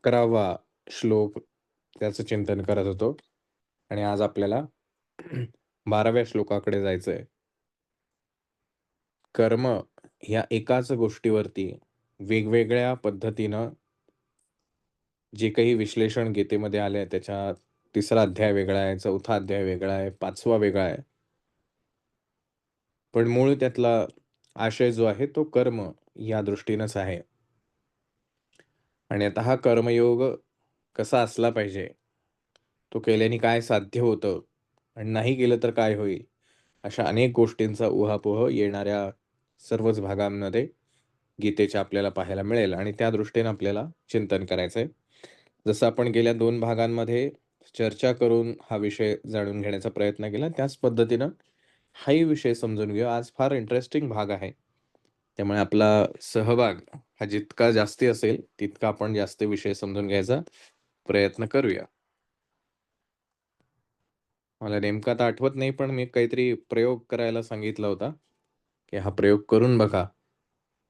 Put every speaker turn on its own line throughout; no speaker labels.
11वा श्लोक त्याचं चिंतन करत होतो आणि आज आपल्याला 12व्या श्लोकाकडे जायचंय. कर्म ह्या एकाच गोष्टीवरती वेगवेगळ्या पद्धतीनं जे काही विश्लेषण गीतेमध्ये आलंय त्याच्या 3रा अध्याय वेगळा आहे, 4था अध्याय वेगळा आहे, 5वा वेगळा आहे. पण मूळ त्यातला आशय जो आहे तो कर्म या दृष्टीनंच आहे. आणि आता हा कर्मयोग कसा असला पाहिजे, तो केल्याने काय साध्य होतं आणि नाही केलं तर काय होईल, अशा अनेक गोष्टींचा उहापोह येणाऱ्या सर्वच भागांमध्ये गीतेच्या आपल्याला पाहायला मिळेल आणि त्या दृष्टीने आपल्याला चिंतन करायचंय. जसं आपण गेल्या 2 भागांमध्ये चर्चा करून हा विषय जाणून घेण्याचा प्रयत्न केला, त्याच पद्धतीनं हाही विषय समजून घेऊ. आज फार इंटरेस्टिंग भाग आहे. त्यामुळे आपला सहभाग हा जितका जास्ती असेल, तितका आपण जास्त विषय समजून घ्यायचा प्रयत्न करूया. मला नेमकं आता आठवत नाही, पण मी काहीतरी प्रयोग करायला सांगितला होता, की हा प्रयोग करून बघा.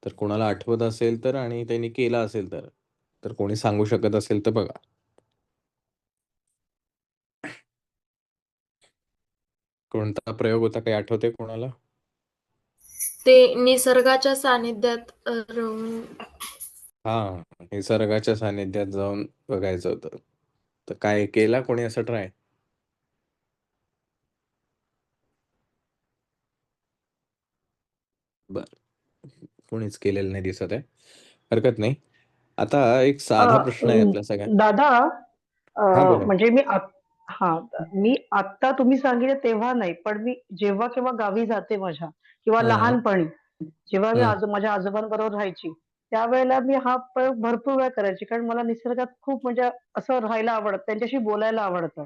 तर कोणाला आठवत असेल तर आणि त्यांनी केला असेल तर कोणी सांगू शकत असेल तर बघा. कोणता प्रयोग होता, काही आठवतंय कोणाला?
ते निसर्गाच्या सानिध्यात राहून
हां, निसर्गाच्या सानिध्यात जाऊन बघायचं होतं. तर काय केला कोणी असं ट्राय? बरं. कोणीच केलेलं नाही दिसत आहे. हरकत नाही. आता एक साधा प्रश्न आहे आपल्या सगळ्या.
दादा,
हां, बोला.
म्हणजे मी आत्ता तुम्ही सांगितलं तेव्हा नाही, पण मी जेव्हा केव्हा गावी जाते माझ्या किंवा
हं,
लहानपणी जेव्हा मी
हं,
माझ्या आजोबांबरोबर राहायची, त्यावेळेला मी हा प्रयोग भरपूर वेळा करायची. कारण मला निसर्गात खूप म्हणजे असं राहायला आवडतं, त्यांच्याशी बोलायला आवडतं.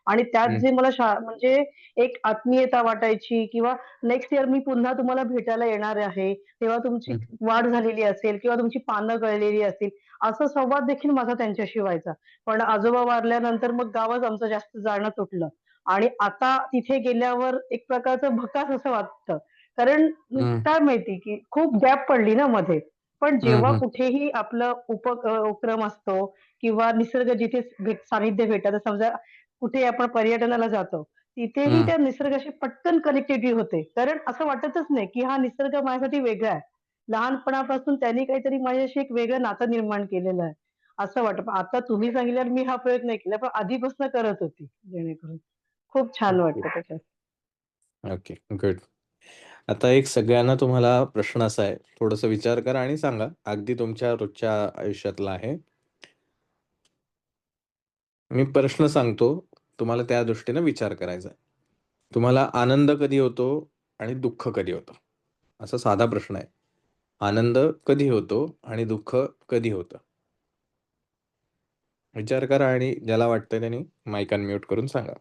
आणि त्यात
हं,
जे मला म्हणजे एक आत्मीयता वाटायची किंवा नेक्स्ट इयर मी पुन्हा तुम्हाला भेटायला येणार आहे, तेव्हा तुमची
हं,
वाढ झालेली असेल किंवा तुमची पानं गळलेली असतील, असा संवाद देखील माझा त्यांच्याशी व्हायचा. पण आजोबा वारल्यानंतर मग गावच आमचं जास्त जाणं तुटलं आणि आता तिथे गेल्यावर एक प्रकारचं भकास असं वाटतं. कारण
हं,
काय माहिती की खूप गॅप पडली ना मध्ये. पण
हं,
जेव्हा
हं,
कुठेही आपलं उपक्रम असतो किंवा निसर्ग जिथे सानिध्य भेटतं, समजा कुठे आपण पर्यटनाला जातो, तिथेही
हं.
त्या निसर्गाशी पटकन कनेक्टिव्हिटी होते. कारण असं वाटतच नाही की हा निसर्ग माझ्यासाठी वेगळा आहे. लहानपणापासून त्यांनी काहीतरी माझ्याशी एक वेगळं नातं निर्माण केलेलं आहे. असं वाटतं. पण आता तुम्ही सांगितल्यावर मी हा प्रयोग नाही केला, पण आधीपासून करत होती जेणेकरून. खूप छान
ओके,
वाटतं त्याच्यात.
Okay, good. आता एक सगळ्यांना तुम्हाला प्रश्न असा आहे, थोडंसं विचार करा आणि सांगा. अगदी तुमच्या रोजच्या आयुष्यातला आहे. मी प्रश्न सांगतो, तुम्हाला त्या दृष्टीने विचार करायचा आहे. तुम्हाला आनंद कधी होतो आणि दुःख कधी होतं? असा साधा प्रश्न आहे. आनंद कधी होतो आणि दुःख कधी होतं? विचार करा आणि ज्याला वाटतंय त्याने माईक अनम्यूट करून सांगा.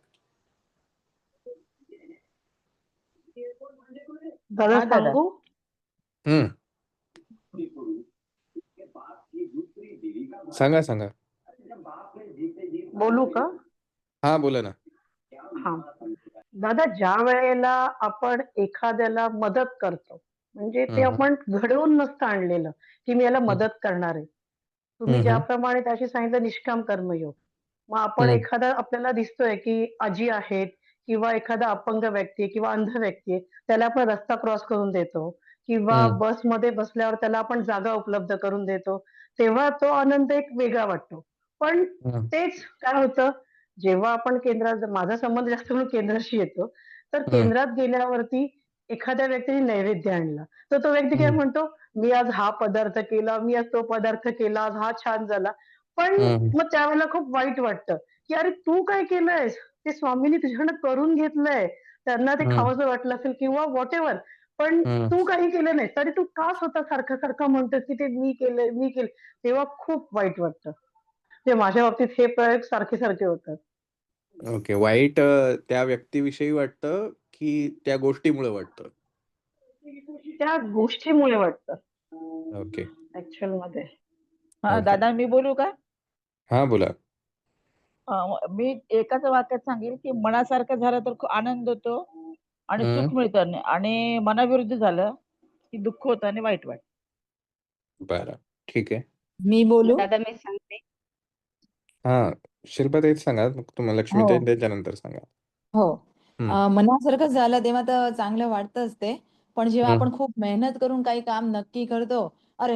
दादा
हा दादा.
सांगू?
हं, सांगा, सांगा.
बोलू का?
हां, बोला ना.
हां. दादा, ज्या वेळेला आपण एखाद्याला मदत करतो, म्हणजे ते
हं, हं,
आपण घडवून नसतं आणलेलं, की मी याला
हं,
मदत करणार आहे. तुम्ही
हं, हं,
ज्याप्रमाणे त्याशी सांगितलं निष्काम कर्मयोग. मग आपण
हं,
एखादा आपल्याला दिसतोय, की आजी आहेत किंवा एखादा अपंग व्यक्ती आहे किंवा अंध व्यक्ती आहे, त्याला आपण रस्ता क्रॉस करून देतो किंवा
हं,
बसमध्ये बसल्यावर त्याला आपण जागा उपलब्ध करून देतो. तेव्हा तो आनंद एक वेगळा वाटतो. पण
हं,
तेच काय होतं, जेव्हा आपण केंद्रात माझा संबंध जास्त करून केंद्राशी येतो, तर
हं,
केंद्रात गेल्यावरती एखाद्या व्यक्तीने नैवेद्य आणलं, तर तो व्यक्ती काय
हं,
म्हणतो, "मी आज हा पदार्थ केला, मी आज तो पदार्थ केला, आज हा छान झाला." पण
हं,
मग त्यावेळेला खूप वाईट वाटतं, की "अरे तू काय केलंयस? ते स्वामींनी तुझ्याकडनं करून घेतलंय. त्यांना ते
हं,
खावंसं वाटलं असेल किंवा व्हॉटएव्हर. पण
हं.
तू काही केलं नाहीस. तरी तू का स्वतः सारखं-सारखं म्हणतोस, की ते मी केलंय, मी केलं." तेव्हा खूप वाईट वाटतं. ते माझ्या बाबतीत हे प्रयोग सारखे-सारखे होतात.
ओके. वाईट त्या व्यक्तीविषयी वाटतं, की त्या गोष्टीमुळे वाटतं?
त्या गोष्टीमुळे वाटतं
ओके,
ॲक्चुअलमध्ये.
हा
ओके.
दादा, मी बोलू का?
हां, बोला.
मी एकाच वाक्यात सांगेल की मनासारखं झालं तर खूप आनंद होतो आणि
हं,
सुख मिळतं आणि मनाविरुद्ध झालं की दुःख होतं आणि वाईट वाटतं.
बरं. ठीक आहे.
मी बोलू?
दादा मी सांगते.
हां, शिल्पा ताईच सांगा. मग तुम्हाला
हो
लक्ष्मीताई त्याच्यानंतर सांगा.
हो
हं,
मनासारखं झालं तेव्हा तर चांगलं वाटतंच ते. पण जेव्हा
हं,
आपण खूप मेहनत करून काही काम नक्की करतो,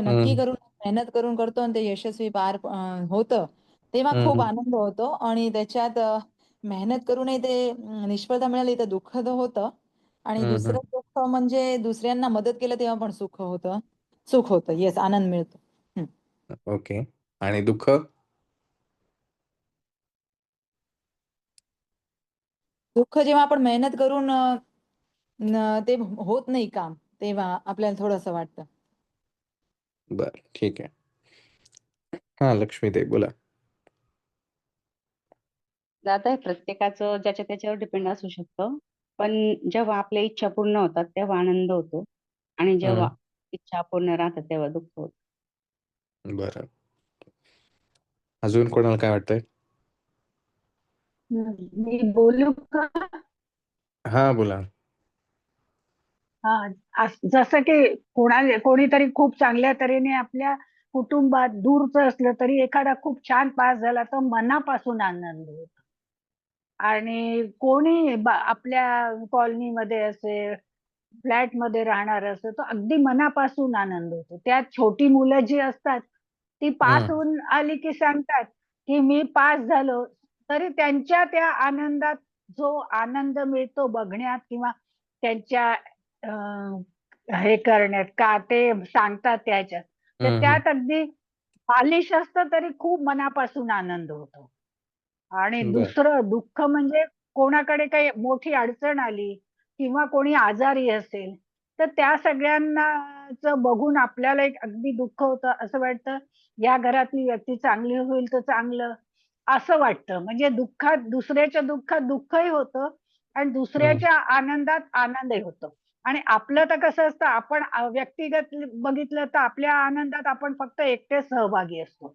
नक्की
हं,
करून मेहनत करून करतो आणि ते यशस्वी पार होतं, तेव्हा खूप
हं,
आनंद होतो. आणि त्याच्यात मेहनत करूनही ते निष्फळता मिळाली तर दुःख तर होतं. आणि
हं, हं.
दुसरं दुःख म्हणजे दुसऱ्यांना मदत केलं तेव्हा पण सुख होतं. येस, आनंद मिळतो. हं.
ओके. आणि दुःख?
दुःख जेव्हा आपण मेहनत करून ते होत नाही काम, तेव्हा आपल्याला थोडंसं वाटतं.
बरं, ठीक आहे. हां, लक्ष्मीताई बोला.
आता हे प्रत्येकाचं ज्याच्या त्याच्यावर डिपेंड असू शकतं. पण जेव्हा आपल्या इच्छा पूर्ण होतात तेव्हा आनंद होतो आणि जेव्हा
हं,
इच्छा अपूर्ण राहतात तेव्हा दुःख होतं.
बरं. अजून कोणाला काय वाटतंय?
मी बोलू का?
हां, बोला.
जसं की कोणीतरी खूप चांगल्या तऱ्हेने आपल्या कुटुंबात दूरचं असलं तरी एखादा खूप छान पास झाला तर मनापासून आनंद होतो. आणि कोणी आपल्या कॉलनीमध्ये असेल, फ्लॅटमध्ये राहणार असं तर अगदी मनापासून आनंद होतो. त्यात छोटी मुलं जी असतात, ती पास
हं,
होऊन आली की सांगतात, की मी पास झालो. तरी त्यांच्या त्या आनंदात जो आनंद मिळतो बघण्यात किंवा त्यांच्या हे करण्यात का ते सांगतात त्याच्यात. तर
हं, हं.
त्यात अगदी बालिश असतं तरी खूप मनापासून आनंद होतो. आणि
बरं.
दुसरं दुःख म्हणजे कोणाकडे काही मोठी अडचण आली किंवा कोणी आजारी असेल, तर त्या सगळ्यांनाच बघून आपल्याला एक अगदी दुःख होतं. असं वाटतं, या घरातली व्यक्ती चांगली होईल तर चांगलं, असं वाटतं. म्हणजे दुसऱ्याच्या दुःखात दुःखही होतं आणि
हं,
दुसऱ्याच्या आनंदात आनंदही होतो. आणि आपलं तर कसं असतं, आपण व्यक्तिगत बघितलं तर आपल्या आनंदात आपण फक्त एकटे सहभागी असतो.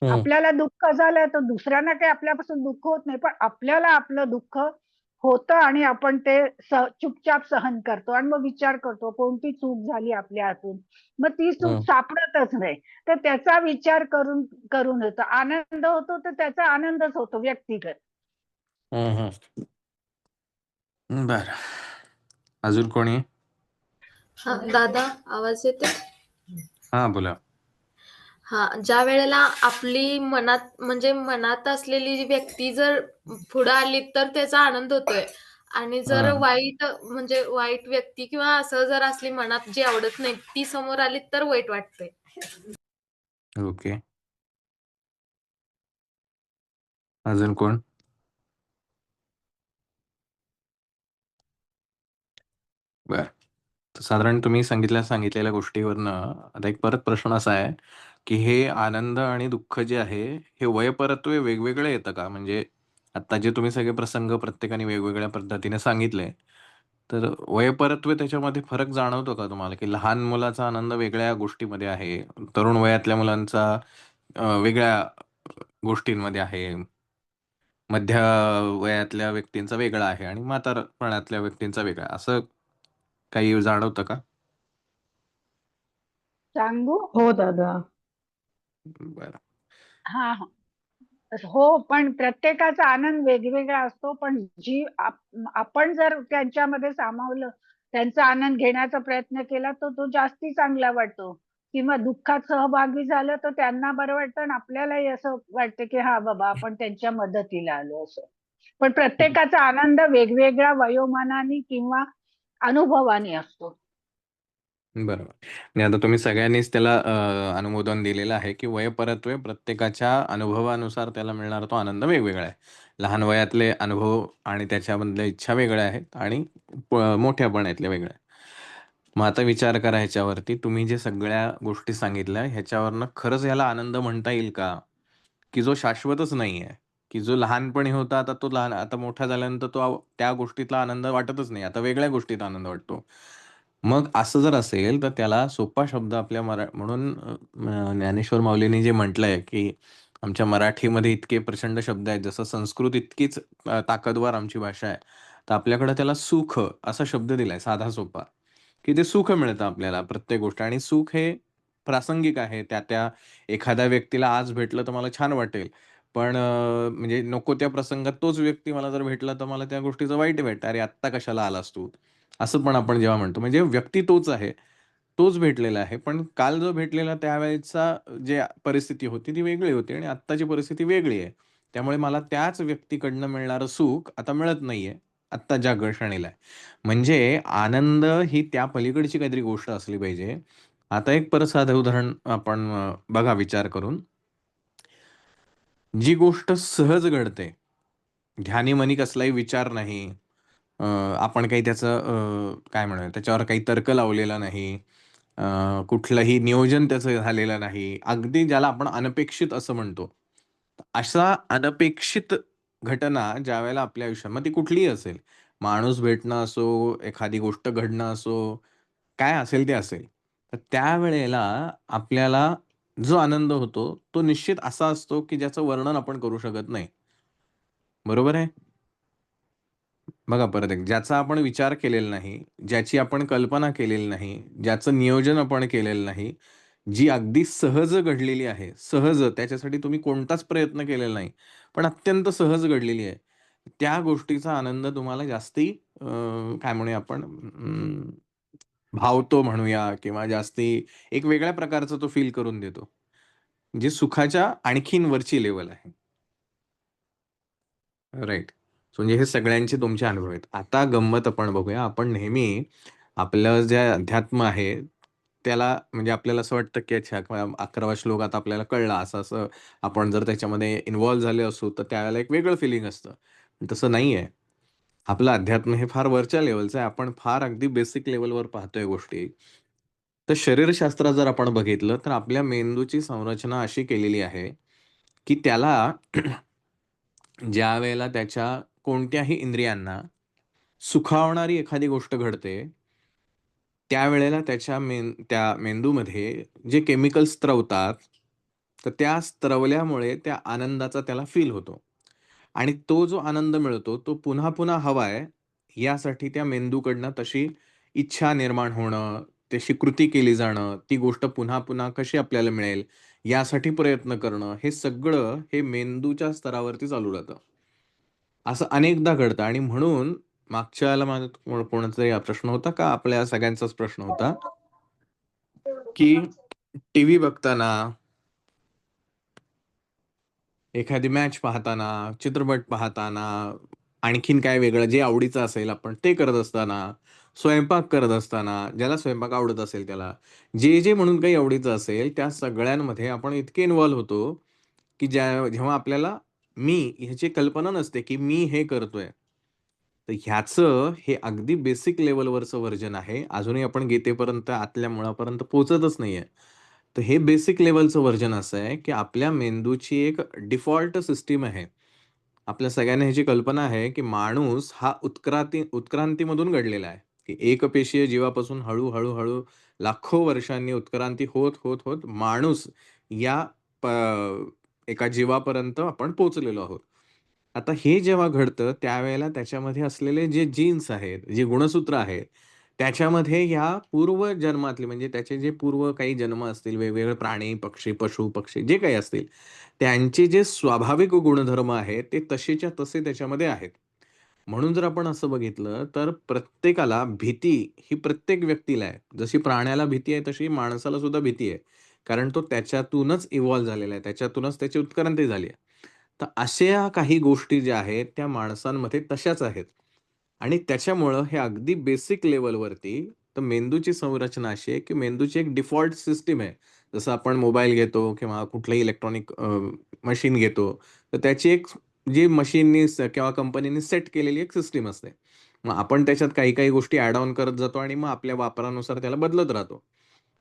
हं,
आपल्याला दुःख झालं तर दुसऱ्यांना काही आपल्यापासून दुःख होत नाही. पण आपल्याला आपलं दुःख होतं आणि आपण ते चुपचाप सहन करतो आणि मग विचार करतो कोणती चूक झाली आपल्या हातून. मग ती चूक
हं,
सापडतच नाही. तर त्याचा विचार करून करून होतो. आनंद होतो तर त्याचा आनंदच होतो व्यक्तिगत.
हं, हं. बरं. अजून कोणी?
हा दादा, आवाज येते?
हां, बोला.
हा, ज्या वेळेला आपली मनात असलेली जी व्यक्ती जर पुढे आली तर त्याचा आनंद होतोय. आणि जर
हं,
वाईट व्यक्ती किंवा असं जर असली मनात जी आवडत नाही ती समोर आली तर वाईट वाटतंय.
ओके. अजून कोण? बरं. तर साधारण तुम्ही सांगितलेल्या गोष्टीवरनं आता एक परत प्रश्न असा आहे, की हे आनंद आणि दुःख जे आहे, हे वयपरत्वे वेगवेगळं येतं का? म्हणजे आत्ता जे तुम्ही सगळे प्रसंग प्रत्येकाने वेगवेगळ्या पद्धतीने सांगितले, तर वयपरत्वे त्याच्यामध्ये फरक जाणवतो का तुम्हाला? की लहान मुलाचा आनंद वेगळ्या गोष्टीमध्ये आहे, तरुण वयातल्या मुलांचा वेगळ्या गोष्टींमध्ये आहे, मध्य वयातल्या व्यक्तींचा वेगळा आहे आणि म्हातारपणातल्या व्यक्तींचा वेगळा आहे. असं काही जाणवतं का?
सांगू? हो दादा.
बरं.
हां, हां. हो, पण प्रत्येकाचा आनंद वेगवेगळा असतो. पण आपण जर त्यांच्यामध्ये सामावलं, त्यांचा आनंद घेण्याचा प्रयत्न केला, तर तो जास्ती चांगला वाटतो. किंवा दुःखात सहभागी झालं, तर त्यांना बरं वाटतं आणि आपल्यालाही असं वाटतं, की हां, बाबा आपण त्यांच्या मदतीला आलो असं. पण प्रत्येकाचा आनंद वेगवेगळ्या वयोमानाने किंवा अनुभवाने असतो.
बरोबर. आणि आता तुम्ही सगळ्यांनीच त्याला अनुमोदन दिलेलं आहे, की वयपरत्वे प्रत्येकाच्या अनुभवानुसार त्याला मिळणारा तो आनंद वेगवेगळा आहे. लहान वयातले अनुभव आणि त्याच्यामधल्या इच्छा वेगळ्या आहेत आणि मोठ्यापणातल्या वेगळ्या आहेत. मग आता विचार करा ह्याच्यावरती तुम्ही जे सगळ्या गोष्टी सांगितल्या ह्याच्यावरनं खरंच ह्याला आनंद म्हणता येईल का? की जो शाश्वतच नाहीये, की जो लहानपणी होता आता मोठा झाल्यानंतर त्या गोष्टीतला आनंद वाटतच नाही. आता वेगळ्या गोष्टीत आनंद वाटतो. मग असं जर असेल तर त्याला सोपा शब्द आपल्या म्हणून ज्ञानेश्वर माऊलींनी जे म्हटलंय, की आमच्या मराठीमध्ये इतके प्रचंड शब्द आहेत, जसं संस्कृत इतकीच ताकदवर आमची भाषा आहे. तर आपल्याकडे त्याला सुख असा शब्द दिलाय साधा सोपा, की ते सुख मिळतं आपल्याला प्रत्येक गोष्ट आणि सुख हे प्रासंगिक आहे. त्या एखाद्या व्यक्तीला आज भेटलं तर मला छान वाटेल. पण म्हणजे नको त्या प्रसंगात तोच व्यक्ती मला जर भेटला तर मला त्या गोष्टीचं वाईट वाटतं. "अरे आत्ता कशाला आलास तू?" असं पण आपण जेव्हा म्हणतो. म्हणजे व्यक्ती तोच आहे. तोच भेटलेला आहे. पण काल जो भेटलेला त्यावेळेचा जे परिस्थिती होती ती वेगळी होती आणि आत्ताची परिस्थिती वेगळी आहे. त्यामुळे मला त्याच व्यक्तीकडनं मिळणारं सुख आता मिळत नाहीये. आत्ता ज्या क्षणीला आहे. म्हणजे आनंद ही त्या पलीकडची काहीतरी गोष्ट असली पाहिजे. आता एक परत साधं उदाहरण आपण बघा विचार करून. जी गोष्ट सहज घडते, ध्यानी-मनी कसलाही विचार नाही. आपण काही त्याचं काय म्हणूया त्याच्यावर काही तर्क लावलेला नाही. कुठलंही नियोजन त्याचं झालेलं नाही. अगदी ज्याला आपण अनपेक्षित असं म्हणतो. अशा अनपेक्षित घटना ज्यावेळेला आपल्या आयुष्यात मग ती कुठलीही असेल. माणूस भेटणं असो, एखादी गोष्ट घडणं असो, काय असेल ते असेल. तर त्यावेळेला आपल्याला जो आनंद होतो, तो निश्चित असा असतो, की ज्याचं वर्णन आपण करू शकत नाही. बरोबर आहे? बघा परत एक, ज्याचा आपण विचार केलेला नाही, ज्याची आपण कल्पना केलेली नाही, ज्याचं नियोजन आपण केलेलं नाही, जी अगदी सहज घडलेली आहे. सहज त्याच्यासाठी तुम्ही कोणताच प्रयत्न केलेला नाही. पण अत्यंत सहज घडलेली आहे. त्या गोष्टीचा आनंद तुम्हाला जास्ती काय म्हणूया आपण भावतो म्हणूया किंवा जास्ती एक वेगळ्या प्रकारचा तो फील करून देतो. जे सुखाच्या आणखीन वरची लेव्हल आहे. राइट. सो म्हणजे हे सगळ्यांचे तुमचे अनुभव आहेत. आता गंमत आपण बघूया. आपण नेहमी आपलं जे अध्यात्म आहे, त्याला म्हणजे आपल्याला असं वाटतं, की अच्छा 11वा श्लोक आता आपल्याला कळला. असं-असं आपण जर त्याच्यामध्ये इन्व्हॉल्व झाले असू, तर त्यावेळेला एक वेगळं फिलिंग असतं. पण तसं नाहीये. आपलं अध्यात्म हे फार वरच्या लेव्हलचं आहे. आपण फार अगदी बेसिक लेव्हलवर पाहतोय गोष्टी. तर शरीरशास्त्रात जर आपण बघितलं, तर आपल्या मेंदूची संरचना अशी केलेली आहे, की त्याला ज्यावेळेला त्याच्या कोणत्याही इंद्रियांना सुखावणारी एखादी गोष्ट घडते, त्यावेळेला त्या मेंदूमध्ये जे केमिकल्स स्त्रवतात, तर त्या स्त्रवल्यामुळे त्या आनंदाचा त्याला फील होतो. आणि तो जो आनंद मिळतो, तो पुन्हा-पुन्हा हवाय, यासाठी त्या मेंदूकडनं तशी इच्छा निर्माण होणं, तशी कृती केली जाणं, ती गोष्ट पुन्हा-पुन्हा कशी आपल्याला मिळेल, यासाठी प्रयत्न करणं, हे सगळं हे मेंदूच्या स्तरावरती चालू राहतं. असं अनेकदा घडतं आणि म्हणून मागच्या वेळेला माझा कोणाचातरी हा प्रश्न होता का आपल्या सगळ्यांचाच प्रश्न होता, की टीव्ही बघताना, एखादी मॅच पाहताना, चित्रपट पाहताना, आणखीन काय वेगळं जे आवडीचं असेल आपण ते करत असताना, स्वयंपाक करत असताना, ज्याला स्वयंपाक आवडत असेल त्याला, जे म्हणून काही आवडीचं असेल त्या सगळ्यांमध्ये आपण इतके इन्व्हॉल्व होतो, की जेव्हा आपल्याला मी ह्याची कल्पना नसते, की मी हे करतोय. तर ह्याचं हे अगदी बेसिक लेव्हलवरचं व्हर्जन आहे. अजूनही आपण गीतेपर्यंत आतल्या मुळापर्यंत पोहोचतच नाहीये. तर हे बेसिक लेव्हलचं व्हर्जन असं आहे, की आपल्या मेंदूची एक डिफॉल्ट सिस्टम आहे. आपल्या सगळ्यांना ह्याची कल्पना आहे, की माणूस हा उत्क्रांतीमधून घडलेला आहे, की एकपेशीय जीवापासून हळू लाखो वर्षांनी उत्क्रांती होत माणूस या प एका जीवापर्यंत आपण पोहोचलेलो आहोत. आता हे जेव्हा घडतं त्यावेळेला त्याच्यामध्ये असलेले जे जीन्स आहेत, जे गुणसूत्र आहेत, त्याच्यामध्ये ह्या पूर्वजन्मातले म्हणजे त्याचे जे पूर्व काही जन्म असतील, वेगवेगळे प्राणी, पक्षी, पशु-पक्षी जे काही असतील, त्यांचे जे स्वाभाविक गुणधर्म आहेत, ते तसेच्या तसे त्याच्यामध्ये आहेत. म्हणून जर आपण असं बघितलं, तर प्रत्येकाला भीती ही प्रत्येक व्यक्तीला आहे. जशी प्राण्याला भीती आहे, तशी माणसाला सुद्धा भीती आहे. कारण तो त्याच्यातूनच इव्हॉल्व झालेला आहे. त्याच्यातूनच त्याची उत्क्रांती झाली आहे. तर अशा काही गोष्टी ज्या आहेत, त्या माणसांमध्ये तशाच आहेत. आणि त्याच्यामुळं हे अगदी बेसिक लेव्हलवरती तर मेंदूची संरचना अशी आहे, की मेंदूची एक डिफॉल्ट सिस्टम आहे. जसं आपण मोबाईल घेतो किंवा कुठलंही इलेक्ट्रॉनिक मशीन घेतो, तर त्याची एक जी मशीननी किंवा कंपनीने सेट केलेली एक सिस्टम असते. मग आपण त्याच्यात काही-काही गोष्टी ॲड ऑन करत जातो आणि मग आपल्या वापरानुसार त्याला बदलत राहतो.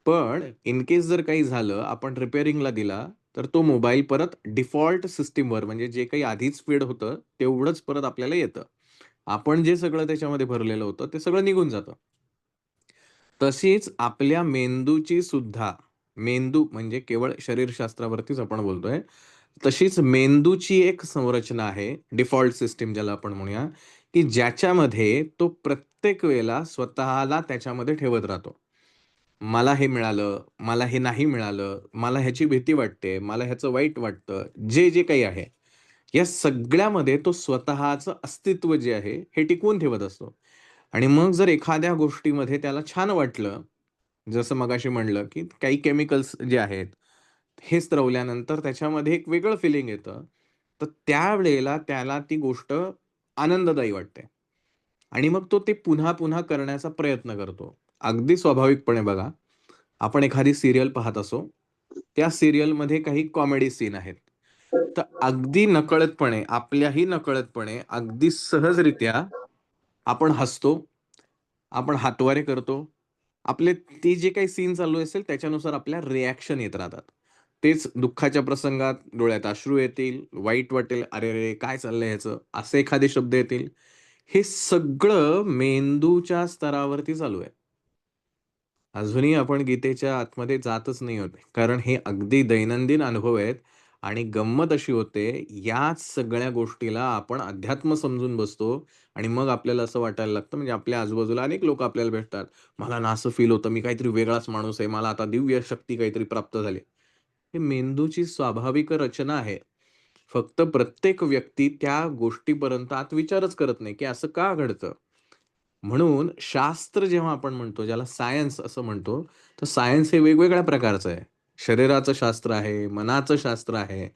पण इन केस जर काही झालं, आपण रिपेअरिंगला दिला, तर तो मोबाईल परत डिफॉल्ट सिस्टमवर म्हणजे जे काही आधीच फीड होतं, तेवढंच परत आपल्याला येतं. आपण जे सगळं त्याच्यामध्ये भरलेलं होतं, ते सगळं निघून जातं. तशीच आपल्या मेंदूची सुद्धा मेंदू म्हणजे केवळ शरीरशास्त्रावरतीच आपण बोलतोय. तशीच मेंदूची एक संरचना आहे, डिफॉल्ट सिस्टम ज्याला आपण म्हणूया, की ज्याच्यामध्ये तो प्रत्येक वेळेला स्वतःला त्याच्यामध्ये ठेवत राहतो. मला हे मिळालं, मला हे नाही मिळालं, मला ह्याची भीती वाटते, मला ह्याचं वाईट वाटतं, जे काही आहे. या सगळ्यामध्ये तो स्वतःचं अस्तित्व जे आहे हे टिकवून ठेवत असतो. आणि मग जर एखाद्या गोष्टीमध्ये त्याला छान वाटलं, जसं मगाशी म्हणलं, की काही केमिकल्स जे आहेत, हे स्त्रवल्यानंतर त्याच्यामध्ये एक वेगळं फिलिंग येतं. तर त्यावेळेला त्याला ती गोष्ट आनंददायी वाटते आणि मग तो ते पुन्हा-पुन्हा करण्याचा प्रयत्न करतो. अगदी स्वाभाविकपणे बघा, आपण एखादी सीरियल पाहत असू, त्या सीरियलमध्ये काही कॉमेडी सीन आहेत. तर अगदी नकळतपणे, आपल्याही नकळतपणे, अगदी सहजरित्या आपण हसतो, आपण हातवारे करतो. आपले ते जे काही सीन चालू असेल त्याच्यानुसार आपल्या रिएक्शन येत राहतात. तेच दुःखाच्या प्रसंगात डोळ्यात अश्रू येतील, वाईट वाटेल, "अरेरे! काय चाललंय ह्याचं?" असे एखादे शब्द येतील. हे सगळं मेंदूच्या स्तरावरती चालू आहे. अजूनही आपण गीतेच्या आतमध्ये जातच नाही आहोत. कारण हे अगदी दैनंदिन अनुभव आहेत आणि गंमत अशी होते, याच सगळ्या गोष्टीला आपण अध्यात्म समजून बसतो आणि मग आपल्याला असं वाटायला लागतं म्हणजे आपल्या आजूबाजूला अनेक लोकं आपल्याला भेटतात. मला ना असं फील होतं, मी काहीतरी वेगळाच माणूस आहे. मला आता दिव्य शक्ती काहीतरी प्राप्त झाली. हे मेंदूची स्वाभाविक रचना आहे. फक्त प्रत्येक व्यक्ती त्या गोष्टीपर्यंत आत विचारच करत नाही, की असं का घडतं? म्हणून शास्त्र जेव्हा आपण म्हणतो, ज्याला सायन्स असं म्हणतो, तर सायन्स हे वेगवेगळ्या प्रकारचं आहे. शरीराचं शास्त्र आहे, मनाचं शास्त्र आहे.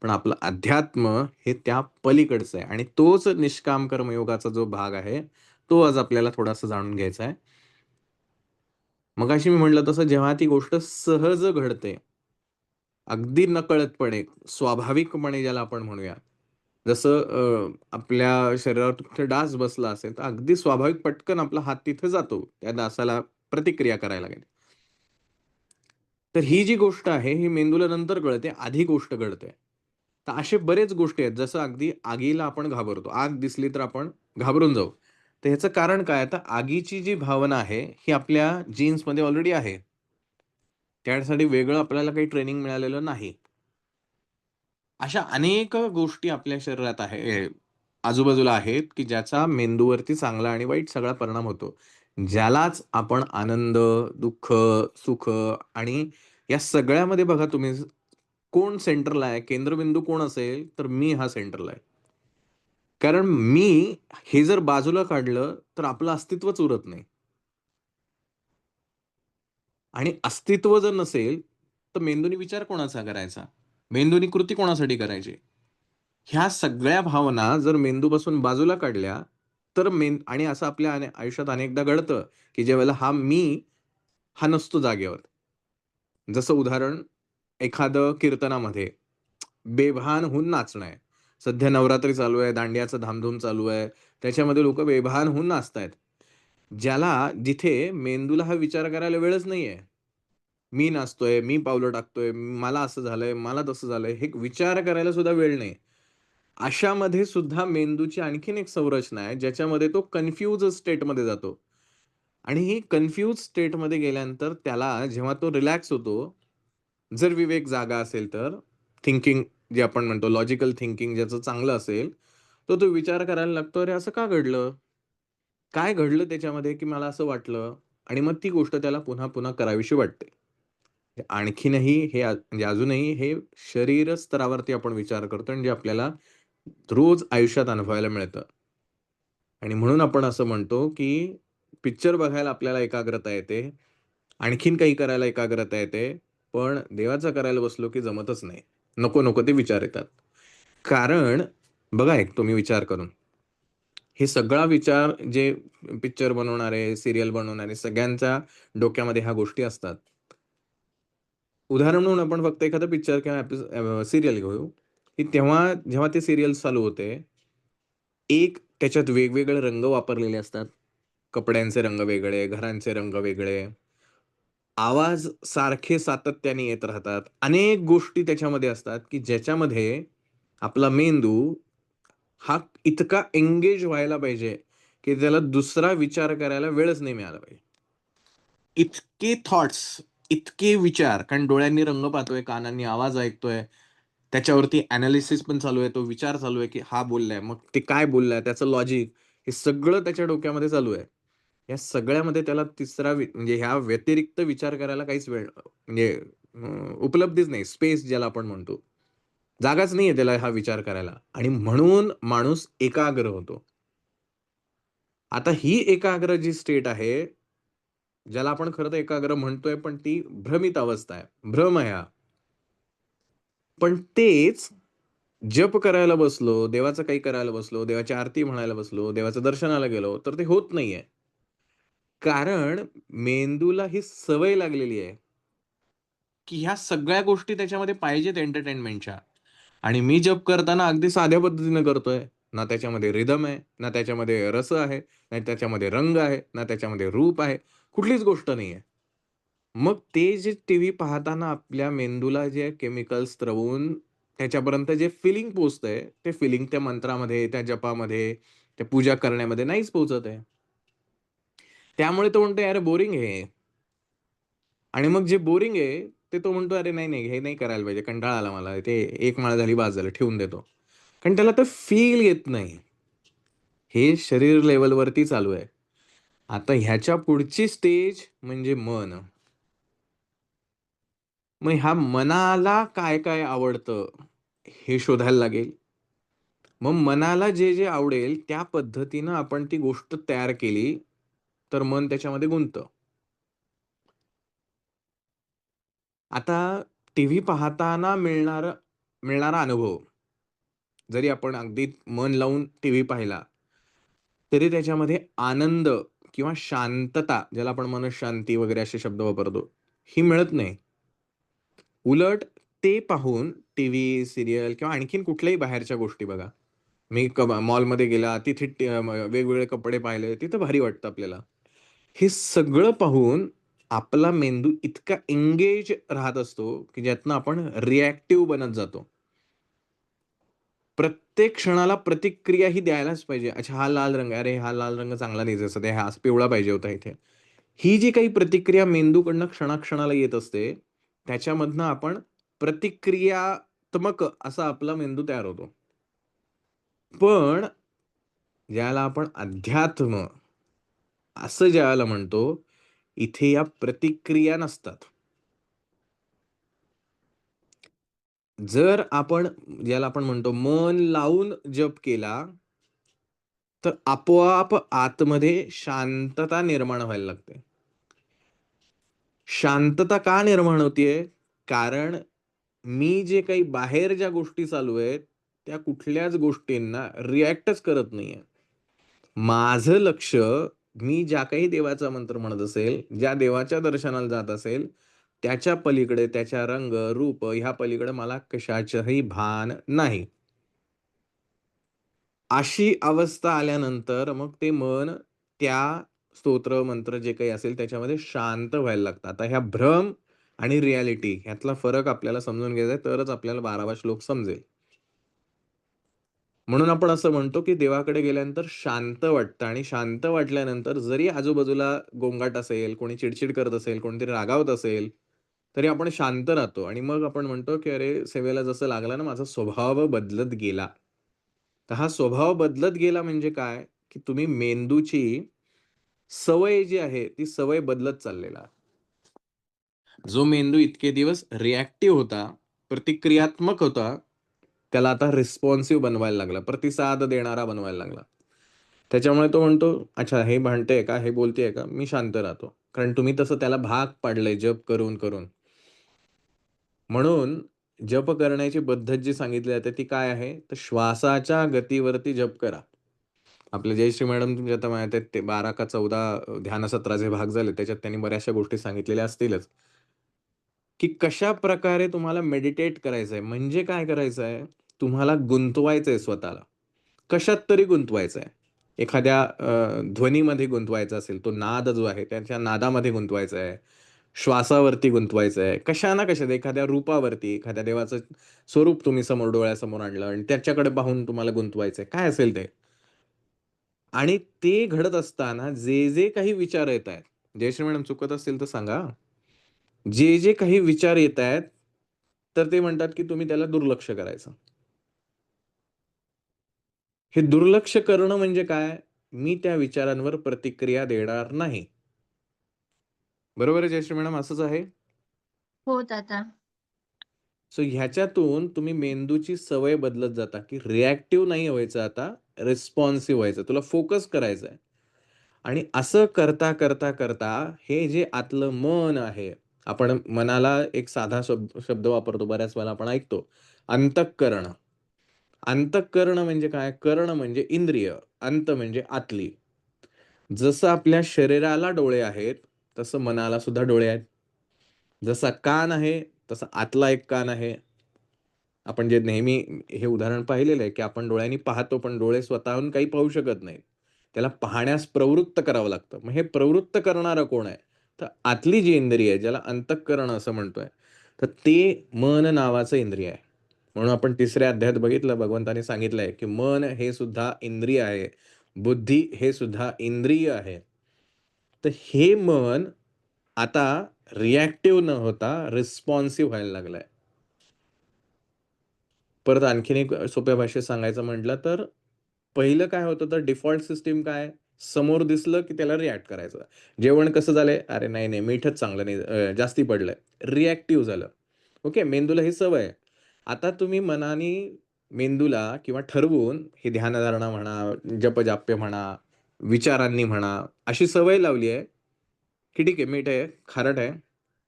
पण आपलं अध्यात्म हे त्या पलीकडचं आहे आणि तोच निष्काम कर्मयोगाचा जो भाग आहे, तो आज आपल्याला थोडासा जाणून घ्यायचा आहे. मगाशी मी म्हटलं तसं जेव्हा ती गोष्ट सहज घडते, अगदी नकळतपणे, स्वाभाविकपणे ज्याला आपण म्हणूया. जसं आपल्या शरीरावर कुठे डास बसला असेल, तर अगदी स्वाभाविक पटकन आपला हात तिथे जातो, त्या डासाला प्रतिक्रिया करायला लागेल. तर ही जी गोष्ट आहे, ही मेंदूला नंतर कळते, आधी गोष्ट घडते. तर असे बरेच गोष्टी आहेत, जसं अगदी आगीला आपण घाबरतो. आग दिसली तर आपण घाबरून जाऊ. तर ह्याचं कारण काय? तर आगीची जी भावना आहे, ही आपल्या जीन्समध्ये ऑलरेडी आहे. त्यासाठी वेगळं आपल्याला काही ट्रेनिंग मिळालेलं नाही. अशा अनेक गोष्टी आपल्या शरीरात आजूबाजूला आहेत, की ज्याचा मेंदूवरती चांगला आणि वाईट सगळा परिणाम होतो. ज्यालाच आपण आनंद, दुःख, सुख आणि या सगळ्यामध्ये बघा तुम्ही कोण सेंटरला आहे, केंद्रबिंदू कोण असेल, तर मी हा सेंटरला आहे. कारण मी हे जर बाजूला काढलं, तर आपलं अस्तित्वच उरत नाही. आणि अस्तित्व जर नसेल, तर मेंदूने विचार कोणाचा करायचा? मेंदूनी कृती कोणासाठी करायची? ह्या सगळ्या भावना जर मेंदूपासून बाजूला काढल्या, तर आणि असं आपल्या आयुष्यात अनेकदा घडतं, की ज्यावेळेला हा नसतो जागेवर. जसं उदाहरण एखादं कीर्तनामध्ये बेभान होऊन नाचणं आहे. सध्या नवरात्री चालू आहे, दांडियाचा धामधूम चालू आहे. त्याच्यामध्ये लोकं बेभान होऊन नाचतायत. जिथे मेंदूला हा विचार करायला वेळच नाहीये. मी नाचतोय, मी पावलं टाकतोय, मला असं झालंय, मला तसं झालंय, हे विचार करायला सुद्धा वेळ नाही. अशामध्ये सुद्धा मेंदूची आणखीन एक संरचना आहे, ज्याच्यामध्ये तो कन्फ्यूज स्टेटमध्ये जातो आणि ही कन्फ्यूज स्टेटमध्ये गेल्यानंतर त्याला जेव्हा तो रिलॅक्स होतो, जर विवेक जागा असेल तर, थिंकिंग जे आपण म्हणतो लॉजिकल थिंकिंग ज्याचं चांगलं असेल, तर तो विचार करायला लागतो, "अरे असं का घडलं? काय घडलं त्याच्यामध्ये की मला असं वाटलं?" आणि मग ती गोष्ट त्याला पुन्हा-पुन्हा करावीशी वाटते. आणखीनही म्हणजे अजूनही हे शरीर स्तरावरती आपण विचार करतो आणि जे आपल्याला रोज आयुष्यात अनुभवायला मिळतं. आणि म्हणून आपण असं म्हणतो, की पिक्चर बघायला आपल्याला एकाग्रता येते. आणखीन काही करायला एकाग्रता येते. पण देवाचं करायला बसलो, की जमतच नाही. नको-नको ते विचार येतात. कारण बघा एक तुम्ही विचार करून, हे सगळा विचार जे पिक्चर बनवणारे, सीरियल बनवणारे सगळ्यांच्या डोक्यामध्ये ह्या गोष्टी असतात. उदाहरण म्हणून आपण फक्त एखादा पिक्चर किंवा सीरियल घेऊ, की तेव्हा जेव्हा ते सीरियल चालू होते, त्याच्यात वेगवेगळे रंग वापरलेले असतात. कपड्यांचे रंग वेगळे, घरांचे रंग वेगळे, आवाज सारखे सातत्याने येत राहतात. अनेक गोष्टी त्याच्यामध्ये असतात, की ज्याच्यामध्ये आपला मेंदू हा इतका एंगेज व्हायला पाहिजे, की त्याला दुसरा विचार करायला वेळच नाही मिळाला पाहिजे. इतके थॉट्स, इतके विचार, कारण डोळ्यांनी रंग पाहतोय, कानांनी आवाज ऐकतोय, त्याच्यावरती एनालिसिस पण चालू आहे, तो विचार चालू आहे, की हा बोललाय, मग ते काय बोललाय, त्याचं लॉजिक, हे सगळं त्याच्या डोक्यामध्ये चालू आहे. या सगळ्यामध्ये त्याला म्हणजे ह्या व्यतिरिक्त विचार करायला काहीच वेळ म्हणजे उपलब्धीच नाही. स्पेस ज्याला आपण म्हणतो. जागाच नाहीये त्याला हा विचार करायला, आणि म्हणून माणूस एकाग्र होतो. आता ही एकाग्र जी स्टेट आहे, ज्याला आपण खरं तर एकाग्र म्हणतोय, पण ती भ्रमित अवस्था आहे, भ्रम आहे हा. पण तेच जप करायला बसलो, देवाचं काही करायला बसलो, देवाची आरती म्हणायला बसलो, देवाचं दर्शनाला गेलो, तर ते होत नाहीये. कारण मेंदूला ही सवय लागलेली आहे, की ह्या सगळ्या गोष्टी त्याच्यामध्ये पाहिजेत एंटरटेनमेंटच्या. आणि मी जप करताना अगदी साध्या पद्धतीने करतोय. ना त्याच्यामध्ये रिदम आहे, ना त्याच्यामध्ये रस आहे, ना त्याच्यामध्ये रंग आहे, ना त्याच्यामध्ये रूप आहे. कुठलीच गोष्ट नाहीये. मग ते जे टीव्ही पाहताना आपल्या मेंदूला जे केमिकल्स स्त्रवून त्याच्यापर्यंत जे फिलिंग पोहोचतंय, ते फिलिंग त्या मंत्रामध्ये, त्या जपामध्ये, त्या पूजा करण्यामध्ये नाहीच पोहोचत आहे. त्यामुळे तो म्हणतो, "अरे बोरिंग आहे हे." आणि मग जे बोरिंग आहे, ते तो म्हणतो, "अरे नाही, नाही, हे नाही करायला पाहिजे. कंटाळा आला मला. ते एक माळ झाली, बास झालं. ठेवून देतो." कारण त्याला तो फील येत नाही. हे शरीर लेव्हलवरती चालू आहे. आता ह्याच्या पुढची स्टेज म्हणजे मन. मग ह्या मनाला काय-काय आवडतं, हे शोधायला लागेल. मग मनाला जे आवडेल त्या पद्धतीनं आपण ती गोष्ट तयार केली, तर मन त्याच्यामध्ये गुंततं. आता टीव्ही पाहताना मिळणारा अनुभव, जरी आपण अगदी मन लावून टीव्ही पाहिला, तरी त्याच्यामध्ये आनंद किंवा शांतता, ज्याला आपण मनःशांती वगैरे असे शब्द वापरतो, ही मिळत नाही. उलट ते पाहून टीव्ही, सीरियल किंवा आणखीन कुठल्याही बाहेरच्या गोष्टी बघा. मी मॉलमध्ये गेला, तिथे वेगवेगळे कपडे पाहिले, तिथं भारी वाटतं आपल्याला. हे सगळं पाहून आपला मेंदू इतका एंगेज राहत असतो, की ज्यातनं आपण रिएक्टिव्ह बनत जातो. प्रत्येक क्षणाला प्रतिक्रिया ही द्यायलाच पाहिजे. अच्छा, हा लाल रंग आहे. अरे, हा लाल रंग चांगला नाही दिसत आहे. हा पिवळा पाहिजे होता इथे. ही जी काही प्रतिक्रिया मेंदूकडनं क्षणाक्षणाला येत असते, त्याच्यामधनं आपण प्रतिक्रियात्मक असा आपला मेंदू तयार होतो. पण ज्याला आपण अध्यात्म असं ज्याला म्हणतो, इथे या प्रतिक्रिया नसतात. जर आपण, ज्याला आपण म्हणतो, मन लावून जप केला, तर आपोआप आतमध्ये शांतता निर्माण व्हायला लागते. शांतता का निर्माण होतीये? कारण मी जे काही बाहेर ज्या गोष्टी चालू आहेत, त्या कुठल्याच गोष्टींना रिएक्टच करत नाहीये. माझं लक्ष, मी ज्या काही देवाचा मंत्र म्हणत असेल, ज्या देवाच्या दर्शनाला जात असेल, त्याच्या पलीकडे, त्याच्या रंग, रूप ह्या पलीकडे मला कशाचंही भान नाही. अशी अवस्था आल्यानंतर मग ते मन त्या स्तोत्र, मंत्र जे काही असेल त्याच्यामध्ये शांत व्हायला लागतं. आता ह्या भ्रम आणि रिॲलिटी ह्यातला फरक आपल्याला समजून घ्यायचा आहे, तरच आपल्याला 12वा श्लोक समजेल. म्हणून आपण असं म्हणतो, की देवाकडे गेल्यानंतर शांत वाटतं, आणि शांत वाटल्यानंतर जरी आजूबाजूला गोंगाट असेल, कोणी चिडचिड करत असेल, कोणीतरी रागावत असेल, तरी आपण शांत राहतो आणि मग आपण म्हणतो, की "अरे, सेवेला जसं लागला ना, माझा स्वभाव बदलत गेला." तर हा स्वभाव बदलत गेला म्हणजे काय? की तुम्ही मेंदूची सवय जी आहे, ती सवय बदलत चाललेला. जो मेंदू इतके दिवस रिएक्टिव्ह होता, प्रतिक्रियात्मक होता, त्याला आता रिस्पॉन्सिव्ह बनवायला लागला, प्रतिसाद देणारा बनवायला लागला. त्याच्यामुळे तो म्हणतो, "अच्छा, हे म्हणतेय का? हे बोलतेय का? मी शांत राहतो." कारण तुम्ही तसं त्याला भाग पाडलंय जप करून-करून. म्हणून जप करण्याची पद्धत जी सांगितली जाते ती काय आहे? तर श्वासाच्या गतीवरती जप करा. आपल्या जयश्री मॅडम तुमच्या आता माहिती आहेत, ते 12 का 14 ध्यान सत्राचे भाग झाले. त्याच्यात त्यांनी बऱ्याचशा गोष्टी सांगितलेल्या असतीलच, की कशाप्रकारे तुम्हाला मेडिटेट करायचंय. म्हणजे काय करायचंय? तुम्हाला गुंतवायचंय स्वतःला. कशात तरी गुंतवायचं आहे. एखाद्या ध्वनीमध्ये गुंतवायचा असेल, तो नाद जो आहे त्याच्या नादामध्ये गुंतवायचा आहे. श्वासावरती गुंतवायचं आहे. कशा ना कशात, एखाद्या रूपावरती, एखाद्या देवाचं स्वरूप तुम्ही समोर डोळ्यासमोर आणलं आणि त्याच्याकडे पाहून तुम्हाला गुंतवायचंय. काय असेल ते. आणि ते घडत असताना जे काही विचार येत आहेत, जयश्री मॅडम चुकत असतील तर सांगा. जे काही विचार येत आहेत, तर ते म्हणतात की तुम्ही त्याला दुर्लक्ष करायचं. हे दुर्लक्ष करणं म्हणजे काय? मी त्या विचारांवर प्रतिक्रिया देणार नाही. बरोबर आहे जयश्री मॅडम, असंच आहे?
हो दादा.
सो ह्याच्यातून तुम्ही मेंदूची सवय बदलत जाता, की रिॲक्टिव्ह नाही व्हायचं आता, रिस्पॉन्सिव्ह व्हायचं. तुला फोकस करायचा आहे. आणि असं करता, करता, करता हे जे आतलं मन आहे, आपण मनाला एक साधा शब्द वापरतो, बऱ्याच वेळेला आपण ऐकतो, अंतःकरण. अंतःकरण म्हणजे काय? कर्ण म्हणजे इंद्रिय, अंत म्हणजे आतली. जसं आपल्या शरीराला डोळे आहेत, तसं मनाला सुद्धा डोळे आहेत. जसा कान आहे, तसा आतला एक कान आहे. आपण जे नेहमी हे उदाहरण पाहिलेलं आहे, की आपण डोळ्यांनी पाहतो, पण डोळे स्वतःहून काही पाहू शकत नाहीत. त्याला पाहण्यास प्रवृत्त करावं लागतं. मग हे प्रवृत्त करणारं कोण आहे? तर आतली जी इंद्रिय आहे, ज्याला अंतःकरण असं म्हणतोय, तर ते मन नावाचं इंद्रिय आहे. म्हणून आपण 3ऱ्या अध्यायात बघितलं, भगवंताने सांगितलंय, की मन हे सुद्धा इंद्रिय आहे. बुद्धी हे सुद्धा इंद्रिय आहे. तर हे मन आता रिॲक्टिव्ह न होता रिस्पॉन्सिव्ह व्हायला लागलाय. परत आणखीन एक सोप्या भाषेत सांगायचं म्हटलं तर पहिलं काय होतं, तर डिफॉल्ट सिस्टम काय? समोर दिसलं की त्याला रिॲक्ट करायचं. जेवण कसं झालंय? अरे नाही, नाही मीठच चांगलं नाही, जास्ती पडलंय. रिॲक्टिव्ह झालं. ओके, मेंदूला ही सवय आहे. आता तुम्ही मनाने मेंदूला किंवा ठरवून हे ध्यानधारणा म्हणा, जपजाप्य म्हणा, विचारांनी म्हणा, अशी सवय लावली आहे, की ठीक आहे मीठ आहे, खारट आहे.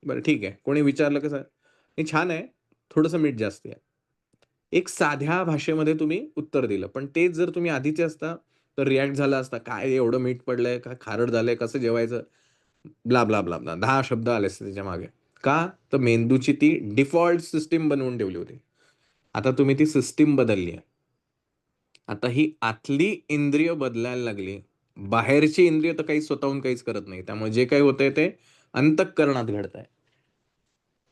बरं ठीक आहे. कोणी विचारलं कसं? हे छान आहे, थोडंसं मीठ जास्ती आहे. एक साध्या भाषेमध्ये तुम्ही उत्तर दिलं. पण तेच जर तुम्ही आधीचे असता, तर रिॲक्ट झाला असता. काय एवढं मीठ पडलंय, काय खारट झालंय, कसं जेवायचं? Blah, blah, blah, blah. 10 शब्द आले असते त्याच्यामागे. का? तर मेंदूची ती डिफॉल्ट सिस्टम बनवून ठेवली होती. आता तुम्ही ती सिस्टम बदलली आहे. आता ही आतली इंद्रिय बदलायला लागली. बाहेरची इंद्रिय तर काही स्वतःहून काहीच करत नाही. त्यामुळे जे काही होतंय ते अंतःकरणात घडतंय.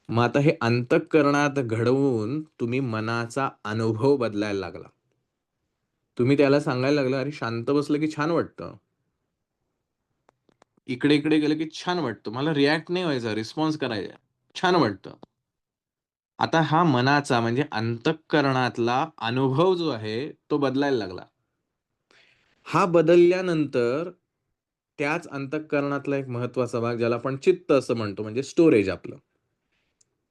मग आता हे अंतःकरणात घडवून तुम्ही मनाचा अनुभव बदलायला लागला. तुम्ही त्याला सांगायला लागला, "अरे शांत बसलं की छान वाटतं. इकडे-इकडे गेलं की छान वाटतं. मला रिॲक्ट नाही व्हायचं, रिस्पॉन्स करायचा. छान वाटतं." आता हा मनाचा म्हणजे अंतःकरणातला अनुभव जो आहे, तो बदलायला लागला. हा बदलल्यानंतर त्याच अंतःकरणातला एक महत्त्वाचा भाग, ज्याला आपण चित्त असं म्हणतो, म्हणजे स्टोरेज आपलं.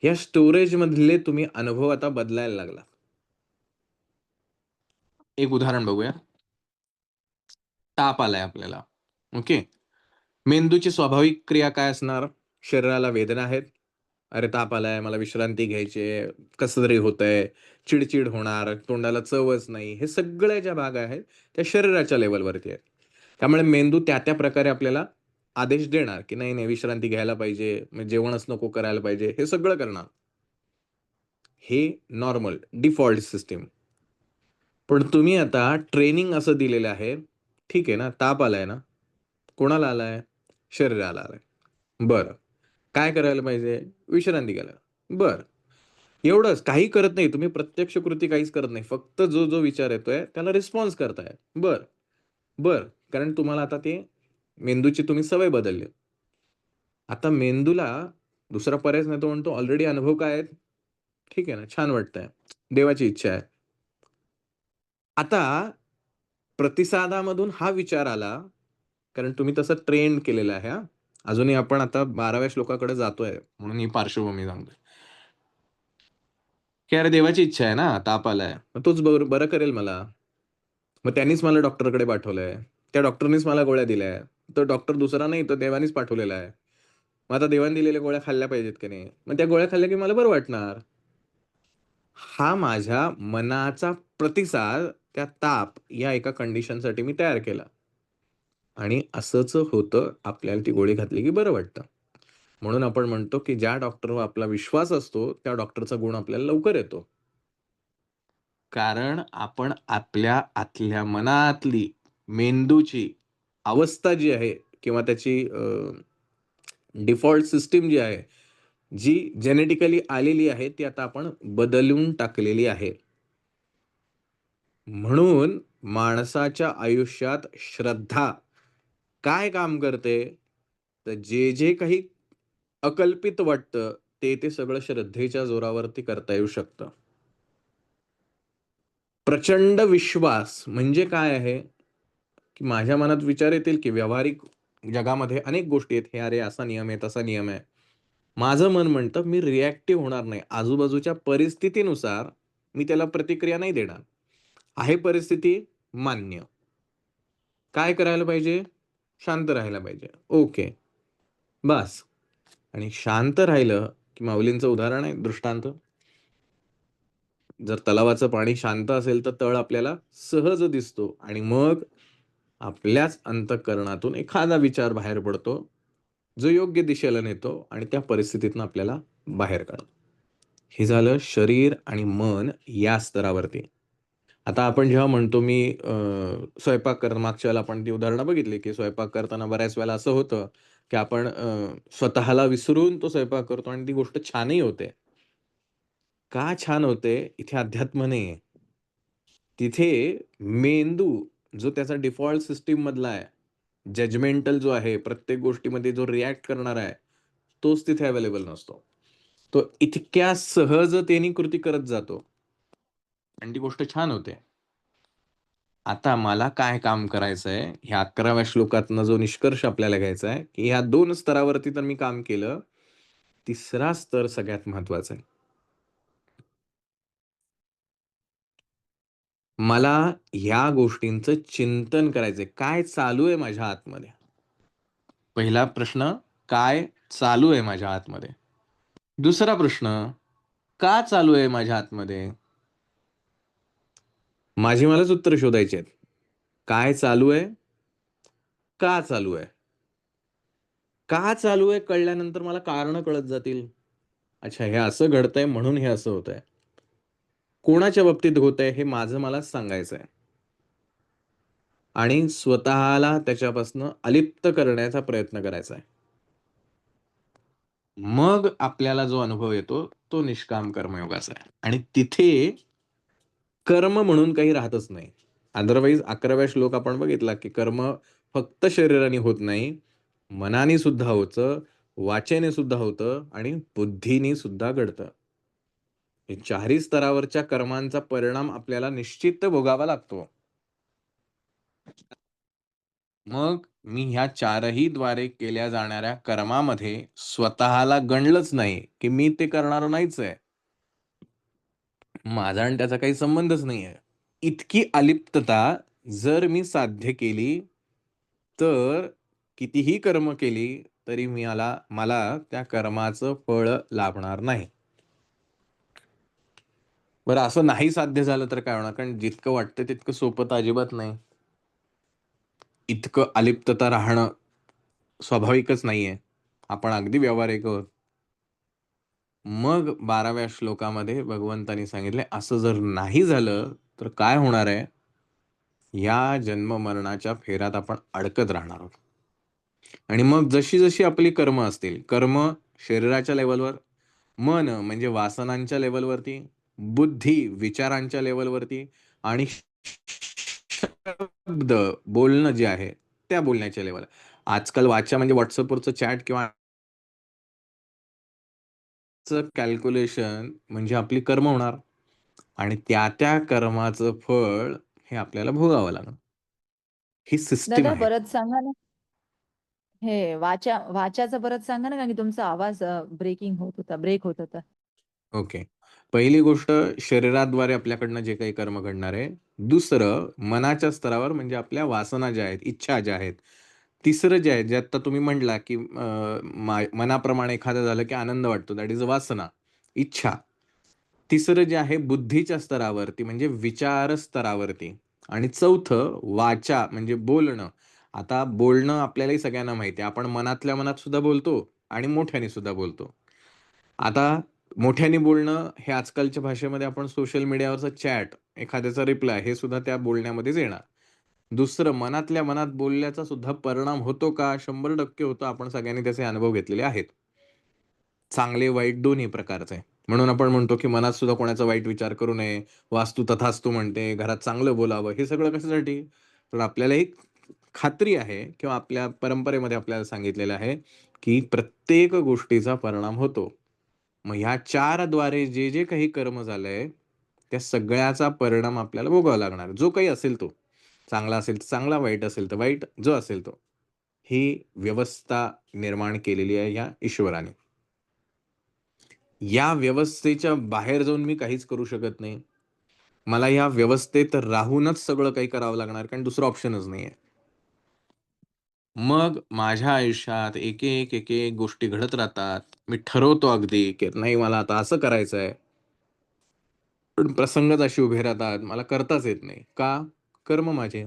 या स्टोरेजमधले तुम्ही अनुभव आता बदलायला लागला. एक उदाहरण बघूया. ताप आलाय आपल्याला. ओके. मेंदूची स्वाभाविक क्रिया काय असणार? शरीराला वेदना आहेत. अरे ताप आलाय, मला विश्रांती घ्यायची आहे, कसं तरी होतंय, चिड-चिड होणार, तोंडाला चवच नाही. हे सगळे ज्या भाग आहेत, त्या शरीराच्या लेव्हलवरती आहेत. त्यामुळे मेंदू त्या प्रकारे आपल्याला आदेश देणार, की नाही, नाही विश्रांती घ्यायला पाहिजे, मग जेवणच नको करायला पाहिजे, हे सगळं करणार. हे नॉर्मल डिफॉल्ट सिस्टम. पण तुम्ही आता ट्रेनिंग असं दिलेलं आहे, ठीक आहे ना, ताप आलाय ना, कोणाला आलाय? शरीराला आलाय. बरं. काय करायला पाहिजे? विश्रांती घ्यायला. बरं. एवढंच. काही करत नाही. तुम्ही प्रत्यक्ष कृती काहीच करत नाही. फक्त जो विचार येतोय त्याला रिस्पॉन्स करताय. बरं. बरं. कारण तुम्हाला आता ते मेंदूची तुम्ही सवय बदलली. आता मेंदूला दुसरा पर्यायच नाही. तो म्हणतो ऑलरेडी अनुभव काय आहेत? ठीक आहे ना, छान वाटतंय. देवाची इच्छा आहे. आता प्रतिसादामधून हा विचार आला, कारण तुम्ही तसं ट्रेन केलेलं आहे हां. अजूनही आपण आता 12व्या श्लोकाकडे जातोय, म्हणून ही पार्श्वभूमी सांगतोय. की अरे देवाची इच्छा आहे ना, ताप आलाय. मग तोच बरं करेल मला. मग त्यांनीच मला डॉक्टरकडे पाठवलंय. त्या डॉक्टरनीच मला गोळ्या दिल्या. तो डॉक्टर दुसरा नाही, तो देवानीच पाठवलेला आहे. मग आता देवाने दिलेल्या गोळ्या खाल्ल्या पाहिजेत की नाही? मग त्या गोळ्या खाल्ल्या की मला बरं वाटणार. हा माझ्या मनाचा प्रतिसाद त्या ताप या एका कंडिशनसाठी मी तयार केला. आणि असंच होतं, आपल्याला ती गोळी घातली की बरं वाटतं. म्हणून आपण म्हणतो की ज्या डॉक्टरवर आपला विश्वास असतो, त्या डॉक्टरचा गुण आपल्याला लवकर येतो. कारण आपण आपल्या आतल्या मनातली, मेंदूची अवस्था जी आहे किंवा त्याची डिफॉल्ट सिस्टम जी आहे, जी जेनेटिकली आलेली आहे, ती आता आपण बदलून टाकलेली आहे. म्हणून माणसाच्या आयुष्यात श्रद्धा काय काम करते? तर जे काही अकल्पित वाटतं, ते सगळं श्रद्धेच्या जोरावरती करता येऊ शकतं. प्रचंड विश्वास म्हणजे काय आहे? की माझ्या मनात विचार येतील की व्यावहारिक जगामध्ये अनेक गोष्टी आहेत. हे अरे असा नियम आहे, तसा नियम आहे. माझं मन म्हणतं मी रिॲक्टिव्ह होणार नाही. आजूबाजूच्या परिस्थितीनुसार मी त्याला प्रतिक्रिया नाही देणार. आहे परिस्थिती मान्य. काय करायला पाहिजे? शांत राहायला पाहिजे. ओके. बास. आणि शांत राहिलं, की माऊलींचं उदाहरण आहे, दृष्टांत. जर तलावाचं पाणी शांत असेल, तर तळ आपल्याला सहज दिसतो आणि मग आपल्याच अंतःकरणातून एखादा विचार बाहेर पडतो, जो योग्य दिशेला नेतो आणि त्या परिस्थितीतनं आपल्याला बाहेर काढतो. हे झालं शरीर आणि मन या स्तरावरती. आता आपण जेव्हा म्हणतो मी स्वयंपाक करताना मागच्या वेळेला आपण ती उदाहरणं बघितली, की स्वयंपाक करताना बऱ्याच वेळेला असं होतं, की आपण स्वतःला विसरून तो स्वयंपाक करतो आणि ती गोष्ट छानही होते. का छान होते? इथे अध्यात्म नाहीये. तिथे मेंदू जो त्याचा डिफॉल्ट सिस्टम मधला आहे, जजमेंटल जो आहे, प्रत्येक गोष्टीमध्ये जो रिॲक्ट करणारा आहे, तोच तिथे अवेलेबल नसतो. तो इतक्या सहजतेने कृती करत जातो आणि ती गोष्ट छान होते. आता मला काय काम करायचंय, ह्या 11व्या श्लोकातनं जो निष्कर्ष आपल्याला घ्यायचा आहे, की ह्या 2 स्तरावरती तर मी काम केलं. तिसरा स्तर सगळ्यात महत्वाचा आहे. मला ह्या गोष्टींचं चिंतन करायचंय. काय चालू आहे माझ्या आतमध्ये? पहिला प्रश्न, काय चालू आहे माझ्या आतमध्ये? दुसरा प्रश्न, का चालू आहे माझ्या आतमध्ये? माझी मलाच उत्तर शोधायची आहेत. काय चालू आहे? का चालू आहे? का चालू आहे कळल्यानंतर मला कारणं कळत जातील. अच्छा, हे असं घडतंय म्हणून हे असं होतंय. कोणाच्या बाबतीत होतंय हे माझं मलाच सांगायचं आहे. आणि स्वतःला त्याच्यापासून अलिप्त करण्याचा प्रयत्न करायचा आहे. मग आपल्याला जो अनुभव येतो तो निष्काम कर्मयोगाचा आहे. आणि तिथे कर्म म्हणून काही राहतच नाही. अदरवाईज 11व्या श्लोक आपण बघितला, की कर्म फक्त शरीराने होत नाही, मनाने सुद्धा होतं, वाचेने सुद्धा होतं आणि बुद्धीने सुद्धा घडतं. हे चारही स्तरावरच्या कर्मांचा परिणाम आपल्याला निश्चित भोगावा लागतो. मग मी ह्या चारही द्वारे केल्या जाणाऱ्या कर्मामध्ये स्वतःला गणलंच नाही, की मी ते करणार नाहीच आहे. माझा आणि त्याचा काही संबंधच नाहीये. इतकी अलिप्तता जर मी साध्य केली, तर कितीही कर्म केली तरी मला त्या कर्माचं फळ लाभणार नाही. बरं, असं नाही साध्य झालं तर काय होणार? कारण जितकं वाटतं तितकं सोपं तर अजिबात नाही. इतकं अलिप्तता राहणं स्वाभाविकच नाहीये. आपण अगदी व्यावहारिक आहोत. मग 12व्या श्लोकामध्ये भगवंतांनी सांगितलंय, असं जर नाही झालं तर काय होणार आहे? या जन्म-मरणाच्या फेऱ्यात आपण अडकत राहणार आहोत. आणि मग जशी-जशी आपली कर्म असतील, कर्म शरीराच्या लेव्हलवर, मन म्हणजे वासनांच्या लेव्हलवरती, बुद्धी विचारांच्या लेव्हलवरती आणि शब्द बोलणं जे आहे, त्या बोलण्याच्या लेव्हल. आजकाल वाचा म्हणजे WhatsAppवरचं चॅट किंवा कॅल्क्युलेशन म्हणजे आपली कर्म होणार आणि त्या कर्माचं फळ हे आपल्याला भोगावं लागणार. ही सिस्टीम
दादा
आहे.
परत सांगा ना. हे वाचाचं परत सांगा ना, कारण की तुमचा आवाज ब्रेक होत होता.
ओके. पहिली गोष्ट शरीराद्वारे आपल्याकडनं जे काही कर्म घडणार आहे. दुसरं मनाच्या स्तरावर म्हणजे आपल्या वासना ज्या आहेत, इच्छा ज्या आहेत. तिसरं जे आहे, जे आता तुम्ही म्हटला, की मनाप्रमाणे एखादं झालं, की आनंद वाटतो. दॅट इज अ वासना, इच्छा. तिसरं जे आहे बुद्धीच्या स्तरावरती म्हणजे विचार स्तरावरती आणि चौथं वाचा म्हणजे बोलणं. आता बोलणं आपल्यालाही सगळ्यांना माहिती आहे. आपण मनातल्या मनात सुद्धा बोलतो आणि मोठ्याने सुद्धा बोलतो. आता मोठ्याने बोलणं हे आजकालच्या भाषेमध्ये आपण सोशल मीडियावरचं चॅट, एखाद्याचा रिप्लाय हे सुद्धा त्या बोलण्यामध्येच येणार. दुसरं मनातल्या मनात बोलल्याचा सुद्धा परिणाम होतो का? 100% होतो. आपण सगळ्यांनी त्याचे अनुभव घेतलेले आहेत. चांगले वाईट दोन्ही प्रकारचे. म्हणून आपण म्हणतो, की मनात सुद्धा कोणाचा वाईट विचार करू नये. वास्तू तथास्तु म्हणते, घरात चांगलं बोलावं. हे सगळं कशासाठी? तर आपल्याला एक खात्री आहे किंवा आपल्या परंपरेमध्ये आपल्याला सांगितलेलं आहे, की प्रत्येक गोष्टीचा परिणाम होतो. मग ह्या 4 द्वारे जे काही कर्म झालंय, त्या सगळ्याचा परिणाम आपल्याला भोगावा लागणार. जो काही असेल तो. चांगला असेल तर चांगला, वाईट असेल तर वाईट, जो असेल तो. ही व्यवस्था निर्माण केलेली आहे ह्या ईश्वराने. या व्यवस्थेच्या बाहेर जाऊन मी काहीच करू शकत नाही. मला या व्यवस्थेत राहूनच सगळं काही करावं लागणार, कारण दुसरं ऑप्शनच नाहीये. मग माझ्या आयुष्यात एक गोष्टी घडत राहतात. मी ठरवतो अगदी, की नाही मला आता असं करायचंय. पण प्रसंगच असे उभे राहतात, मला करताच येत नाही. का? कर्म माझे.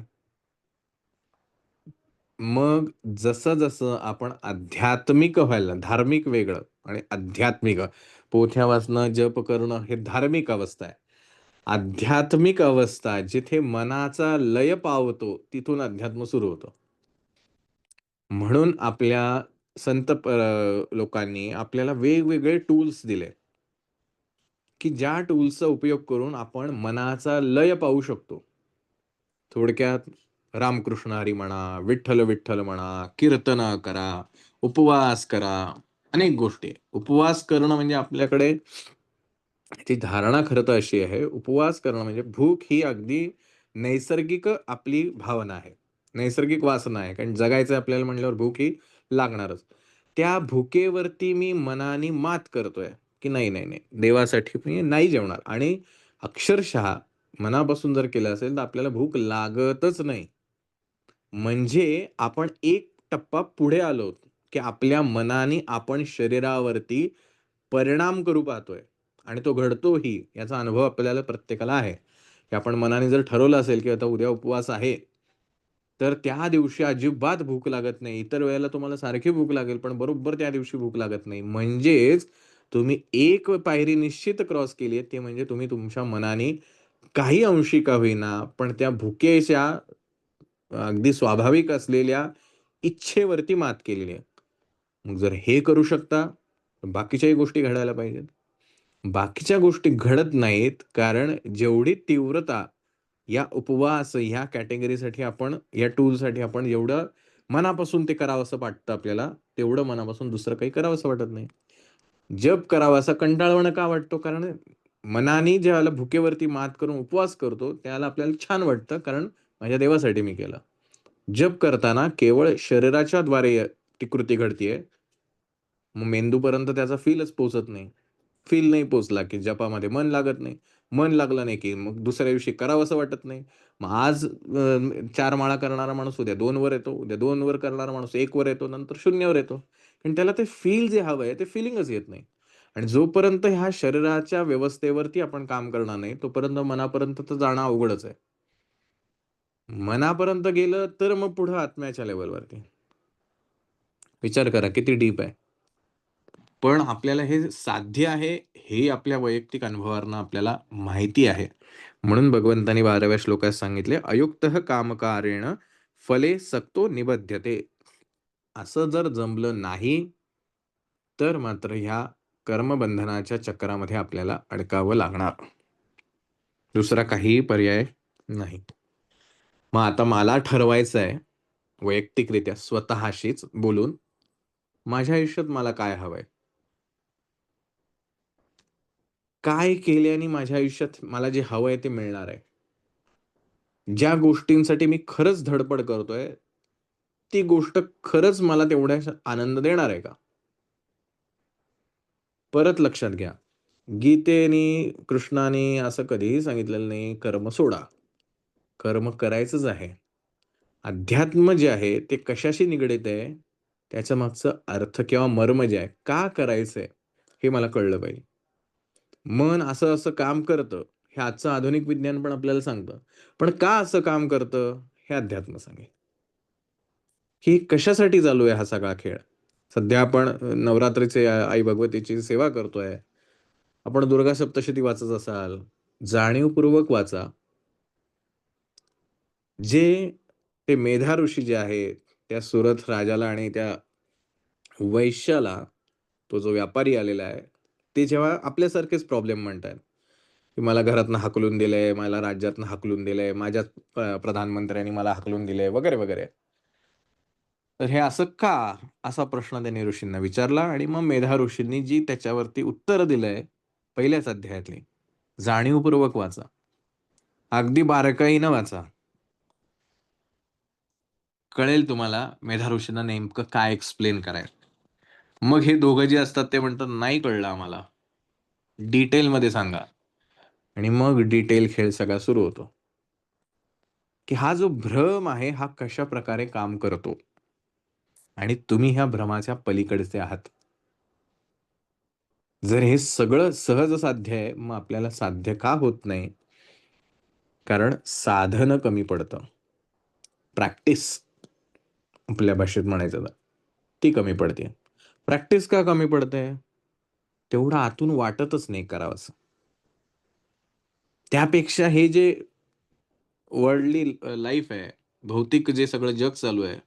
मग जसं-जसं आपण आध्यात्मिक व्हायला, धार्मिक वेगळं आणि आध्यात्मिक, पोथ्या वाचणं, जप करणं हे धार्मिक अवस्था आहे. आध्यात्मिक अवस्था जिथे मनाचा लय पावतो, तिथून अध्यात्म सुरू होतं. म्हणून आपल्या संत लोकांनी आपल्याला वेगवेगळे टूल्स दिले, की ज्या टूल्सचा उपयोग करून आपण मनाचा लय पाहू शकतो. थोडक्यात रामकृष्ण हरी म्हणा, विठ्ठल विठ्ठल म्हणा, कीर्तनं करा, उपवास करा, अनेक गोष्टी. उपवास करणं म्हणजे आपल्याकडे ती धारणा खरं तर अशी आहे, उपवास करणं म्हणजे भूक ही अगदी नैसर्गिक आपली भावना आहे. नैसर्गिक वासना आहे. कारण जगायचं आपल्याला म्हटल्यावर भूक ही लागणारच. त्या भुकेवरती मी मनाने मात करतोय, की नाही, नाही, नाही, देवासाठी मी नाही जेवणार आणि अक्षरशः मनापासून जर केलं असेल तर आपल्याला भूक लागतच नाही. म्हणजे आपण एक टप्पा पुढे आलो, की आपल्या मनाने आपण शरीरावरती परिणाम करू पाहतोय आणि तो घडतोही. याचा अनुभव आपल्याला प्रत्येकाला आहे, की आपण मनाने जर ठरवलं असेल, की आता उद्या उपवास आहे, तर त्या दिवशी अजिबात भूक लागत नाही. इतर वेळेला तुम्हाला सारखी भूक लागेल, पण बरोबर त्या दिवशी भूक लागत नाही. म्हणजेच तुम्ही एक पायरी निश्चित क्रॉस केली आहे, ते म्हणजे तुम्ही तुमच्या मनाने काही अंशी का होईना, पण त्या भुकेच्या अगदी स्वाभाविक असलेल्या इच्छेवरती मात केलेली आहे. मग जर हे करू शकता, तर बाकीच्याही गोष्टी घडायला पाहिजेत. बाकीच्या गोष्टी घडत नाहीत, कारण जेवढी तीव्रता या उपवास ह्या कॅटेगरीसाठी आपण, या टूलसाठी आपण एवढं मनापासून ते करावंसं वाटतं आपल्याला, तेवढं मनापासून दुसरं काही करावंसं वाटत नाही. जप करावासा कंटाळवाणा का वाटतो? कारण मनाने ज्यावेळेला भुकेवरती मात करून उपवास करतो, त्यावेळेला आपल्याला छान वाटतं, कारण माझ्या देवासाठी मी केलं. जप करताना केवळ शरीराच्या द्वारे ती कृती घडतीये. मग मेंदूपर्यंत त्याचा फीलच पोहोचत नाही. फील नाही पोहोचला, की जपामध्ये मन लागत नाही. मन लागलं नाही, की मग दुसऱ्या दिवशी करावंसं वाटत नाही. मग आज 4 माळा करणारा माणूस उद्या 2 वर येतो. उद्या 2 वर करणारा माणूस 1 वर येतो. नंतर 0 वर येतो. पण त्याला ते फील जे हवंय ते फीलिंगच येत नाही. आणि जोपर्यंत ह्या शरीराच्या व्यवस्थेवरती आपण काम करणार नाही, तोपर्यंत मनापर्यंत तर जाणं अवघडच आहे. मनापर्यंत गेलं तर मग पुढं आत्म्याच्या लेव्हलवरती. विचार करा किती डीप आहे. पण आपल्याला हे साध्य आहे, हे आपल्या वैयक्तिक अनुभवावरून आपल्याला माहिती आहे. म्हणून भगवंतांनी 12व्या श्लोकात सांगितले, "अयुक्तः कामकारेण फले सक्तो निबध्यते." असं जर जमलं नाही, तर मात्र ह्या कर्मबंधनाच्या चक्रामध्ये आपल्याला अडकावं लागणार. दुसरा काहीही पर्याय नाही. मग आता मला ठरवायचं आहे, वैयक्तिकरित्या स्वतःशीच बोलून, माझ्या आयुष्यात मला काय हवंय? काय केल्याने माझ्या आयुष्यात मला जे हवंय ते मिळणार आहे? ज्या गोष्टींसाठी मी खरंच धडपड करतोय, ती गोष्ट खरंच मला तेवढा आनंद देणार आहे का? परत लक्षात घ्या, गीतेने, कृष्णाने असं कधीही सांगितलेलं नाही, कर्म सोडा. कर्म करायचंच आहे. अध्यात्म जे आहे ते कशाशी निगडीत आहे? त्याच्या मागचा अर्थ किंवा मर्म जे आहे, का करायचंय? हे मला कळलं पाहिजे. मन असं-असं काम करतं, हे आजचं आधुनिक विज्ञान पण आपल्याला सांगतं. पण का असं काम करतं? हे अध्यात्म सांगेल. की कशासाठी चालू आहे हा सगळा खेळ? सध्या आपण नवरात्रीचे आई भगवतीची सेवा करतोय. आपण दुर्गा सप्तशती वाचत असाल, जाणीवपूर्वक वाचा. जे ते मेधा ऋषी जे आहेत, त्या सुरथ राजाला आणि त्या वैश्याला, तो जो व्यापारी आलेला आहे, ते जेव्हा आपल्यासारखेच प्रॉब्लेम म्हणतायत, की मला घरातनं हाकलून दिलंय, मला राज्यातनं हाकलून दिलंय, माझ्याच प्रधानमंत्र्यांनी मला हाकलून दिलंय वगैरे, वगैरे. तर हे असं का? असा प्रश्न त्यांनी ऋषींना विचारला आणि मग मेधा ऋषींनी जी त्याच्यावरती उत्तरं दिलंय, पहिल्याच अध्यायातली, जाणीवपूर्वक वाचा. अगदी बारकाईनं वाचा. कळेल तुम्हाला मेधा ऋषींना नेमकं काय एक्सप्लेन करायचं. मग हे दोघं जे असतात ते म्हणतात, "नाही कळलं आम्हाला." डिटेलमध्ये सांगा. आणि मग डिटेल खेळ सगळा सुरू होतो की हा जो भ्रम आहे हा कशा प्रकारे काम करतो आणि तुम्ही ह्या भ्रमाच्या पलीकडचे आहात. जर हे सगळं सहज साध्य आहे, मग आपल्याला साध्य का होत नाही? कारण साधन कमी पडतं. प्रॅक्टिस आपल्या भाषेत म्हणायचं तर ती कमी पडते. प्रॅक्टिस का कमी पडते? तेवढं आतून वाटतच नाही करावंसं. त्यापेक्षा हे जे वर्ल्डली लाईफ आहे, भौतिक जे सगळं जग चालू आहे,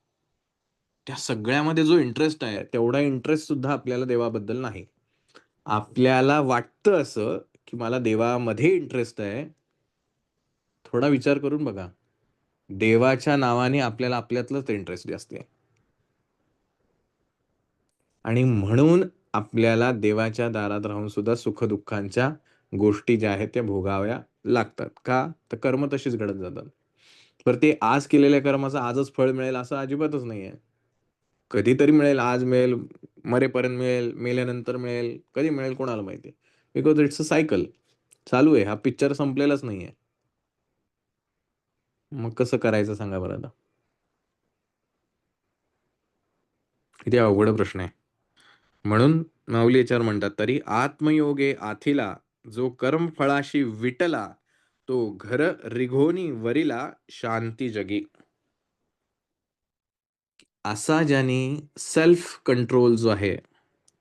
त्या सगळ्यामध्ये जो इंटरेस्ट आहे, तेवढा इंटरेस्ट सुद्धा आपल्याला देवाबद्दल नाही. आपल्याला वाटतं असं की मला देवामध्ये इंटरेस्ट आहे. थोडा विचार करून बघा. देवाच्या नावाने आपल्याला आपल्यातलंच इंटरेस्ट जास्त आहे. आणि म्हणून आपल्याला देवाच्या दारात राहून सुद्धा सुखदुःखांच्या गोष्टी ज्या आहेत त्या भोगाव्या लागतात. का? तर कर्म तशीच घडत जातात. तर ते आज केलेल्या कर्माचं आजच फळ मिळेल असं अजिबातच नाहीये. कधीतरी मिळेल, आज मिळेल, मरेपर्यंत मिळेल, मेल्यानंतर मिळेल, कधी मिळेल कोणाला माहिती. Because it's a cycle. चालू आहे. हा पिक्चर संपलेलाच नाहीये. मग कसं करायचं सांगा बरं आता? किती अवघड प्रश्न आहे. म्हणून माऊली याच्यावर म्हणतात, तरी आत्मयोगे आथिला जो कर्मफळाशी विटला तो घर रिघोनी वरिला शांती जगी. असा ज्याने सेल्फ कंट्रोल जो आहे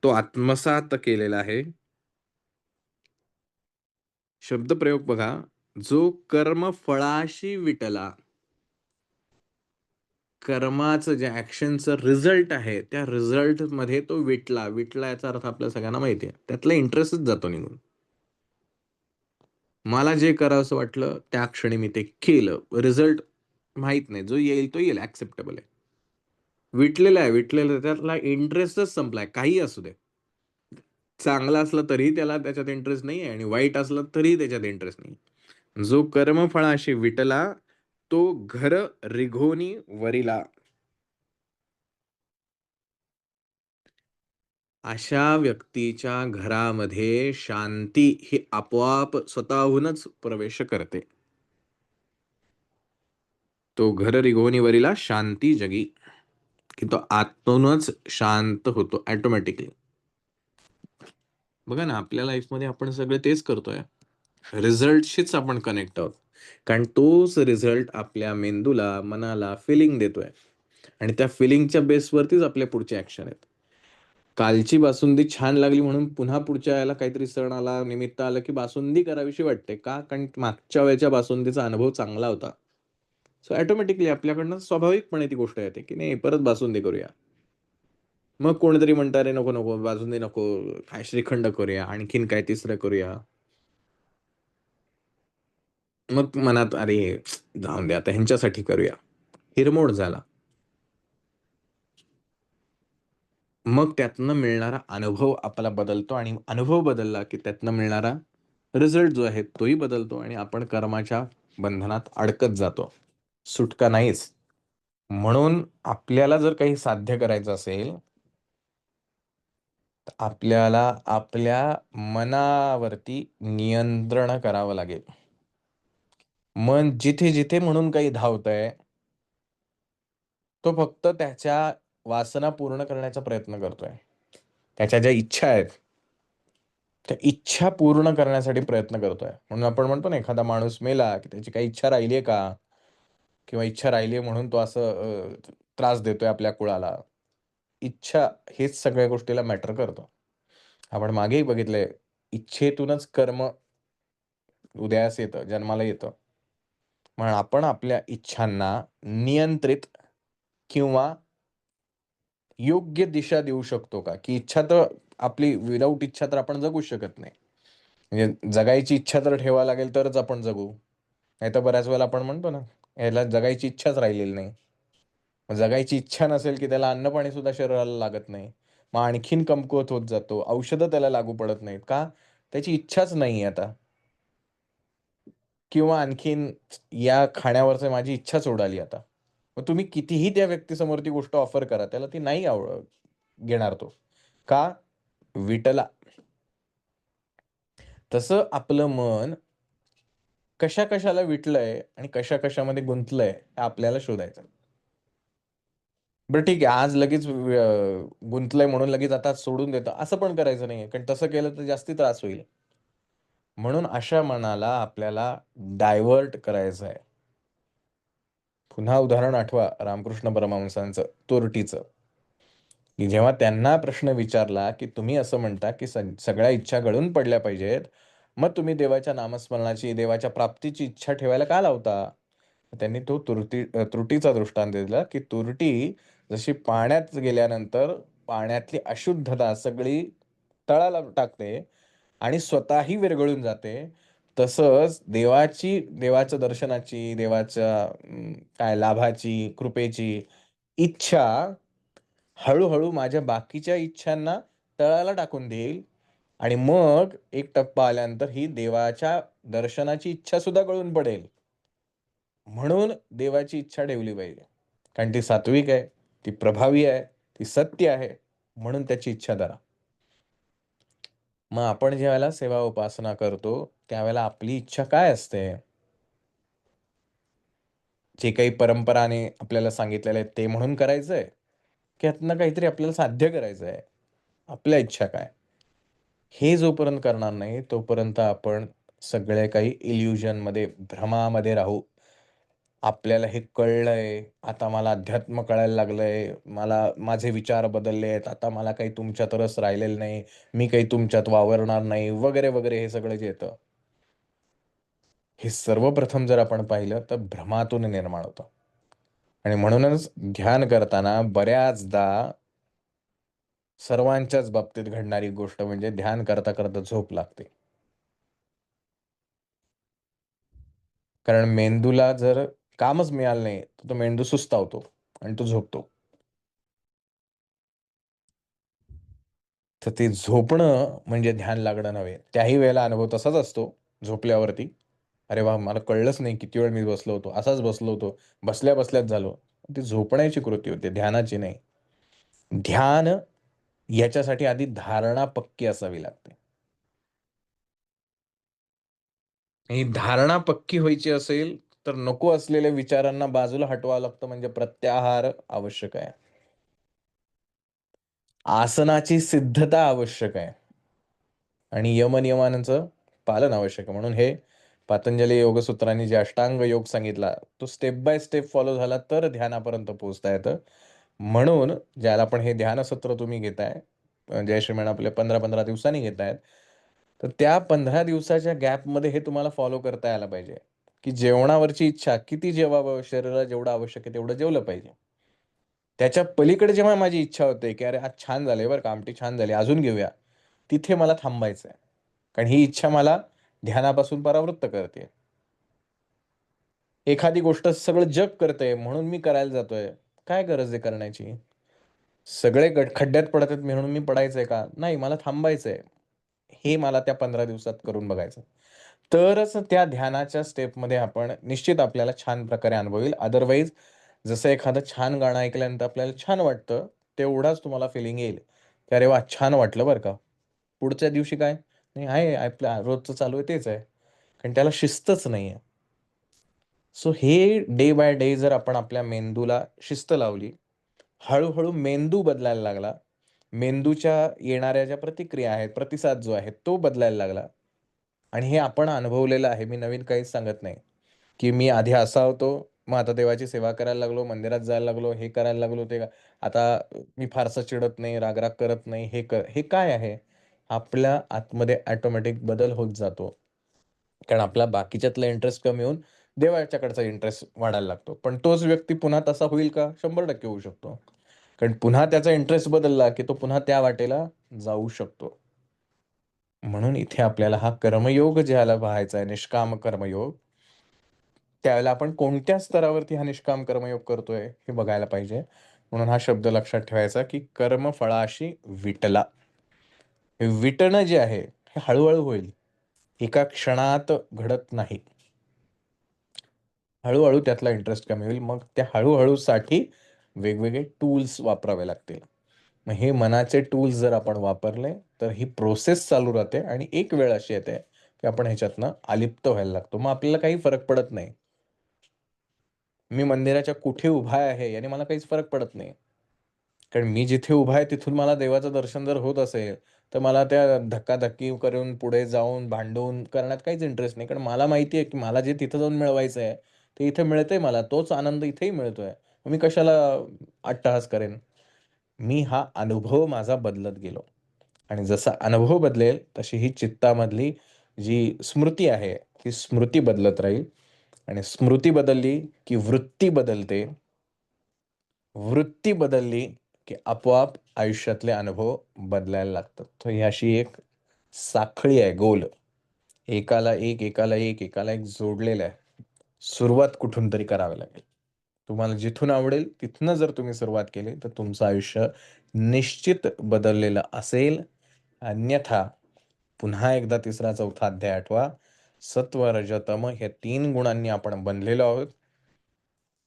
तो आत्मसात केलेला आहे. शब्दप्रयोग बघा, जो कर्मफळाशी विटला. कर्माचं जे ऍक्शनचं रिझल्ट आहे त्या रिझल्ट मध्ये तो विटला. विटला याचा अर्थ आपल्या सगळ्यांना माहिती आहे. त्यातला इंटरेस्टच जातो निघून. मला जे करावंसं वाटलं त्या क्षणी मी ते केलं. रिझल्ट माहित नाही. जो येईल तो येईल, ऍक्सेप्टेबल आहे. विटलेला आहे, विटलेला आहे, त्यातला इंटरेस्टच संपलाय. काही असू दे. चांगला असला तरी त्याला त्याच्यात इंटरेस्ट नाही आहे आणि वाईट असला तरी त्याच्यात इंटरेस्ट नाही. जो कर्मफळाशी विटला तो घर रिघोनी वरिला. अशा व्यक्तीच्या घरामध्ये शांती ही आपोआप स्वतःहूनच प्रवेश करते. तो घर रिघोनी वरिला शांती जगी, की तो आतूनच शांत होतो ऑटोमॅटिकली. बघा ना, आपल्या लाईफमध्ये आपण सगळे तेच करतोय. रिझल्टशीच आपण कनेक्ट आहोत. कारण तोच रिझल्ट आपल्या मेंदूला, मनाला फिलिंग देतोय आणि त्या फिलिंगच्या बेसवरतीच आपल्या पुढचे ऍक्शन आहेत. कालची बासुंदी छान लागली म्हणून पुन्हा पुढच्या वेळेला काहीतरी सण आला, निमित्त आलं की बासुंदी करावीशी वाटते. का? कारण मागच्या वेळेच्या बासुंदीचा अनुभव चांगला होता. सो ऑटोमॅटिकली आपल्याकडनं स्वाभाविकपणे ती गोष्ट येते की नाही, परत बासुंदी करूया. मग कोणीतरी म्हणतं, अरे नको नको बासुंदी नको, काय श्रीखंड करूया, आणखीन काय तिसरं करूया. मग मनात अरे जाऊन दे आता ह्यांच्यासाठी करूया. हिरमोड झाला. मग त्यातनं मिळणारा अनुभव आपला बदलतो आणि अनुभव बदलला की त्यातनं मिळणारा रिझल्ट जो आहे तोही बदलतो आणि आपण कर्माच्या बंधनात अडकत जातो. सुटका नाहीच. म्हणून आपल्याला जर काही साध्य करायचं असेल तर आपल्याला आपल्या मनावरती नियंत्रण करावं लागेल. मन जिथे जिथे म्हणून काही धावतंय तो फक्त त्याच्या वासना पूर्ण करण्याचा प्रयत्न करतोय. त्याच्या ज्या इच्छा आहेत त्या इच्छा पूर्ण करण्यासाठी प्रयत्न करतोय. म्हणून आपण म्हणतो ना, एखादा माणूस मेला की त्याची काही इच्छा राहिलीये का, किंवा इच्छा राहिली म्हणून तो असं त्रास देतोय आपल्या कुळाला. इच्छा हेच सगळ्या गोष्टीला मॅटर करतो. आपण मागेही बघितलंय, इच्छेतूनच कर्म उदयास येतं, जन्माला येतं. म्हणून आपण आपल्या इच्छांना नियंत्रित किंवा योग्य दिशा देऊ शकतो का? की इच्छा तर आपली विदाऊट इच्छा तर आपण जगू शकत नाही. म्हणजे जगायची इच्छा तर ठेवावी लागेल तरच आपण जगू. नाहीतर बऱ्याच वेळेला आपण म्हणतो ना, याला जगायची इच्छाच राहिलेली नाही. जगायची इच्छा नसेल की त्याला अन्न पाणी सुद्धा शरीराला लागत नाही. मग आणखीन कमकुवत होत जातो. औषधं त्याला लागू पडत नाहीत. का? त्याची इच्छाच नाही आता. किंवा आणखीन या खाण्यावरचं माझी इच्छाच उडाली आता. मग तुम्ही कितीही त्या व्यक्तीसमोर ती गोष्ट ऑफर करा, त्याला ती नाही घेणार तो. का? विटला. तसं आपलं मन कशा-कशाला विटलंय आणि कशा-कशामध्ये गुंतलंय हे आपल्याला शोधायचं. बरं ठीक आहे, आज लगेच गुंतलंय म्हणून लगेच आता सोडून देतो असं पण करायचं नाहीये. कारण तसं केलं तर जास्ती त्रास होईल. म्हणून अशा मनाला आपल्याला डायव्हर्ट करायचं आहे. पुन्हा उदाहरण आठवा रामकृष्ण परमहंसांचं, तुरटीचं, की जेव्हा त्यांना प्रश्न विचारला, की तुम्ही असं म्हणता, की सगळ्या इच्छा गळून पडल्या पाहिजेत. मग तुम्ही देवाच्या नामस्मरणाची, देवाच्या प्राप्तीची इच्छा ठेवायला का लावता? त्यांनी तो त्रुटीचा दृष्टांत दिला, की तुरटी जशी पाण्यात गेल्यानंतर पाण्यातली अशुद्धता सगळी तळाला टाकते आणि स्वतःही विरघळून जाते. तसंच देवाच्या दर्शनाची, देवाच्या काय लाभाची, कृपेची इच्छा हळू-हळू माझ्या बाकीच्या इच्छांना तळाला टाकून देईल आणि मग एक टप्पा आल्यानंतर ही देवाच्या दर्शनाची इच्छा सुद्धा गळून पडेल. म्हणून देवाची इच्छा ठेवली पाहिजे. कारण ती सात्विक आहे, ती प्रभावी आहे, ती सत्य आहे. म्हणून त्याची इच्छा धरा. मग आपण ज्यावेळेला सेवा उपासना करतो, त्यावेळेला आपली इच्छा काय असते? जे काही परंपराने आपल्याला सांगितलेलं आहे ते म्हणून करायचंय, की यातनं काहीतरी आपल्याला साध्य करायचंय? आपल्या इच्छा काय? हे जोपर्यंत करणार नाही, तोपर्यंत आपण सगळे काही इल्युजनमध्ये, भ्रमामध्ये राहू. आपल्याला हे कळलंय, आता मला अध्यात्म कळायला लागलंय, माझे विचार बदललेत, आता मला काही तुमच्यात रस राहिलेला नाही, मी काही तुमच्यात वावरणार नाही, वगैरे, वगैरे हे सगळं जे येतं. हे सर्वप्रथम जर आपण पाहिलं तर भ्रमातून निर्माण होतं. आणि म्हणूनच ध्यान करताना बऱ्याचदा सर्वांच्याच बाबतीत घडणारी गोष्ट म्हणजे ध्यान करता-करता झोप लागते. कारण मेंदूला जर कामच मिळालं नाही, तर तो मेंदू सुस्तावतो आणि तो झोपतो. तर ते झोपणं म्हणजे ध्यान लागणं नव्हे. त्याही वेळेला अनुभव तसाच असतो झोपल्यावरती. अरे वाह! मला कळलंच नाही किती वेळ मी बसलो होतो. असाच बसलो होतो. बसल्या-बसल्याच झालो. ती झोपण्याची कृती होती, ध्यानाची नाही. ध्यान याच्यासाठी आधी धारणा पक्की असावी लागते. ही धारणा पक्की व्हायची असेल, तर नको असलेल्या विचारांना बाजूला हटवावं लागतं म्हणजे प्रत्याहार आवश्यक आहे. आसनाची सिद्धता आवश्यक आहे. आणि यम-नियमांचं पालन आवश्यक आहे. म्हणून हे पतंजली योगसूत्रांनी जे अष्टांग योग सांगितला, तो स्टेप बाय स्टेप फॉलो झाला तर ध्यानापर्यंत पोहोचता येतं. म्हणून ज्याला पण हे ध्यान सत्र तुम्ही घेताय, जय श्रीमान आपले 15-15 दिवसांनी घेतायत, तर त्या 15 दिवसाच्या गॅपमध्ये हे तुम्हाला फॉलो करता यायला पाहिजे, की जेवणावरची इच्छा किती जेवावं, शरीराला जेवढं आवश्यक आहे तेवढं जेवलं पाहिजे. त्याच्या पलीकडे जेव्हा माझी इच्छा होते, की अरे आज छान झालंय बरं का, आमटी छान झाली, अजून घेऊया. तिथे मला थांबायचंय. कारण ही इच्छा मला ध्यानापासून परावृत्त करते. एखादी गोष्ट सगळं जग करतंय म्हणून मी करायला जातोय. काय गरज आहे करण्याची? सगळे खड्ड्यात पडत आहेत म्हणून मी पडायचंय का? नाही, मला थांबायचंय. हे मला त्या 15 दिवसात करून बघायचं. तरच त्या ध्यानाच्या स्टेपमध्ये आपण निश्चित आपल्याला छान प्रकारे अनुभव येईल. अदरवाईज जसं एखादं छान गाणं ऐकल्यानंतर आपल्याला छान वाटतं, तेवढाच तुम्हाला फिलिंग येईल, की "अरे वाह! छान वाटलं बरं का." पुढच्या दिवशी काय? नाही आहे आपलं रोजचं चालू आहे तेच आहे. कारण त्याला शिस्तच नाहीये. सो हे डे बाय डे जर आपण आपल्या मेंदूला शिस्त लावली, हळू मेंदू बदलायला लागला. मेंदूच्या येणाऱ्या ज्या प्रतिक्रिया आहेत, प्रतिसाद जो आहे तो बदलायला लागला. आणि हे आपण अनुभवलेलं आहे. मी नवीन काहीच सांगत नाही, की मी आधी असा होतो, मग आता देवाची सेवा करायला लागलो, मंदिरात जायला लागलो, हे करायला लागलो, ते आता मी फारसं चिडत नाही, राग करत नाही. हे काय आहे? आपल्या आतमध्ये ऑटोमॅटिक बदल होत जातो. कारण आपला बाकीच्यातला इंटरेस्ट कमी होऊन देवाच्याकडचा इंटरेस्ट वाढायला लागतो. पण तोच व्यक्ती पुन्हा तसा होईल का? 100% होऊ शकतो. कारण पुन्हा त्याचा इंटरेस्ट बदलला, की तो पुन्हा त्या वाटेला जाऊ शकतो. म्हणून इथे आपल्याला हा कर्मयोग ज्याला पाहायचा आहे, निष्काम कर्मयोग, त्यावेळेला आपण कोणत्या स्तरावरती हा निष्काम कर्मयोग करतोय हे बघायला पाहिजे. म्हणून हा शब्द लक्षात ठेवायचा, की कर्मफळाशी विटला. हे विटणं जे आहे, हे हळू होईल. एका क्षणात घडत नाही. हळू त्यातला इंटरेस्ट कमी होईल. मग त्या हळू-हळूसाठी वेगवेगळे टूल्स वापरावे लागतील. मग हे मनाचे टूल्स जर आपण वापरले, तर ही प्रोसेस चालू राहते आणि एक वेळ अशी येते, की आपण ह्याच्यातनं अलिप्त व्हायला लागतो. मग आपल्याला काही फरक पडत नाही. मी मंदिराच्या कुठे उभा आहे याने मला काहीच फरक पडत नाही. कारण मी जिथे उभा आहे तिथून मला देवाचं दर्शन जर होत असेल, तर मला त्या धक्काधक्की करून पुढे जाऊन भांडून करण्यात काहीच इंटरेस्ट नाही. कारण मला माहिती आहे की मला जे तिथं जाऊन मिळवायचं आहे, ते इथे मिळतंय मला. तोच आनंद इथेही मिळतोय. मग मी कशाला अट्टहास करेन? मी हा अनुभव माझा बदलत गेलो आणि जसा अनुभव बदलेल तशी ही चित्तामधली जी स्मृती आहे, ती स्मृती बदलत राहील आणि स्मृती बदलली की वृत्ती बदलते. वृत्ती बदलली की आपोआप आयुष्यातले अनुभव बदलायला लागतात. तर ही अशी एक साखळी आहे गोल. एकाला एक, एकाला एक, एकाला एक जोडलेलं आहे. सुरुवात कुठून तरी करावी लागेल. तुम्हाला जिथून आवडेल तिथनं जर तुम्ही सुरुवात केली तर तुमचं आयुष्य निश्चित बदललेलं असेल. अन्यथा पुन्हा एकदा 3रा 4था अध्याय आठवा. सत्व, रज, तम ह्या 3 गुणांनी आपण बनलेलो आहोत.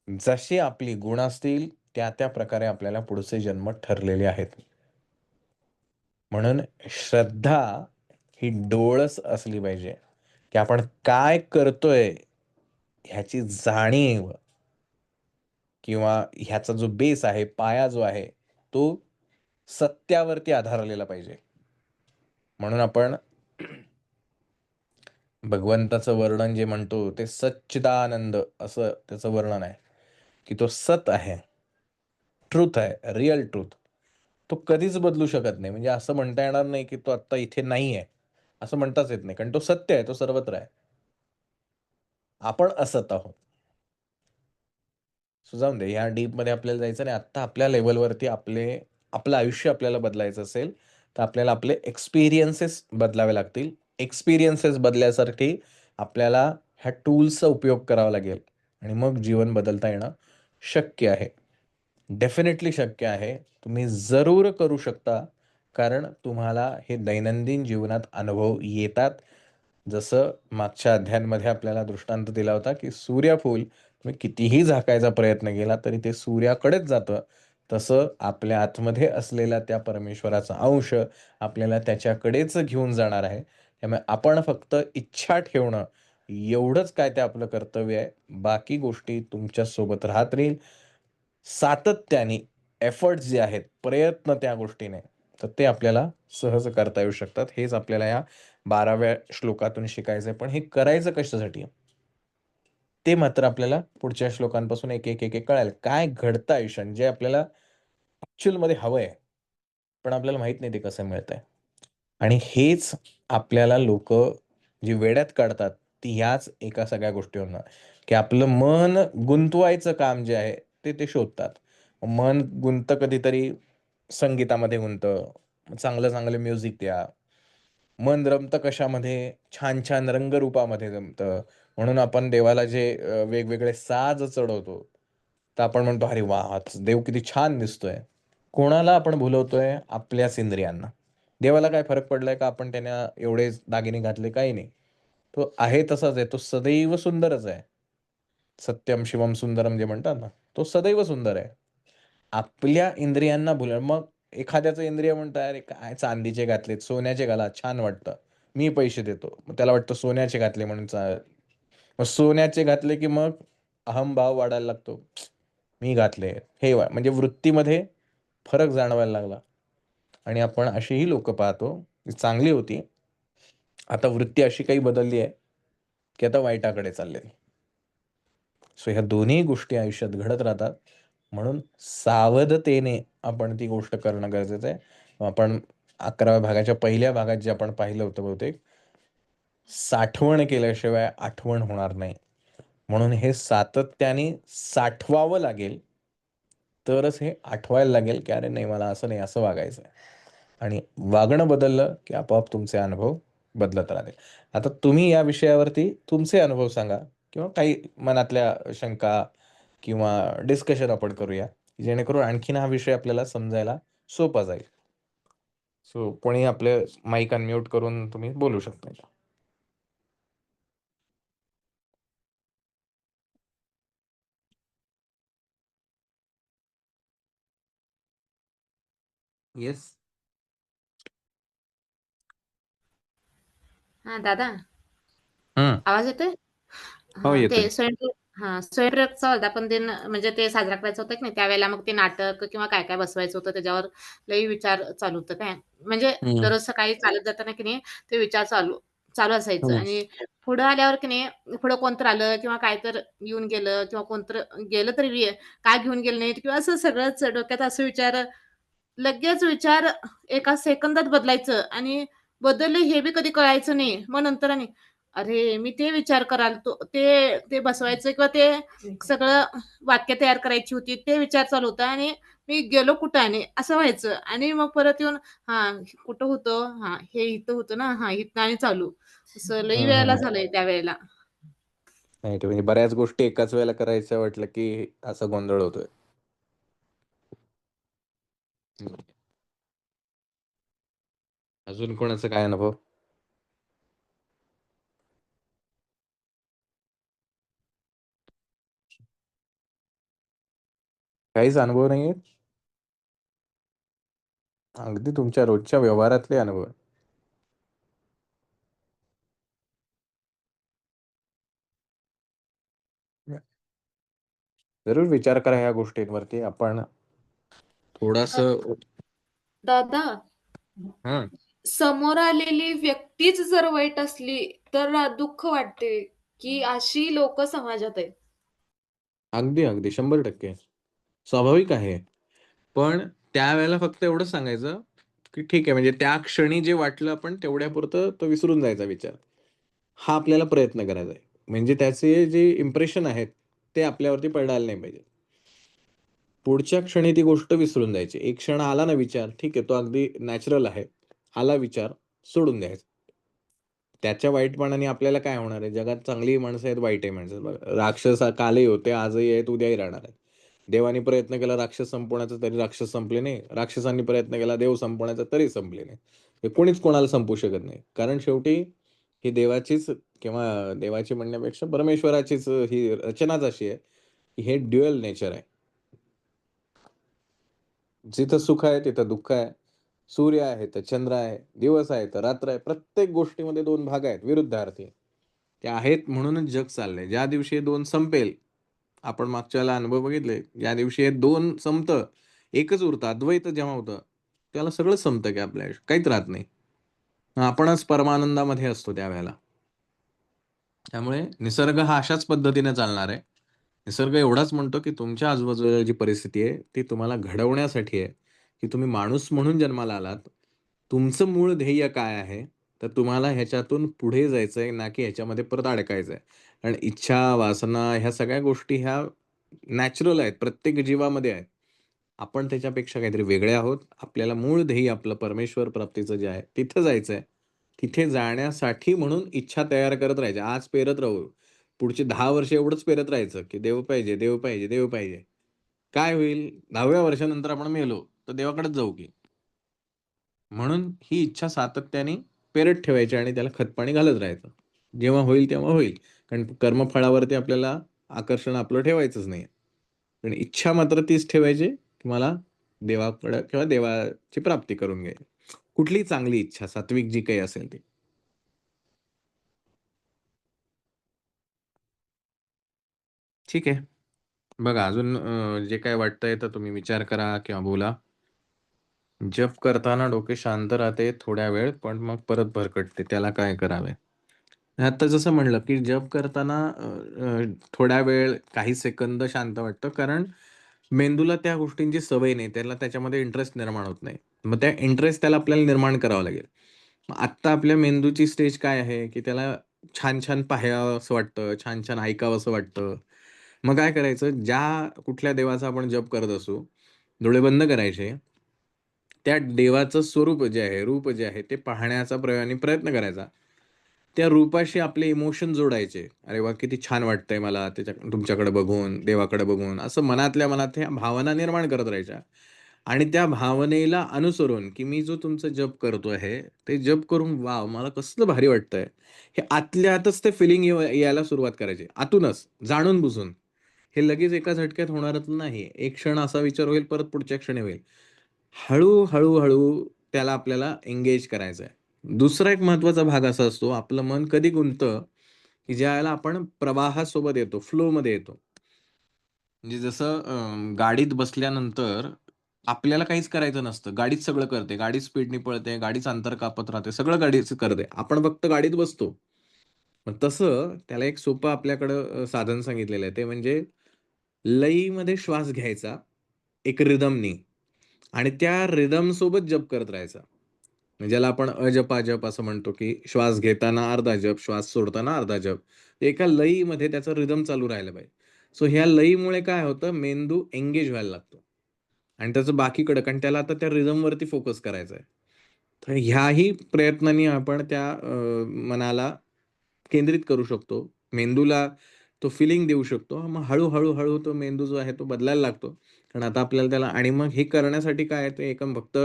जशी आपली गुण असतील त्या प्रकारे आपल्याला पुढचे जन्म ठरलेले आहेत. म्हणून श्रद्धा ही डोळस असली पाहिजे, की आपण काय करतोय ह्याची जाणीव किंवा ह्याचा जो बेस आहे, पाया जो आहे, तो सत्यावरती आधारलेला पाहिजे. म्हणून आपण भगवंताचं वर्णन जे म्हणतो ते सच्चिदानंद असं त्याचं वर्णन आहे, की तो सत आहे, ट्रुथ आहे, रिअल ट्रुथ. तो कधीच बदलू शकत नाही. म्हणजे असं म्हणता येणार नाही, की तो आत्ता इथे नाही आहे. असं म्हणताच येत नाही. कारण तो सत्य आहे, तो सर्वत्र आहे. आपण असत आहोत. सो जाऊन दे, ह्या डीपमध्ये आपल्याला जायचं नाही. आत्ता आपल्या लेव्हलवरती आपलं आयुष्य आपल्याला बदलायचं असेल, तर आपल्याला आपले एक्सपिरियन्सेस बदलावे लागतील. एक्सपिरियन्सेस बदलण्यासाठी आपल्याला ह्या टूल्सचा उपयोग करावा लागेल आणि मग जीवन बदलता येणं शक्य आहे. डेफिनेटली शक्य आहे. तुम्ही जरूर करू शकता. कारण तुम्हाला हे दैनंदिन जीवनात अनुभव येतात. जसं मागच्या अध्यायांमध्ये आपल्याला दृष्टांत दिला होता, की सूर्यफूल तुम्ही कितीही झाकायचा प्रयत्न केला तरी ते सूर्याकडेच जातं. तसं आपल्या आतमध्ये असलेला त्या परमेश्वराचा अंश आपल्याला त्याच्याकडेच घेऊन जाणार आहे. त्यामुळे आपण फक्त इच्छा ठेवणं एवढंच काय ते आपलं कर्तव्य आहे. बाकी गोष्टी तुमच्यासोबत राहत राहील. सातत्याने एफर्ट्स जे आहेत, प्रयत्न त्या गोष्टीने, तर ते आपल्याला सहज करता येऊ शकतात. हेच आपल्याला या 12व्या श्लोकातून शिकायचं आहे. पण हे करायचं कशासाठी? ते मात्र आपल्याला पुढच्या श्लोकांपासून एक कळेल. काय घडतं आयुष्यात जे आपल्याला ॲक्चुअलमध्ये हवंय, पण आपल्याला माहीत नाही ते कसं मिळतंय. आणि हेच आपल्याला लोकं जी वेड्यात काढतात, ती ह्याच एका सगळ्या गोष्टीवरनं, की आपलं मन गुंतवायचं काम जे आहे, ते शोधतात. मन गुंततं कधीतरी संगीतामध्ये गुंततं. चांगलं-चांगलं म्युझिक द्या. मन रमतं कशामध्ये? छान-छान रंगरूपामध्ये रमतं. म्हणून आपण देवाला जे वेगवेगळे साज चढवतो, तर आपण म्हणतो, "अरे वाह! आज देव किती छान दिसतोय." कोणाला आपण भुलवतोय? आपल्याच इंद्रियांना. देवाला काय फरक पडलाय का आपण त्याला एवढे दागिने घातले? काही नाही. तो आहे तसाच आहे. तो सदैव सुंदरच आहे. सत्यम शिवम सुंदरम जे म्हणतात ना, तो सदैव सुंदर आहे. आपल्या इंद्रियांना मग एखाद्याचं इंद्रिय म्हणतं, "अरे काय चांदीचे घातलेत, सोन्याचे घाला, छान वाटतं. मी पैसे देतो." मग त्याला वाटतं सोन्याचे घातले म्हणून मग सोन्याचे घातले की मग अहंभाव वाढायला लागतो. मी घातले. हे म्हणजे वृत्तीमध्ये फरक जाणवायला लागला आणि आपण अशीही लोकं पाहतो, जी चांगली होती. आता वृत्ती अशी काही बदलली आहे, की आता वाईटाकडे चाललेली. सो ह्या दोन्ही गोष्टी आयुष्यात घडत राहतात. म्हणून सावधतेने आपण ती गोष्ट करणं गरजेचं आहे. आपण 11व्या भागाच्या पहिल्या भागात जे आपण पाहिलं होतं बहुतेक, साठवण केल्याशिवाय आठवण होणार नाही. म्हणून हे सातत्याने साठवावं लागेल. तरच हे आठवायला लागेल, की अरे नाही मला असं नाही, असं वागायचं आहे. आणि वागणं बदललं, की आपोआप तुमचे अनुभव बदलत राहतील. आता तुम्ही या विषयावरती तुमचे अनुभव सांगा किंवा काही मनातल्या शंका किंवा डिस्कशन आपण करूया, जेणेकरून आणखीन हा विषय आपल्याला समजायला सोपा जाईल. सो कोणी आपले माईक अनम्यूट करून तुम्ही बोलू शकता. येस.
हां, दादा. आवाज येतोय?
हो,
हां,
येतोय.
ते स्वयंपाकचा होता पण ते म्हणजे ते साजरा करायचं होतं की नाही त्यावेळेला मग ते नाटक किंवा काय-काय बसवायचं होतं त्याच्यावर लई विचार चालू होतं काय. म्हणजे
हं,
दररोज सकाळी चालत जाताना की नाही ते विचार चालू चालू असायचं
हं.
आणि पुढं आल्यावर की नाही पुढं कोणतर आलं किंवा काय तर येऊन गेलं किंवा कोणतर गेलं तरी काय घेऊन गेलं नाहीत किंवा असं सगळंच डोक्यात असं विचार लगेच विचार एका सेकंदात बदलायचं आणि बदललं हे बी कधी कळायचं नाही. मग नंतर आणि अरे, मी ते विचार करालतो ते ते बसवायचं किंवा ते सगळं वाक्य तयार करायची होती. ते विचार चालू होता आणि मी गेलो कुठं आणि असं व्हायचं आणि मग परत येऊन हां, कुठं होतो? हां, हे इथं होतं ना? हां, इथनं आणि चालू. असं लई
हं,
वेळेला
हं.
झालंय त्यावेळेला.
नाही, ते म्हणजे बऱ्याच गोष्टी एकाच वेळेला करायचं वाटलं, की असा गोंधळ होतोय. हं. अजून कोणाचा काय अनुभव? काहीच अनुभव नाहीये? अगदी तुमच्या रोजच्या व्यवहारातले अनुभव. जरूर विचार करा ह्या गोष्टींवरती. आपण
अ,
थोडंसं
दादा,
हं.
समोर आलेली व्यक्तीच जर वाईट असली, तर दुःख वाटते, की अशी लोकं समाजात आहेत.
अगदी, अगदी 100% स्वाभाविक आहे. पण त्यावेळेला फक्त एवढंच सांगायचं, की ठीक आहे म्हणजे त्या क्षणी जे वाटलं आपण तेवढ्यापुरतं तो विसरून जायचा विचार. हा आपल्याला प्रयत्न करायचा आहे. म्हणजे त्याचे जे इम्प्रेशन आहेत, ते आपल्यावरती पडायला नाही पाहिजे. पुढच्या क्षणी ती गोष्ट विसरून जायची. एक क्षण आला ना विचार, ठीक आहे तो अगदी नॅचरल आहे. आला विचार, सोडून द्यायचा. त्याच्या वाईटपणाने आपल्याला काय होणार आहे? जगात चांगलीही माणसं आहेत, वाईटही माणसं आहेत बघा. राक्षस कालही होते, आजही आहेत, उद्याही राहणार आहेत. देवाने प्रयत्न केला राक्षस संपवण्याचा तरी राक्षस संपले नाही. राक्षसांनी प्रयत्न केला देव संपवण्याचा तरी संपले नाही. हे कोणीच कोणाला संपवू शकत नाही. कारण शेवटी ही देवाचीच किंवा देवाची म्हणण्यापेक्षा परमेश्वराचीच ही रचनाच अशी आहे, की हे ड्युअल नेचर आहे. जिथं सुख आहे तिथं दुःख आहे. सूर्य आहे तर चंद्र आहे. दिवस आहे तर रात्र आहे. प्रत्येक गोष्टीमध्ये 2 भाग आहेत विरुद्धार्थी. ते आहेत म्हणूनच जग चाललंय. ज्या दिवशी हे 2 संपेल, आपण मागच्या वेळेला अनुभव बघितले. ज्या दिवशी हे 2 संपतं, एकच उरतं, अद्वैत जेव्हा होतं, त्याला सगळं संपतं की आपल्या आयुष्यात. काहीच राहत नाही. आपणच परमानंदामध्ये असतो त्यावेळेला. त्यामुळे निसर्ग हा अशाच पद्धतीने चालणार आहे. निसर्ग एवढाच म्हणतो, की तुमच्या आजूबाजूला जी परिस्थिती आहे, ती तुम्हाला घडवण्यासाठी आहे, की तुम्ही माणूस म्हणून जन्माला आलात. तुमचं मूळ ध्येय काय आहे? तर तुम्हाला ह्याच्यातून पुढे जायचंय, ना की ह्याच्यामध्ये परत अडकायचंय. कारण इच्छा, वासना ह्या सगळ्या गोष्टी ह्या नॅचरल आहेत. प्रत्येक जीवामध्ये आहेत. आपण त्याच्यापेक्षा काहीतरी वेगळे आहोत. आपल्याला मूळ ध्येय आपलं परमेश्वर प्राप्तीचं जे आहे, तिथं जायचंय. तिथे जाण्यासाठी म्हणून इच्छा तयार करत राहायची. आज पेरत राहू. पुढची 10 वर्ष एवढंच पेरत राहायचं, की देव पाहिजे, देव पाहिजे, देव पाहिजे. काय होईल? 10व्या वर्षानंतर आपण मेलो, तर देवाकडेच जाऊ की? म्हणून ही इच्छा सातत्याने पेरत ठेवायची आणि त्याला खतपाणी घालत राहायचं. जेव्हा होईल तेव्हा होईल. कारण कर्मफळावरती आपल्याला आकर्षण आपलं ठेवायचंच नाही. पण इच्छा मात्र तीच ठेवायची, की मला देवाकडं किंवा देवाची प्राप्ती करून घ्यायची. कुठलीही चांगली इच्छा, सात्विक जी काही असेल ती. ठीक आहे. बघा अजून जे काही वाटतंय तर तुम्ही विचार करा किंवा बोला. जप करताना डोके शांत राहते थोड्या वेळ, पण मग परत भरकटते. त्याला काय करावे? आता जसं म्हणलं, की जप करताना अ, अ, थोडा वेळ, काही सेकंद शांत वाटतं. कारण मेंदूला त्या गोष्टींची सवय नाही. त्याला त्याच्यामध्ये इंटरेस्ट निर्माण होत नाही. मग त्या इंटरेस्ट त्याला आपल्याला निर्माण करावा लागेल. मग आत्ता आपल्या मेंदूची स्टेज काय आहे, की त्याला छान-छान पाहावसं वाटतं, छान-छान ऐकावसं वाटतं. मग काय करायचं, ज्या कुठल्या देवाचा आपण जप करत असू, डोळे बंद करायचे. त्या देवाचं स्वरूप जे आहे, रूप जे आहे, ते पाहण्याचा आणि प्रयत्न करायचा. त्या रूपाशी आपले इमोशन जोडायचे. "अरे वाह! किती छान वाटतंय मला तुमच्याकडे बघून, देवाकडे बघून." असं मनातल्या मनात ह्या भावना निर्माण करत राहायच्या. आणि त्या भावनेला अनुसरून, की मी जो तुमचा जप करतो आहे, ते जप करून वॉव! मला कसलं भारी वाटतंय. हे आतल्या आतच ते फिलिंग यायला सुरुवात करायची. आतूनच, जाणून-बुजून. हे लगेच एका झटक्यात होणारच नाही. एक क्षण असा विचार होईल, परत पुढच्या क्षणी होईल. हळू त्याला आपल्याला एंगेज करायचं आहे. दुसरा एक महत्त्वाचा भाग असा असतो, आपलं मन कधी गुंततं, की ज्यावेळेला आपण प्रवाहासोबत येतो, फ्लोमध्ये येतो. म्हणजे जसं गाडीत बसल्यानंतर आपल्याला काहीच करायचं नसतं. गाडीच सगळं करते. गाडी स्पीडने पळते, गाडीच अंतर कापत राहते. सगळं गाडीच करते. आपण फक्त गाडीत बसतो. मग तसं त्याला एक सोपं आपल्याकडं साधन सांगितलेलं आहे. ते म्हणजे लयीमध्ये श्वास घ्यायचा, एक रिदमनी आणि त्या रिदमसोबत जप करत राहायचा. म्हणजे ज्याला आपण अजप-अजप असं म्हणतो, की श्वास घेताना अर्धा जप, श्वास सोडताना अर्धा जप. एका लयीमध्ये त्याचा रिदम चालू राहायला पाहिजे. सो ह्या लयीमुळे काय होतं, मेंदू एंगेज व्हायला लागतो आणि त्याचं बाकीकडं कारण त्याला आता त्या रिदमवरती फोकस करायचा आहे. तर ह्याही प्रयत्नांनी आपण त्या मनाला केंद्रित करू शकतो. मेंदूला तो फिलिंग देऊ शकतो. मग हळू-हळू तो मेंदू जो आहे तो बदलायला लागतो. कारण आता आपल्याला त्याला आणि मग हे करण्यासाठी काय आहे ते एकदम फक्त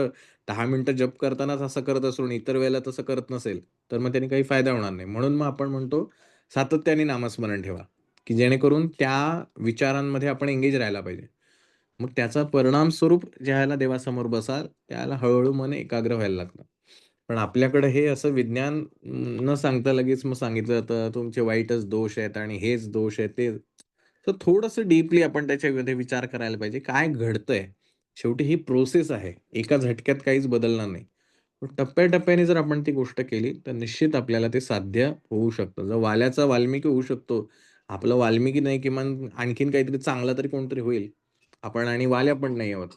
10 मिनिटं जप करतानाच असं करत असू आणि इतर वेळेला तसं करत नसेल, तर मग त्याने काही फायदा होणार नाही. म्हणून मग आपण म्हणतो सातत्याने नामस्मरण ठेवा, की जेणेकरून त्या विचारांमध्ये आपण एंगेज राहायला पाहिजे. मग त्याचा परिणाम स्वरूप ज्यावेळेला देवासमोर बसाल, त्यावेळेला हळू मन एकाग्र व्हायला लागतं. पण आपल्याकडे हे असं विज्ञान न सांगता लगेच मग सांगितलं जातं, तुमचे वाईटच दोष आहेत आणि हेच दोष आहेत ते. तर थोडंसं डीपली आपण त्याच्यामध्ये विचार करायला पाहिजे. काय घडतंय? शेवटी ही प्रोसेस आहे. एका झटक्यात काहीच बदलणार नाही. पण टप्प्याटप्प्याने जर आपण ती गोष्ट केली, तर निश्चित आपल्याला ते साध्य होऊ शकतं. जर वाल्याचा वाल्मिकी होऊ शकतो, आपलं वाल्मिकी नाही किमान आणखीन काहीतरी चांगला तरी कोणतरी होईल. आपण आणि वाल्या पण नाही आहोत.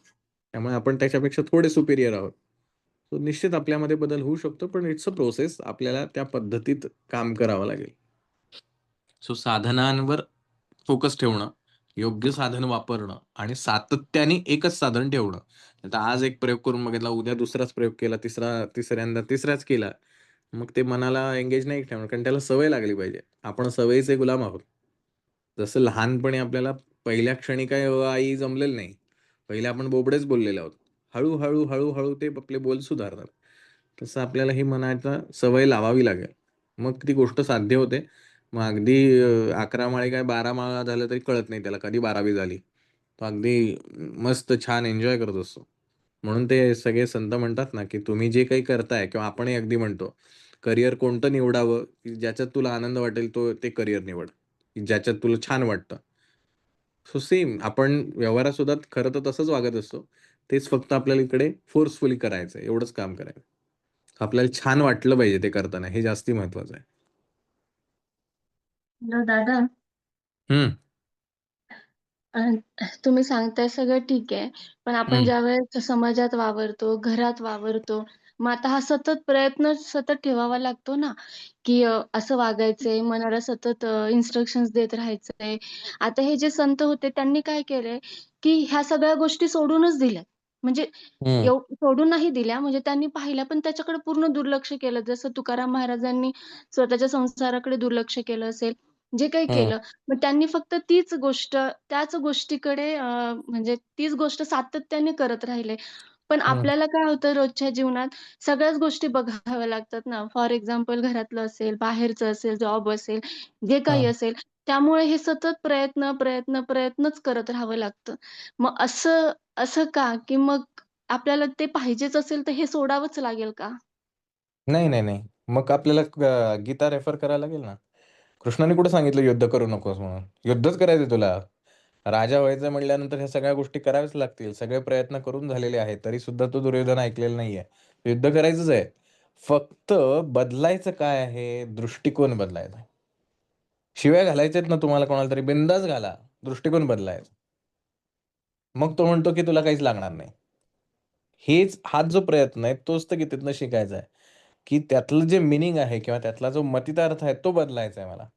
त्यामुळे आपण त्याच्यापेक्षा थोडे सुपेरियर आहोत. तो निश्चित आपल्यामध्ये बदल होऊ शकतो, पण इट्स अ प्रोसेस. आपल्याला त्या पद्धतीत काम करावं लागेल. सो साधनांवर फोकस ठेवणं, योग्य साधन वापरणं आणि सातत्याने एकच साधन ठेवणं. आता आज एक प्रयोग करून बघितला, उद्या दुसराच प्रयोग केला, तिसऱ्यांदा तिसराच केला. मग ते मनाला एंगेज नाही ठेवणार, कारण त्याला सवय लागली पाहिजे. आपण सवयीचे गुलाम आहोत. जसं लहानपणी आपल्याला पहिल्या क्षणी काय आई जमलेलं नाही. पहिले आपण बोबडेच बोललेलो आहोत. हळू-हळू ते आपले बोल सुधारतात. तसं आपल्याला ही मनाचा सवय लावावी लागेल. मग ती गोष्ट साध्य होते. मग अगदी 11 माळे काय 12 माळा झालं तरी कळत नाही त्याला कधी 12वी झाली. तो अगदी मस्त छान एन्जॉय करत असतो. म्हणून ते सगळे संत म्हणतात ना, की तुम्ही जे काही करताय किंवा आपणही अगदी म्हणतो, करियर कोणतं निवडावं, की ज्याच्यात तुला आनंद वाटेल ते करियर निवड, की ज्याच्यात तुला छान वाटतं. सो सेम आपण व्यवहारात सुद्धा खरं तर तसंच वागत असतो. तेच फक्त आपल्याला इकडे फोर्सफुली करायचंय, एवढंच काम करायचं. आपल्याला छान वाटलं पाहिजे ते करताना, हे जास्ती महत्वाचं आहे.
हॅलो दादा.
हं,
अ, तुम्ही सांगताय सगळं ठीक आहे. पण आपण
हं,
ज्यावेळेस समाजात वावरतो, घरात वावरतो, मग आता हा सतत प्रयत्न सतत ठेवावा लागतो ना, की असं वागायचंय, मनाला सतत इन्स्ट्रक्शन्स देत राहायचंय. आता हे जे संत होते त्यांनी काय केलंय, की ह्या सगळ्या गोष्टी सोडूनच दिल्यात. म्हणजे
हं,
सोडून नाही दिल्या, म्हणजे त्यांनी पाहिल्या पण त्याच्याकडे पूर्ण दुर्लक्ष केलं. जसं तुकाराम महाराजांनी स्वतःच्या संसाराकडे दुर्लक्ष केलं असेल, जे काही
हं,
केलं. मग त्यांनी फक्त त्याच गोष्टीकडे म्हणजे तीच गोष्ट सातत्याने करत राहिले. पण
हं,
आपल्याला काय होतं रोजच्या जीवनात सगळ्याच गोष्टी बघाव्या लागतात ना. फॉर एक्झाम्पल घरातलं असेल, बाहेरचं असेल, जॉब असेल, जे काही
हं.
असेल. त्यामुळे हे सतत प्रयत्नच करत राहावं लागतं. मग असं असं का? की मग आपल्याला ते पाहिजेच असेल तर हे सोडावंच लागेल का?
नाही, नाही, नाही. मग आपल्याला गीता रेफर करायला लागेल ना. कृष्णाने कुठे सांगितलं युद्ध करू नकोस म्हणून? युद्धच करायचंय तुला. राजा व्हायचं म्हटल्यानंतर ह्या सगळ्या गोष्टी कराव्याच लागतील. सगळे प्रयत्न करून झालेले आहेत. तरी सुद्धा तो दुर्योधन ऐकलेला नाहीये. युद्ध करायचंच आहे. फक्त बदलायचं काय आहे? दृष्टिकोन बदलायचा आहे. शिव्या घालायच्यात ना तुम्हाला कोणाला तरी बिनधास्त घाला. दृष्टिकोन बदलायचा. मग तो म्हणतो की तुला काहीच लागणार नाही. हाच जो प्रयत्न आहे तोच तर गीतेतनं शिकायचा आहे, की त्यातलं जे मीनिंग आहे किंवा त्यातला जो मतितार्थ आहे तो बदलायचा आहे मला.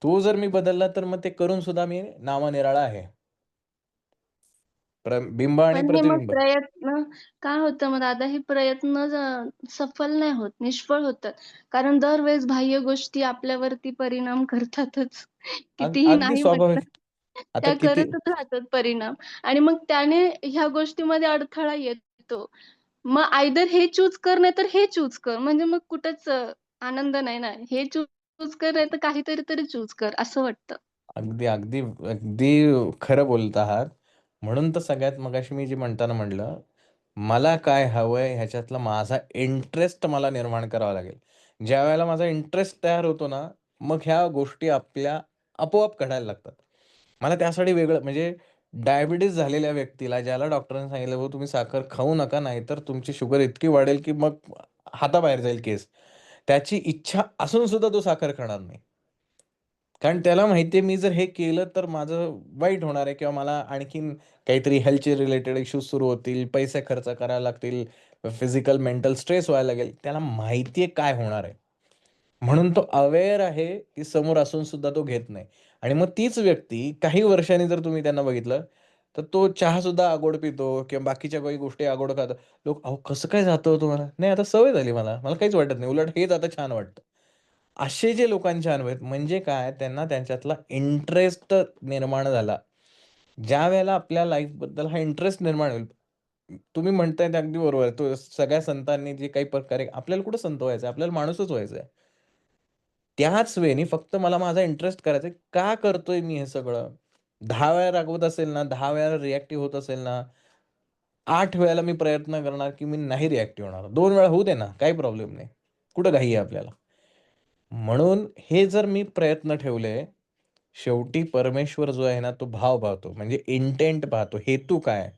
तो जर मी बदलला तर मग ते करून सुद्धा मी नामनिराळा आहे. बिंब आणि
पण हे मग
प्रतिबिंब.
प्रयत्न काय होतं मग दादा हे प्रयत्न सफल नाही होत, निष्फळ होतात. कारण दरवेळेस बाह्य गोष्टी आपल्यावरती परिणाम करतातच. कितीही
अगदी
नाही
स्वाभाविक.
म्हटलं,
आता
त्या
किती
करतच राहतात परिणाम आणि मग त्याने ह्या गोष्टीमध्ये अडथळा येतो. मग आयदर हे चूज कर नाहीतर हे चूज कर. म्हणजे मग कुठेच आनंद नाही ना. हे चूज कर नाहीतर काहीतरी तरी चूज कर असं वाटतं.
अगदी, अगदी, अगदी खरं बोलत आहात. म्हणून तर सगळ्यात मगाशी मी जे म्हणताना म्हटलं, मला काय हवंय ह्याच्यातला माझा इंटरेस्ट मला निर्माण करावा लागेल. ज्यावेळेला माझा इंटरेस्ट तयार होतो ना, मग ह्या गोष्टी आपल्या आपोआप घडायला लागतात. मला त्यासाठी वेगळं म्हणजे डायबिटीज झालेल्या व्यक्तीला ज्याला डॉक्टरांनी सांगितलं, "हो तुम्ही साखर खाऊ नका, नाहीतर तुमची शुगर इतकी वाढेल, की मग हाताबाहेर जाईल केस." त्याची इच्छा असून सुद्धा तो साखर खाणार नाही. कारण त्याला माहिती आहे, मी जर हे केलं तर माझं वाईट होणार आहे किंवा मला आणखीन काहीतरी हेल्थचे रिलेटेड इश्यूज सुरू होतील, पैसे खर्च करायला लागतील, फिजिकल, मेंटल स्ट्रेस व्हायला लागेल. त्याला माहिती आहे काय होणार आहे. म्हणून तो अवेअर आहे, की समोर असून सुद्धा तो घेत नाही. आणि मग तीच व्यक्ती काही वर्षांनी जर तुम्ही त्यांना बघितलं, तर तो चहासुद्धा अगोड पितो किंवा बाकीच्या काही गोष्टी अगोड खातो. लोक, "अहो कसं काय जातं हो तुम्हाला?" "नाही आता सवय झाली मला. मला काहीच वाटत नाही. उलट हेच आता छान वाटतं." असे जे लोकांचे अनुभव आहेत म्हणजे काय त्यांना त्यांच्यातला इंटरेस्ट निर्माण झाला. ज्यावेळेला आपल्या लाईफबद्दल हा इंटरेस्ट निर्माण होईल. तुम्ही म्हणताय ते अगदी बरोबर आहे. तो सगळ्या संतांनी जे काही प्रकारे आपल्याला कुठं संत व्हायचं आहे, आपल्याला माणूसच व्हायचं आहे. त्याच वेळी फक्त मला माझा इंटरेस्ट करायचा आहे. का करतोय मी हे सगळं? 10 वेळा रागवत असेल ना, 10 वेळा रिएक्टिव्ह होत असेल ना, 8 वेळेला मी प्रयत्न करणार, की मी नाही रिएक्टिव्ह होणार. 2 वेळा होऊ दे ना, काही प्रॉब्लेम नाही. कुठं घाई आहे आपल्याला? म्हणून हे जर मी प्रयत्न ठेवले, शेवटी परमेश्वर जो आहे ना, तो भाव पाहतो. म्हणजे इंटेंट पाहतो. हेतू काय आहे?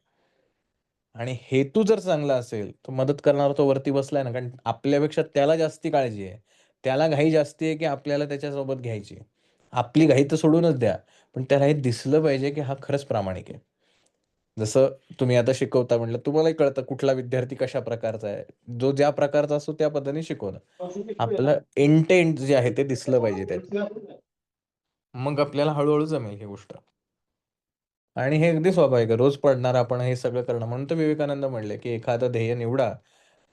आणि हेतू जर चांगला असेल, तर मदत करणारा तो वरती बसलाय ना, कारण आपल्यापेक्षा त्याला जास्ती काळजी आहे. त्याला घाई जास्ती आहे, की आपल्याला त्याच्यासोबत घ्यायची. आपली घाई तर सोडूनच द्या, पण त्याला हे दिसलं पाहिजे, की हा खरंच प्रामाणिक आहे. जसं तुम्ही आता शिकवता म्हटलं, तुम्हालाही कळतं कुठला विद्यार्थी कशा प्रकारचा आहे. जो ज्या प्रकारचा असतो त्या पद्धतीने शिकवणं. आपलं इंटेंट जे आहे ते दिसलं पाहिजे त्यात. मग आपल्याला हळू जमेल ही गोष्ट. आणि हे अगदी स्वाभाविक आहे. रोज पडणार आपण हे सगळं करणं. म्हणून तर विवेकानंद म्हणले, की एखादं ध्येय निवडा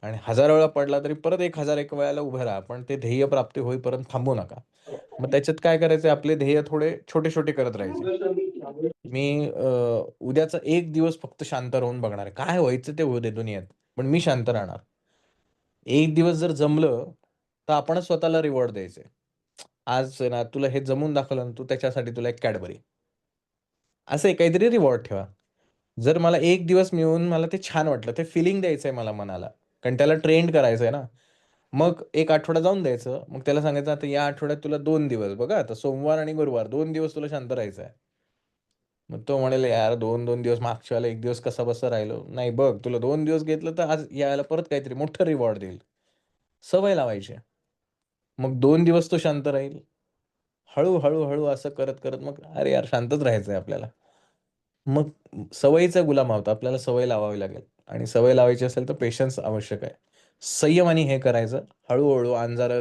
आणि 1000 वेळा पडला तरी परत 1001 वेळेला उभं राहा. पण ते ध्येय प्राप्ती होईपर्यंत थांबू नका. मग त्याच्यात काय करायचं आपले ध्येय थोडे छोटे-छोटे करत राहायचे. मी उद्याचा 1 दिवस फक्त शांत राहून बघणार आहे. काय व्हायचं ते होऊ दे दुनियेत. पण मी शांत राहणार. 1 दिवस जर जमलं, तर आपणच स्वतःला रिवॉर्ड द्यायचे. आज आहे ना तुला हे जमवून दाखवलं ना, तू त्याच्यासाठी तुला एक Cadbury. असं एक काहीतरी रिवॉर्ड ठेवा. जर मला 1 दिवस मिळून मला ते छान वाटलं, ते फिलिंग द्यायचंय मला मनाला. कारण त्याला ट्रेंड करायचंय ना. मग 1 आठवडा जाऊन द्यायचं. मग त्याला सांगायचं आता या आठवड्यात तुला 2 दिवस बघा आता सोमवार आणि गुरुवार 2 दिवस तुला शांत राहायचं आहे. मग तो म्हणेल, "यार 2-2 दिवस मागच्या वेळेला 1 दिवस कसाबसा राहिलो." नाही बघ तुला 2 दिवस घेतलं तर आज यावेळेला परत काहीतरी मोठं रिवॉर्ड देईल. सवय लावायची. मग 2 दिवस तो शांत राहील. हळू असं करत मग अरे यार शांतच राहायचंय आपल्याला. मग सवयीचा गुलाम आहोत. आपल्याला सवय लावावी लागेल आणि सवय लावायची असेल तर पेशन्स आवश्यक आहे. संयमाने हे करायचं. हळू-हळू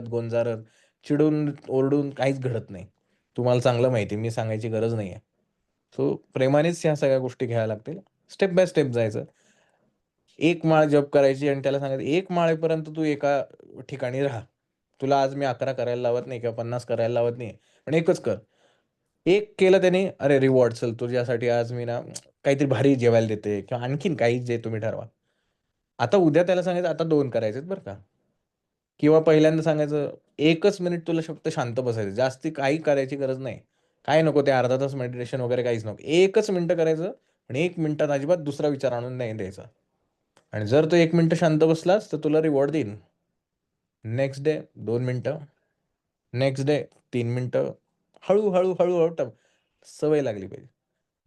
गोंजारत, चिडून, ओरडून काहीच घडत नाही. तुम्हाला चांगलं माहिती आहे. मी सांगायची गरज नाहीये. सो प्रेमानेच ह्या सगळ्या गोष्टी घ्याव्या लागतील. स्टेप बाय स्टेप जायचं. 1 माळ जप करायची आणि त्याला सांगायचं 1 माळेपर्यंत तू एका ठिकाणी राहा. तुला आज मी 11 करायला लावत नाही किंवा 50 करायला लावत नाही. पण एकच कर. एक केलं त्याने, अरे रिवॉर्ड चल तुझ्यासाठी आज मी ना काहीतरी भारी जेवायला देते किंवा आणखीन काही जे तुम्ही ठरवा. आता उद्या त्याला सांगायचं आता 2 करायचेत बरं का. किंवा पहिल्यांदा सांगायचं 1च मिनिट तुला फक्त शांत बसायचं. जास्ती काही करायची गरज नाही. काय नको ते अर्धा तास मेडिटेशन वगैरे काहीच नको. 1च मिनिटं करायचं आणि 1 मिनिटात अजिबात दुसरा विचार आणून नाही द्यायचा. आणि जर तो 1 मिनिटं शांत बसलास तर तुला रिवॉर्ड देईन. नेक्स्ट डे 2 मिनिटं, नेक्स्ट डे 3 मिनिटं. हळू सवय लागली पाहिजे.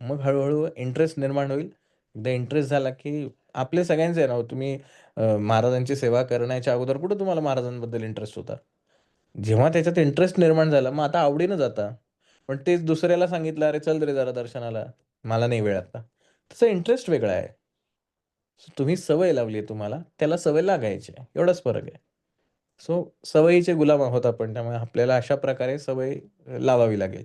मग हळू इंटरेस्ट निर्माण होईल. एकदा इंटरेस्ट झाला, की आपले सगळ्यांचे आहे ना हो, तुम्ही महाराजांची सेवा करण्याच्या अगोदर कुठं तुम्हाला महाराजांबद्दल इंटरेस्ट होता? जेव्हा त्याच्यात इंटरेस्ट निर्माण झाला, मग आता आवडीनं जाता. पण तेच दुसऱ्याला सांगितलं, "अरे चल रे जरा दर्शनाला." "मला नाही वेळ आता." त्याचा इंटरेस्ट वेगळा आहे. तुम्ही सवय लावली आहे तुम्हाला, त्याला सवय लागायची आहे. एवढाच फरक आहे. सो सवयीचे गुलाम आहोत आपण. त्यामुळे आपल्याला अशा प्रकारे सवय लावावी लागेल.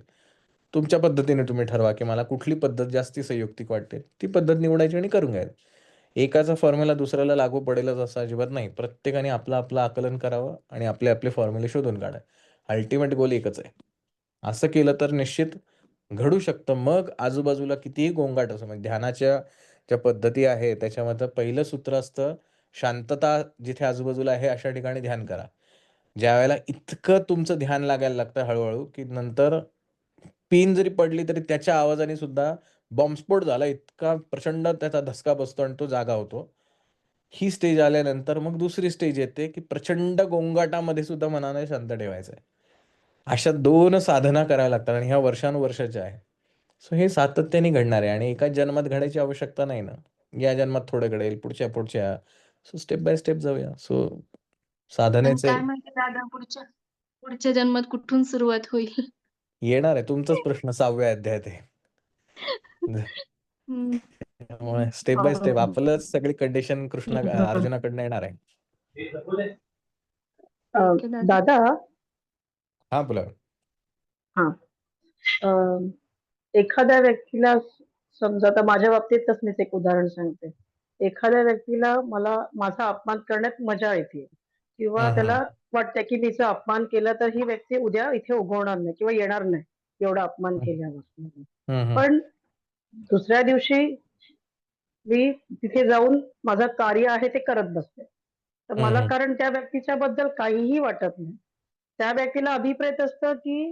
तुमच्या पद्धतीने तुम्ही ठरवा, की मला कुठली पद्धत जास्ती संयुक्तिक वाटते. ती पद्धत निवडायची आणि करून घ्यायचं. एकाचा फॉर्म्युला दुसऱ्याला लागू पडेलच असं अजिबात नाही. प्रत्येकाने आपलं आकलन करावं आणि आपले फॉर्म्युले शोधून काढा. अल्टिमेट गोल एकच आहे. असं केलं तर निश्चित घडू शकतं. मग आजूबाजूला कितीही गोंगाट असो, म्हणजे ध्यानाच्या ज्या पद्धती आहेत त्याच्यामध्ये पहिलं सूत्र असतं, शांतता जिथे आजूबाजूला आहे अशा ठिकाणी ध्यान करा. ज्यावेळेला इतकं तुमचं ध्यान लागायला लागतं हळू की नंतर पिन जरी पडली तरी त्याच्या आवाजाने सुद्धा बॉम्बस्फोट झाला इतका प्रचंड त्याचा धसका बसतो आणि तो जागा होतो. ही स्टेज आल्यानंतर मग दुसरी स्टेज येते, की प्रचंड गोंगाटामध्ये सुद्धा मनाने शांत ठेवायचं आहे. अशा 2 साधना कराव्या लागतात आणि ह्या वर्षानुवर्षाच्या आहे. सो हे सातत्याने घडणार आहे आणि एकाच जन्मात घडायची आवश्यकता नाही ना. या जन्मात थोडं घडेल, पुढच्या. सो स्टेप बाय स्टेप जाऊया. सो
पण
साधनेचे
काय माहिती दादा पुढच्या पुढच्या जन्मात कुठून सुरुवात होईल.
येणार आहे. तुमचाच प्रश्न 6व्या अध्यायात आहे.
हम्म.
त्यामुळे स्टेप बाय स्टेप आपलंच सगळी कंडिशन अर्जुनाकडनं येणार आहे.
ओके दादा.
दादा
हा बोला.
हा एखाद्या व्यक्तीला समजा आता माझ्या बाबतीतच मी एक उदाहरण सांगते. एखाद्या व्यक्तीला माझा अपमान करण्यात मजा येते किंवा
हम्म,
त्याला वाटतं की मी हिचा अपमान केला तर ही व्यक्ती उद्या इथे उगवणार नाही किंवा येणार नाही एवढा अपमान
हम्म,
केल्यावर.
हम्म,
पण दुसऱ्या दिवशी मी तिथे जाऊन माझं कार्य आहे ते करत बसते. तर मला
हम्म,
कारण त्या व्यक्तीच्या बद्दल काहीही वाटत नाही. त्या व्यक्तीला अभिप्रेत असतं की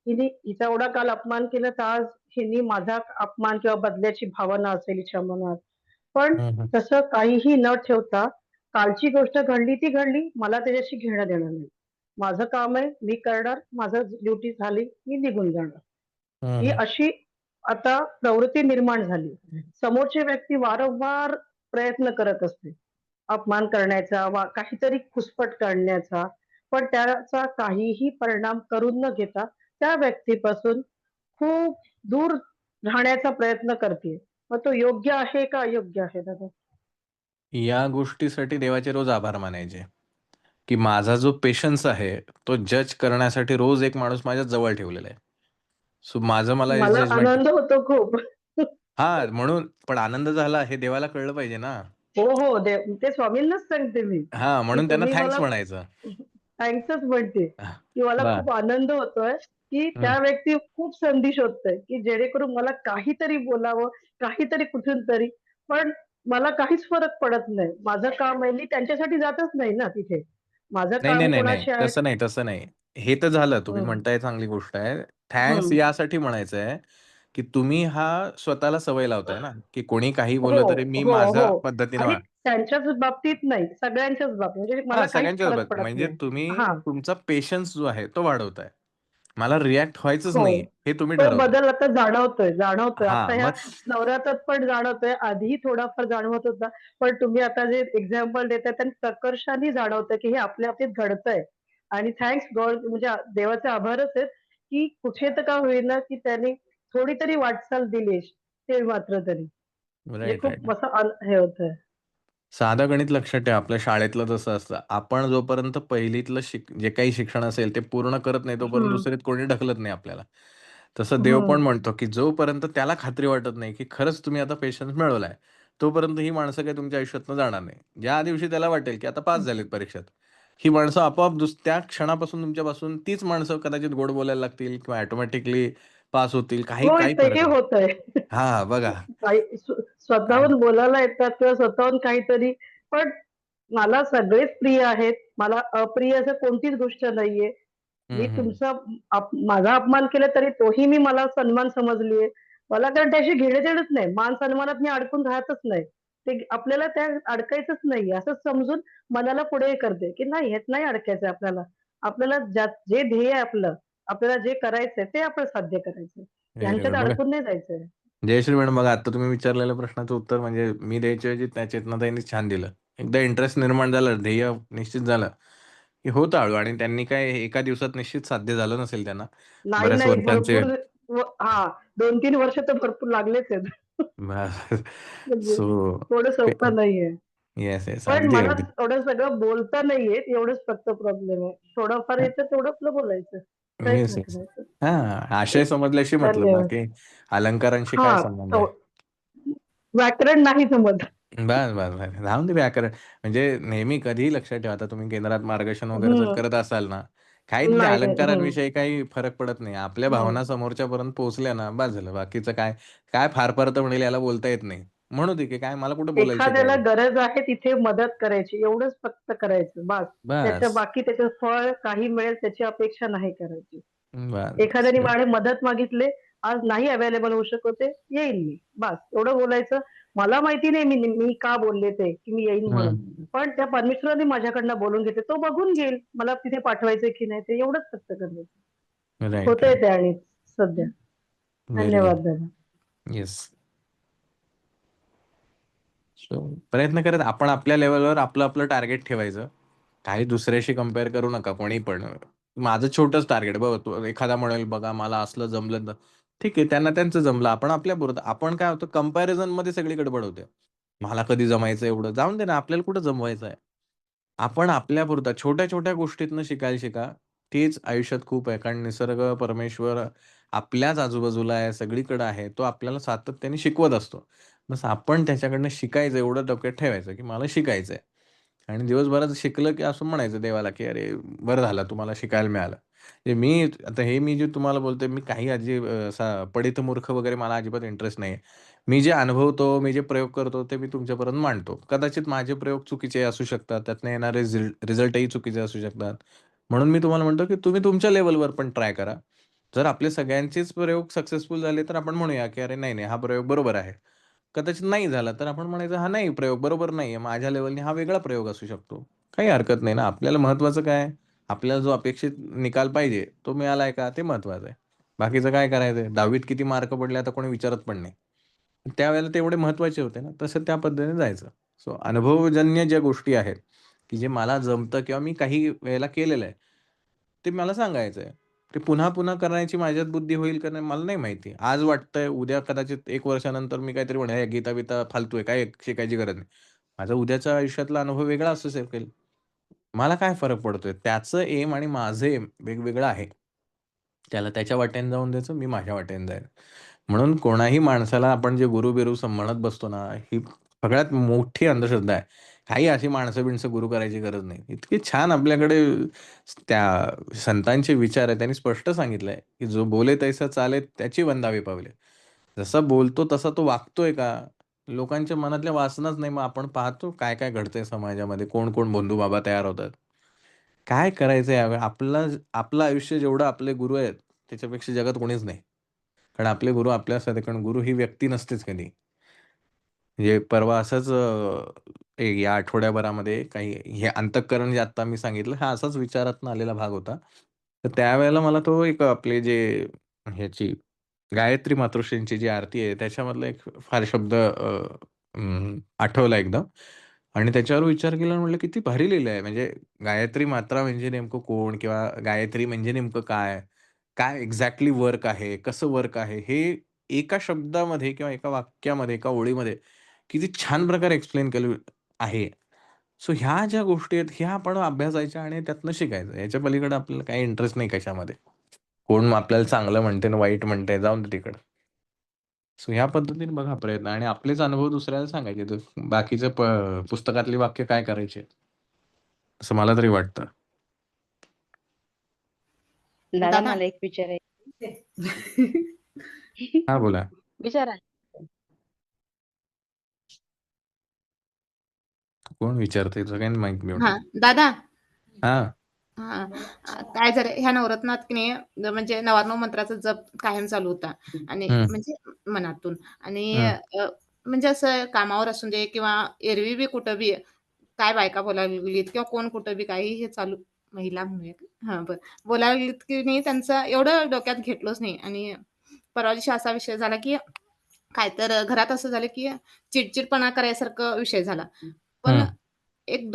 हिचा एवढा काल अपमान केला तर आज हिने माझा अपमान किंवा बदल्याची भावना असेल हिच्या मनात. पण
हम्म,
तसं काहीही न ठेवता कालची गोष्ट घडली ती घडली. मला त्याच्याशी घेणं देणं नाही. माझं काम आहे, मी करणार, माझं ड्युटी झाली, मी निघून जाणार. ही
हम्म,
अशी आता प्रवृत्ती निर्माण झाली. समोरची व्यक्ती वारंवार प्रयत्न करत असते अपमान करण्याचा काहीतरी खुसपट काढण्याचा, पण त्याचा काहीही परिणाम करून न घेता त्या व्यक्तीपासून खूप दूर राहण्याचा प्रयत्न करते. मग तो योग्य आहे का अयोग्य आहे दादा?
या गोष्टीसाठी देवाचे रोज आभार मानायचे की माझा जो पेशन्स आहे तो जज करण्यासाठी रोज एक माणूस माझ्या जवळ ठेवलेला आहे. सो माझं मला
मला
जजमेंट
आनंद होतो खूप.
हा म्हणून पण आनंद झाला हे देवाला कळलं पाहिजे ना.
हो हो ते स्वामींनाच सांगते मी
हा
की
म्हणून त्यांना
तुम्ही
थँक्स
मला
म्हणायचं.
थँक्सच म्हणते की मला
बा
खूप आनंद होतोय की
हम्म.
त्या व्यक्ती खूप संधी शोधतोय की जेणेकरून मला काहीतरी बोलावं, काहीतरी कुठून तरी. पण मला काहीच फरक पडत नाही. माझं काम आहे, मी त्यांच्यासाठी जातच नाही ना तिथे. माझं
नाही नाही
काम
नाही नाही
कोणाचे आहे.
तसं नाही. हे तर झालं तुम्ही
हं,
म्हणताय चांगली गोष्ट आहे. थँक्स
हं.
यासाठी म्हणायचं आहे की तुम्ही हा स्वतःला सवय लावताय ना की कोणी काही
हो,
बोललं तरी मी
हो,
माझ्या
हो.
पद्धतीने
आणि त्यांच्याच बाबतीत नाही, सगळ्यांच्याच बाबतीत. म्हणजे
हा
मला काहीच
सगळ्यांच्या
फरक
सोबत
पडत
म्हणजे
नाही.
तुम्ही
हां.
तुमचा पेशन्स जो आहे तो वाढवताय. मला रिॲक्ट व्हायचंच
हो.
नाहीये हे तुम्ही
तो
ठरवताय.
बदल आता जाणवतोय.
हा
आता ह्या
मग
नवरात्रात पण जाणवतोय. आधीही थोडाफार जाणवत होता. पण तुम्ही आता जे एक्झाम्पल देताय त्याने प्रकर्षाने जाणवतंय, की हे आपल्या बाबतीत घडतंय. आणि थँक्स गॉड म्हणजे देवाचे आभारच आहेत, की कुठे तर का होईना, की त्याने थोडी तरी वाटचाल दिली ते मात्र तरी. म्हणजे
राईट राईट.
खूप असं हे होतंय.
साधं गणित लक्षात ठेवा आपल्या शाळेतलं जसं असतं आपण जोपर्यंत पहिलीतलं जे काही शिक्षण असेल ते पूर्ण करत नाही तोपर्यंत
हं,
दुसरीत कोणी ढकलत नाही आपल्याला. तसं देव
हं.
पण म्हणतो की जोपर्यंत त्याला खात्री वाटत नाही की खरंच तुम्ही आता पेशन्स मिळवलाय तोपर्यंत ही माणसं काही तुमच्या आयुष्यातनं जाणार नाही. ज्या दिवशी त्याला वाटेल की आता पास झालेत परीक्षेत ही माणसं आपोआप त्या क्षणापासून तुमच्यापासून तीच माणसं कदाचित गोड बोलायला लागतील किंवा ऑटोमॅटिकली पास होतील. काही
हो,
काही
ते
फरक नाही.
होतंय.
हा बघा.
काही
आणि
स्वतःहून बोलायला येतात किंवा स्वतःहून काहीतरी. पण मला सगळेच प्रिय आहेत. मला अप्रिय असं कोणतीच गोष्ट नाहीये. मी
हम्म.
माझा अपमान केला तरी तोही मला सन्मान समजलीये. मला कारण त्याशी घेणं-देणंच नाही. मान-सन्मानात मी अडकून राहतच नाही. ते आपल्याला त्यात अडकायचंच नाहीये असं समजून मनाला पुढे करते, की नाही ह्यात नाही अडकायचंय आपल्याला. आपल्याला जे ध्येय आहे आपलं, आपल्याला जे करायचंय ते आपण साध्य करायचंय.
व्हेरी
ह्यांच्यात
गुड. बघा
अडकून नाही जायचंय.
जयश्री मॅडम बघा आता तुम्ही विचारलेल्या प्रश्नाचं उत्तर म्हणजे मी द्यायच्या ऐवजी त्या चेतनाताईंनीच छान दिलं. एकदा इंटरेस्ट निर्माण झालं, ध्येय निश्चित झालं, की होतं हळू आणि त्यांनी काय एका दिवसात निश्चित साध्य झालं नसेल त्यांना.
नाही,
बऱ्याच
नाही.
वर्षांचे
भरपूर 2-3 वर्ष तर भरपूर लागलेच आहेत. म्हणजे
सो
थोडं सोपं नाहीये.
येस येस
पण
अगदी
मला
अगदी.
एवढं सगळं बोलता नाही येत एवढंच फक्त प्रॉब्लेम आहे. थोडंफार येतं तेवढं आपलं बोलायचं. काहीच
येस
नाही
येस.
करायचं.
हा आशय समजल्याशी मतलब
धन्यवाद.
बाकी अलंकारांशी काय
हां,
संबंध आहे.
व्याकरण नाही जमत.
बस बस बस राहून दे व्याकरण म्हणजे नेहमी कधीही लक्षात ठेवा आता तुम्ही केंद्रात मार्गदर्शन वगैरे जर
हं.
करत असाल ना काहीच नाही
नाही, नाही. हं,
अलंकारांविषयी काही फरक पडत नाही. आपल्या
हं.
भावना समोरच्यापर्यंत पोहोचल्या ना बस झालं. बाकीचं काय काय फार फार तर म्हणेल याला बोलता येत नाही म्हणू दे की काय मला कुठं बोलायचं काय
एखाद्याला गरज आहे तिथे मदत करायची एवढंच फक्त करायचं बास.
बस
त्याचं फळ काही मिळेल त्याची अपेक्षा नाही करायची.
बस
एखाद्याने माझ्याकडे मदत मागितली, आज नाही अवेलेबल होऊ शकत आहे, येईन मी. बास एवढं बोलायचं. मला माहिती नाही मी का बोलले ते, की मी येईन म्हणून.
हम्म.
पण त्या परमेश्वराने माझ्याकडनं बोलून घेतले. तो बघून घेईल मला तिथे पाठवायचंय की नाही ते एवढंच फक्त करायचं.
राइट,
होतंय
राइट.
ते आणि सध्या.
व्हेरी
धन्यवाद
गुड.
दादा.
येस. सो प्रयत्न करत आपण आपल्या लेव्हलवर आपलं टार्गेट ठेवायचं. काही दुसऱ्याशी कंपेअर करू नका कोणी पण. माझं छोटंच टार्गेट बघ, एखादा म्हणेल बघा मला असलं जमलं तर ठीक आहे, त्यांना त्यांचं जमलं, आपण आपल्या पुरतं. आपण काय होतं, कंपॅरिझन मध्ये सगळी गडबड होते. मला कधी जमायचं एवढं, जाऊन दे ना, आपल्याला कुठं जमवायचं आहे. आपण आपल्या पुरता छोट्या छोट्या गोष्टीतनं शिकायला शिका. तेच आयुष्यात खूप आहे, कारण निसर्ग परमेश्वर आपल्याच आजूबाजूला आहे, सगळीकडे आहे. तो आपल्याला सातत्याने शिकवत असतो. बस आपण त्याच्याकडनं शिकायचं, एवढं डोक्यात ठेवायचं की मला शिकायचंय. आणि दिवसभरात शिकलं की असं म्हणायचं देवाला की अरे बरं झालं तुम्हाला शिकायला मिळालं. मी जे तुम्हाला बोलतोय, मी काही असा पडित मूर्ख वगैरे मला अजिबात इंटरेस्ट नाही. मी जे अनुभवतो, मी जे प्रयोग करतो ते मी तुमच्यापर्यंत मांडतो. कदाचित माझे प्रयोग चुकीचे असू शकतात, त्यातनं येणारे रिझल्टही चुकीचे असू शकतात. म्हणून मी तुम्हाला म्हणतो की तुम्ही तुमच्या लेव्हलवर पण ट्राय करा. जर आपले सगळ्यांचेच प्रयोग सक्सेसफुल झाले तर आपण म्हणूया की अरे नाही, नाही हा प्रयोग बरोबर आहे. कदाचित नाही झाला तर आपण म्हणायचं हा नाही प्रयोग बरोबर नाहीये. माझ्या लेव्हलने हा वेगळा प्रयोग असू शकतो. काही हरकत नाही ना. आपल्याला महत्त्वाचं काय आहे? आपल्याला जो अपेक्षित निकाल पाहिजे तो मिळालाय का ते महत्त्वाचं आहे. बाकीचं काय करायचंय? 10वीत किती मार्क पडले आता कोणी विचारत पण नाही. त्यावेळेला ते एवढे महत्त्वाचे होते ना, तसं त्या पद्धतीने जायचं. सो अनुभवजन्य ज्या गोष्टी आहेत, की जे मला जमतं किंवा मी काही वेळेला केलेलं आहे, ते मला सांगायचंय. ते पुन्हा-पुन्हा करण्याची माझ्यात बुद्धी होईल का नाही मला नाही माहिती. आज वाटतंय, उद्या कदाचित 1 वर्षानंतर मी काहीतरी म्हणेन, "हे गीता-बिता फालतू आहे, काय शिकायची गरज नाही." माझा उद्याचा आयुष्यातला अनुभव वेगळा असू शकेल. मला काय फरक पडतोय? त्याचं एम आणि माझं एम वेगवेगळं आहे. त्याला त्याच्या वाटेने जाऊन द्यायचं, मी माझ्या वाटेने जाईन. म्हणून कोणाही माणसाला आपण जे गुरु-बिरू म्हणत बसतो ना, ही सगळ्यात मोठी अंधश्रद्धा आहे. काही अशी माणसं-बिणसं गुरु करायची गरज नाही. इतके छान आपल्याकडे त्या संतांचे विचार आहेत. त्यांनी स्पष्ट सांगितलंय, की "जो बोले तैसा चाले, त्याची वंदावे पावले." जसा बोलतो तसा तो वागतोय का? लोकांच्या मनातल्या वासनाच नाही. मग आपण पाहतो काय-काय घडतंय समाजामध्ये, कोण-कोण बंधू-बाबा तयार होतात. काय करायचं यावेळी? आपलं आयुष्य जेवढं आपले गुरु आहेत, त्याच्यापेक्षा जगात कोणीच नाही. कारण आपले गुरु आपल्यासाठी, कारण गुरु ही व्यक्ती नसतेच कधी. म्हणजे परवा असंच या आठवड्याभरामध्ये काही हे अंतःकरण जे आत्ता मी सांगितलं, हा असाच विचारातून आलेला भाग होता. तर त्यावेळेला मला तो एक आपले जे ह्याची गायत्री मातोश्रींची जी आरती आहे, त्याच्यामधला एक फार शब्द आठवला एकदम आणि त्याच्यावर विचार केला आणि म्हटलं किती भारी लिहिलं आहे. म्हणजे गायत्री मात्रा म्हणजे नेमकं कोण? किंवा गायत्री म्हणजे नेमकं काय? काय एक्झॅक्टली वर्क आहे? कसं वर्क आहे? हे एका शब्दामध्ये किंवा एका वाक्यामध्ये, एका ओळीमध्ये किती छान प्रकारे एक्सप्लेन केलं आहे. सो ह्या ज्या गोष्टी आहेत, ह्या आपण अभ्यासायच्या आणि त्यातनं शिकायचं. याच्या पलीकडे आपल्याला काही इंटरेस्ट नाही कशामध्ये. कोण आपल्याला चांगलं म्हणतंय आणि वाईट म्हणतंय, जाऊन दे तिकडं. सो ह्या पद्धतीने बघा प्रयत्न आणि आपलेच अनुभव दुसऱ्याला सांगायचे. तर बाकीचे पुस्तकातली वाक्य काय करायचे? असं मला तरी वाटतं.
दादा
दादा
मला एक विचारायचं
हां, बोला.
विचारा.
कोण विचारतंय? सगळ्यांना माहिती एवढं.
हां, दादा
हां.
हां, काय झालं ह्या नवरत्नात की नाही म्हणजे 99 मंत्राचा जप कायम चालू होता आणि
हं,
म्हणजे मनातून आणि
हं,
म्हणजे असं कामावर असू दे किंवा एरवी बी कुठं बी काय बायका बोलायला लागलीत किंवा कोण कुठं बी काही हे चालू महिला म्हणूया हां, बरं. बोलायला लागलीत की नाही त्यांचं एवढं डोक्यात घेतलोच नाही आणि परवा दिवशी असा विषय झाला की काय तर घरात असं झालं की चिडचिडपणा करायसारखा विषय झाला. पण
हं,
एक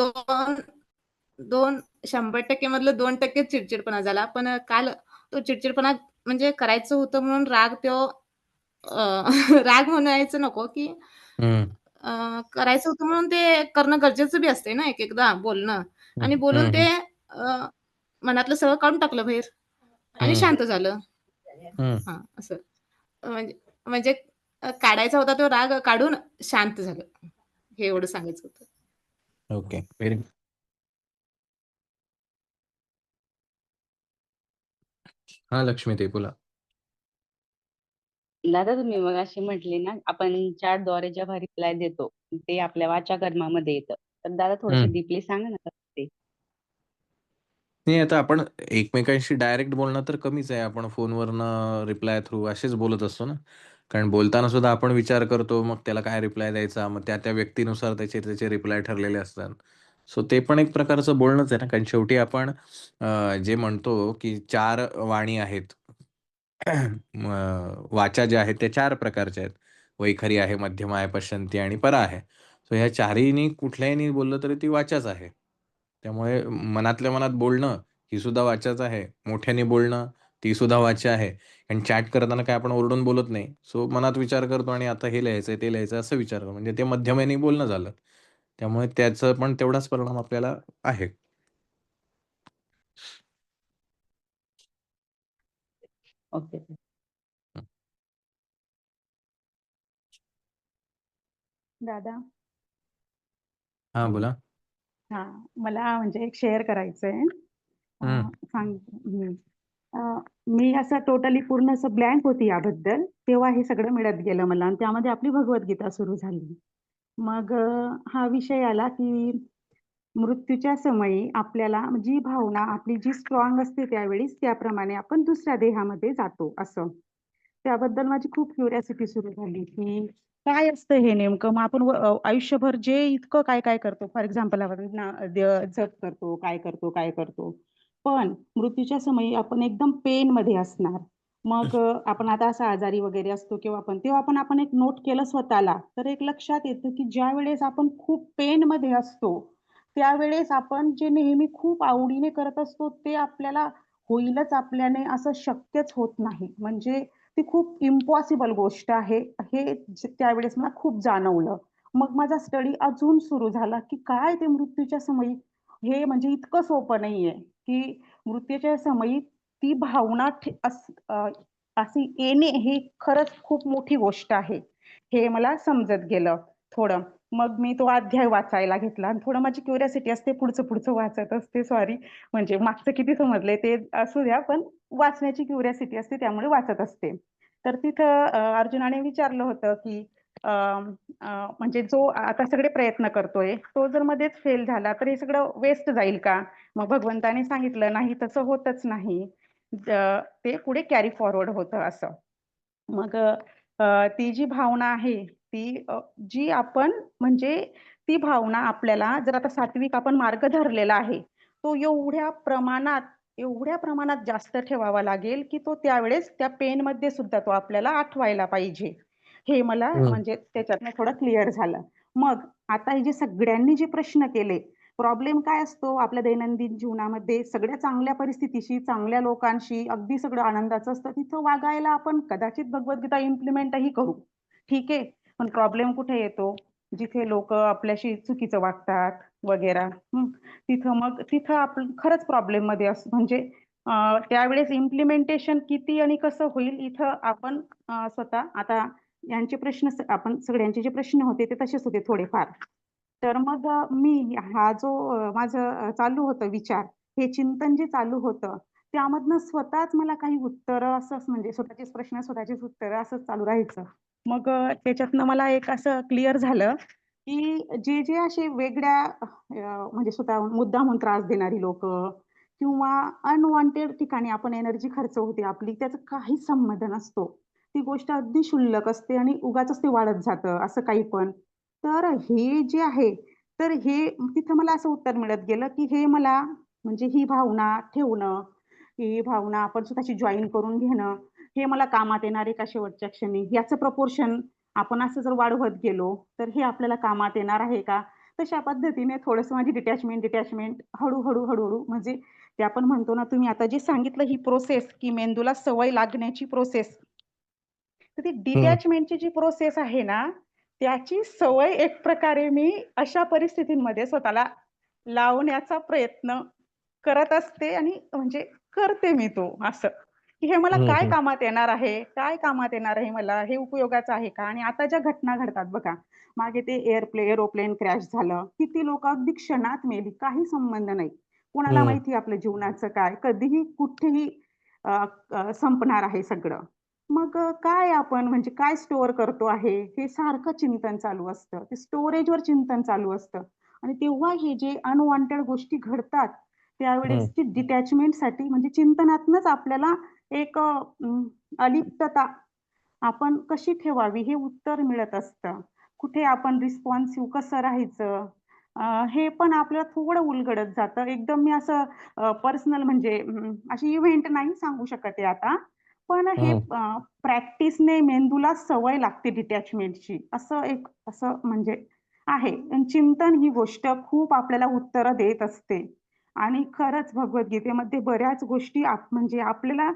2 100% मधलं 2% चिडचिडपणा झाला. पण काल तो चिडचिडपणा म्हणजे करायचं होतं म्हणून राग तो राग म्हणायचं नको, की
हं,
करायचं होतं म्हणून ते करणं गरजेचं बी असते ना एक-एकदा बोलणं
हं,
आणि बोलून
हं,
ते
हं,
मनातलं सगळं काढून टाकलं बाहेर आणि
हं,
शांत झालं.
हं.
हां, असं. म्हणजे म्हणजे काढायचा होता तो राग काढून शांत झालं. हे एवढं सांगायचं होतं.
ओके. व्हेरी हां, लक्ष्मीताई बोला.
दादा तुम्ही मगाशी म्हटले ना, आपण चॅटद्वारे जेव्हा रिप्लाय देतो, ते आपल्या वाचा कर्मामध्ये येतं. तर दादा थोडंसं
हं.
डीपली सांगा ना कसं ते?
नाही आता आपण एकमेकांशी डायरेक्ट बोलणं तर कमीच आहे. आपण फोनवरनं रिप्लाय थ्रू असेच बोलत असतो ना. कारण बोलताना सुद्धा आपण विचार करतो, मग त्याला काय रिप्लाय द्यायचा, मग त्या-त्या व्यक्तीनुसार त्याचे त्याचे रिप्लाय ठरलेले असतात. सो ते पण एक प्रकारचं बोलणंच आहे ना, कारण शेवटी आपण जे म्हणतो की 4 वाणी आहेत. वाचा ज्या आहेत त्या 4 प्रकारच्या आहेत. वैखरी आहे, मध्यमा आहे, पश्चंती आणि परा आहे. सो ह्या चारहीनी कुठल्याहीनी बोललं तरी ती वाचाच आहे. त्यामुळे मनातल्या मनात बोलणं ही सुद्धा वाचाच आहे. मोठ्याने बोलणं ती सुद्धा वाचा आहे. आणि चॅट करताना काय आपण ओरडून बोलत नाही. सो मनात विचार करतो आणि आता हे लिहायचंय, ते लिहायचं असं विचार करतो. म्हणजे ते मध्यमेने बोलणं झालं. त्यामुळे त्याचं पण तेवढाच परिणाम आपल्याला आहे.
ओके.
दादा
हां, बोला.
हा मला म्हणजे एक शेअर करायचंय.
हं.
मी असं टोटली पूर्ण असं ब्लँक होती याबद्दल. तेव्हा हे सगळं मिळत गेलं मला आणि त्यामध्ये आपली भगवद्गीता सुरू झाली. मग हा विषय आला की मृत्यूच्या समयी आपल्याला जी भावना आपली जी स्ट्रॉंग असते त्यावेळेस त्याप्रमाणे आपण दुसऱ्या देहामध्ये जातो असं. त्याबद्दल माझी खूप क्युरिओसिटी सुरू झाली की काय असतं हे नेमकं. मग आपण आयुष्यभर जे इतकं काय काय करतो, फॉर एक्झाम्पल आपण जप करतो, काय करतो, पण मृत्यूच्या समयी आपण एकदम पेन मध्ये असणार. मग आपण आता असं आजारी वगैरे असतो किंवा आपण एक नोट केलं स्वतःला, तर एक लक्षात येतं की ज्या वेळेस आपण खूप पेन मध्ये असतो त्यावेळेस आपण जे नेहमी खूप आवडीने करत असतो ते आपल्याला होईलच आपल्याने असं शक्यच होत नाही. म्हणजे ती खूप इम्पॉसिबल गोष्ट आहे हे त्यावेळेस मला खूप जाणवलं. मग माझा स्टडी अजून सुरू झाला की काय ते मृत्यूच्या समयी हे म्हणजे इतकं सोपं नाहीये की मृत्यूच्या समयी ती भावना अशी येणे हे खरंच खूप मोठी गोष्ट आहे. हे मला समजत गेलं थोडं. मग मी तो अध्याय वाचायला घेतला आणि थोडं माझी क्युरिओसिटी असते, पुढचं पुढचं वाचत असते. सॉरी, म्हणजे मागचं किती समजले ते असू द्या, पण वाचण्याची क्युरिओसिटी असते त्यामुळे वाचत असते. तर तिथं अर्जुनाने विचारलं होतं की म्हणजे जो आता सगळे प्रयत्न करतोय तो जर मध्येच फेल झाला तर हे सगळं वेस्ट जाईल का. मग भगवंताने सांगितलं नाही, तसं होतच नाही. ते पुढे कॅरी फॉरवर्ड होतं असं. मग ती जी भावना आहे ती जी आपण म्हणजे ती भावना आपल्याला जर आता सात्विक आपण मार्ग धरलेला आहे तो एवढ्या प्रमाणात जास्त ठेवावा लागेल की तो त्यावेळेस त्या पेन मध्ये सुद्धा तो आपल्याला आठवायला पाहिजे. हे मला
हं.
म्हणजे त्याच्यातनं थोडं क्लिअर झालं. मग आता हे जे सगळ्यांनी जे प्रश्न केले, प्रॉब्लेम काय असतो आपल्या दैनंदिन जीवनामध्ये सगळ्या चांगल्या परिस्थितीशी, चांगल्या लोकांशी अगदी सगळं आनंदाचं असतं, तिथं वागायला आपण कदाचित भगवद्गीता इम्प्लिमेंटही करू, ठीक आहे. पण प्रॉब्लेम कुठे येतो, जिथे लोक आपल्याशी चुकीचं वागतात वगैरे, तिथं आपण खरंच प्रॉब्लेम मध्ये असतो. म्हणजे त्यावेळेस इम्प्लिमेंटेशन किती आणि कसं होईल इथं आपण स्वतः आता यांचे प्रश्न आपण सगळ्यांचे जे प्रश्न होते ते तसेच होते थोडेफार. तर मग मी हा जो माझं चालू होतं विचार, हे चिंतन जे चालू होतं त्यामधनं स्वतःच मला काही उत्तरं असंच म्हणजे स्वतःचेच प्रश्न स्वतःचेच उत्तरं असंच चालू राहायचं. मग त्याच्यातनं मला एक असं क्लिअर झालं की जे जे असे वेगळ्या म्हणजे स्वतः मुद्दामून त्रास देणारी लोक किंवा अनवॉन्टेड ठिकाणी आपण एनर्जी खर्च होते आपली, त्याचा काहीच संबंध नसतो. ती गोष्ट अगदी क्षुल्लक असते आणि उगाचच ते वाढत जातं असं काही पण. तर हे जे आहे, तर हे तिथं मला असं उत्तर मिळत गेलं की हे मला म्हणजे ही भावना ठेवणं, ही भावना आपण स्वतःची जॉईन करून घेणं, हे मला कामात येणार आहे का शेवटच्या क्षणी, याचं प्रपोर्शन आपण असं जर वाढवत गेलो तर हे आपल्याला कामात येणार आहे का. तशा पद्धतीने थोडंसं माझी डिटॅचमेंट हळूहळू म्हणजे ते आपण म्हणतो ना, तुम्ही आता जे सांगितलं ही प्रोसेस की मेंदूला सवय लागण्याची प्रोसेस, तर ती
हं.
डिटॅचमेंटची जी प्रोसेस आहे ना, त्याची सवय एक प्रकारे मी अशा परिस्थितींमध्ये स्वतःला लावण्याचा प्रयत्न करत असते आणि म्हणजे करते मी तो असं, की हे मला
हं,
काय
हं.
कामात येणार आहे, काय कामात येणार आहे मला, हे उपयोगाचं आहे का. आणि आता ज्या घटना घडतात बघा, मागे ते एरोप्लेन क्रॅश झालं, किती लोक अगदी क्षणात मेली, काही संबंध नाही. कोणाला
हं.
माहिती आपल्या जीवनाचं काय, कधीही कुठेही संपणार आहे सगळं. मग काय आपण म्हणजे काय स्टोअर करतो आहे हे सारखं चिंतन चालू असतं, ते स्टोरेजवर चिंतन चालू असतं. आणि तेव्हा हे जे अनवॉन्टेड गोष्टी घडतात
हं.
त्यावेळेसची डिटॅचमेंटसाठी म्हणजे चिंतनातनच आपल्याला एक अलिप्तता आपण कशी ठेवावी हे उत्तर मिळत असतं. कुठे आपण रिस्पॉन्सिव्ह कसं राहायचं, हे पण आपल्याला थोडं उलगडत जातं. एकदम मी असं पर्सनल म्हणजे अशी इव्हेंट नाही सांगू शकत आहे आता. पण हे
हं.
प्रॅक्टिसने मेंदूला सवय लागते डिटॅचमेंटची. असं म्हणजे आहे. आणि चिंतन ही गोष्ट खूप आपल्याला उत्तरं देत असते. आणि खरंच भगवद्गीतेमध्ये बऱ्याच गोष्टी म्हणजे आपल्याला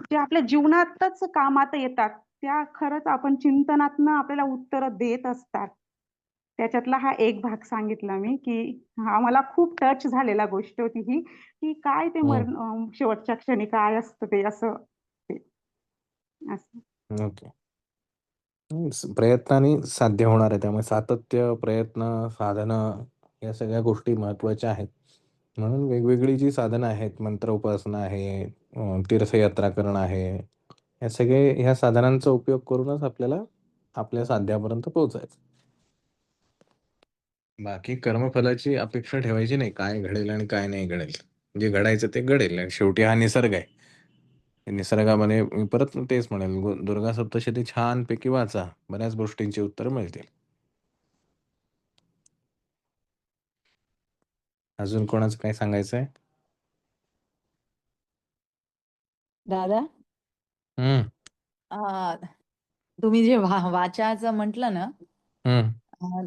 जे आपल्या जीवनातच कामात येतात, त्या खरंच आपण चिंतनातनं आपल्याला उत्तरं देत असतात. त्याच्यातला हा एक भाग सांगितला मी, की हा मला खूप टच झालेला गोष्ट होती ही, की काय ते
हं.
शेवटच्या क्षणी काय असतं ते असं ते असं.
ओके. प्रयत्नांनी साध्य होणार आहे. त्यामुळे सातत्य, प्रयत्न, साधनं या सगळ्या गोष्टी महत्त्वाच्या आहेत. म्हणून वेगवेगळी जी साधनं आहेत, मंत्र उपासना आहे, तीर्थयात्रा करणं आहे, ह्या साधनांचा उपयोग करूनच आपल्याला आपल्या साध्यापर्यंत पोहोचायचं. बाकी कर्मफलाची अपेक्षा ठेवायची नाही. काय घडेल आणि काय नाही घडेल. जे घडायचं ते घडेल आणि शेवटी हा निसर्ग आहे. निसर्गामध्ये मी परत तेच म्हणेल, दुर्गा सप्तशती छानपैकी वाचा. बऱ्याच गोष्टींची उत्तरं मिळतील. अजून कोणाचं काय सांगायचंय?
दादा
हं,
अ, तुम्ही जे वाचाचं म्हटलं ना,
हं,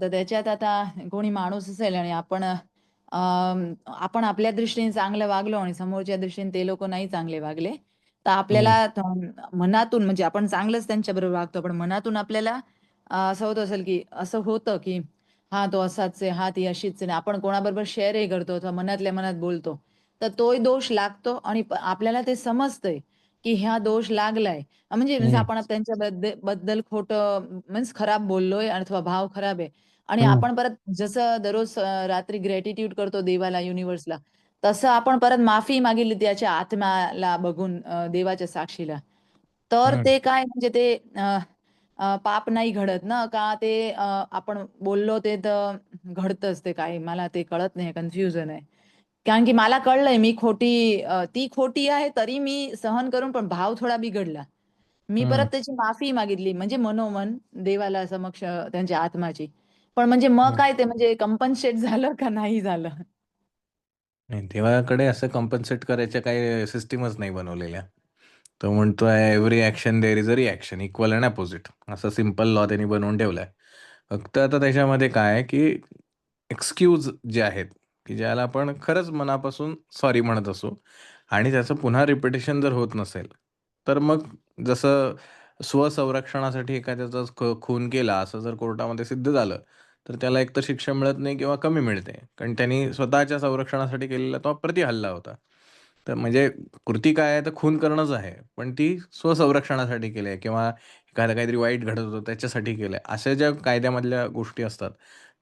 तर त्याच्यात आता कोणी माणूस असेल आणि आपण आपल्या दृष्टीने चांगलं वागलो आणि समोरच्या दृष्टीने ते लोक नाही चांगले वागले, तर
हं,
आपल्याला मनातून म्हणजे आपण चांगलंच त्यांच्याबरोबर वागतो, पण मनातून आपल्याला असं होत असेल की असं होतं की हा तो असाच आहे, हा ती अशीच आहे. आणि आपण कोणाबरोबर शेअरही करतो अथवा मनातल्या मनात बोलतो, तर तोही दोष लागतो आणि आपल्याला ते समजतंय की हा दोष लागलाय. म्हणजे
हं,
आपण त्यांच्या बद्दल खोटं मीन्स खराब बोललोय अथवा भाव खराब आहे. आणि
हं,
आपण परत जसं दररोज रात्री ग्रॅटिट्यूड करतो देवाला, युनिव्हर्सला, तसं आपण परत माफी मागितली त्याच्या आत्म्याला बघून, देवाच्या साक्षीला. तर
हं,
ते काय म्हणजे ते अ, अ, पाप नाही घडत ना? का ते आपण बोललो ते तर घडतंच ते काही मला ते कळत नाही, कन्फ्युजन आहे. कारण की मला कळलंय मी ती खोटी आहे तरी मी सहन करून पण भाव थोडा बिघडला. मी परत
हं,
त्याची माफी मागितली म्हणजे मनोमन देवाला समक्ष त्यांच्या आत्माची. पण म्हणजे मग
हं.
काय ते म्हणजे कंपन्सेट झालं का नाही झालं?
नाही, देवाकडे असं कॉम्पेन्सेट करायच्या काही सिस्टमच नाही बनवलेल्या. तो म्हणतोय every action there is a reaction, equal and opposite. असा सिंपल लॉ त्यांनी बनवून ठेवलाय. फक्त आता त्याच्यामध्ये काय आहे, की एक्सक्यूज जे आहेत, की ज्याला आपण खरंच मनापासून सॉरी म्हणत असू आणि त्याचं पुन्हा रिपिटेशन जर होत नसेल, तर मग जसं स्वसंरक्षणासाठी एखाद्याचा खून केला असं जर कोर्टामध्ये सिद्ध झालं, तर त्याला एकतर शिक्षा मिळत नाही किंवा कमी मिळते. कारण त्यांनी स्वतःच्या संरक्षणासाठी केलेला तो प्रतिहल्ला होता. तर म्हणजे कृती काय आहे, तर खून करणंच आहे. पण ती स्वसंरक्षणासाठी केली आहे किंवा एखादं काहीतरी वाईट घडत होतं त्याच्यासाठी केलंय. अशा ज्या कायद्यामधल्या गोष्टी असतात,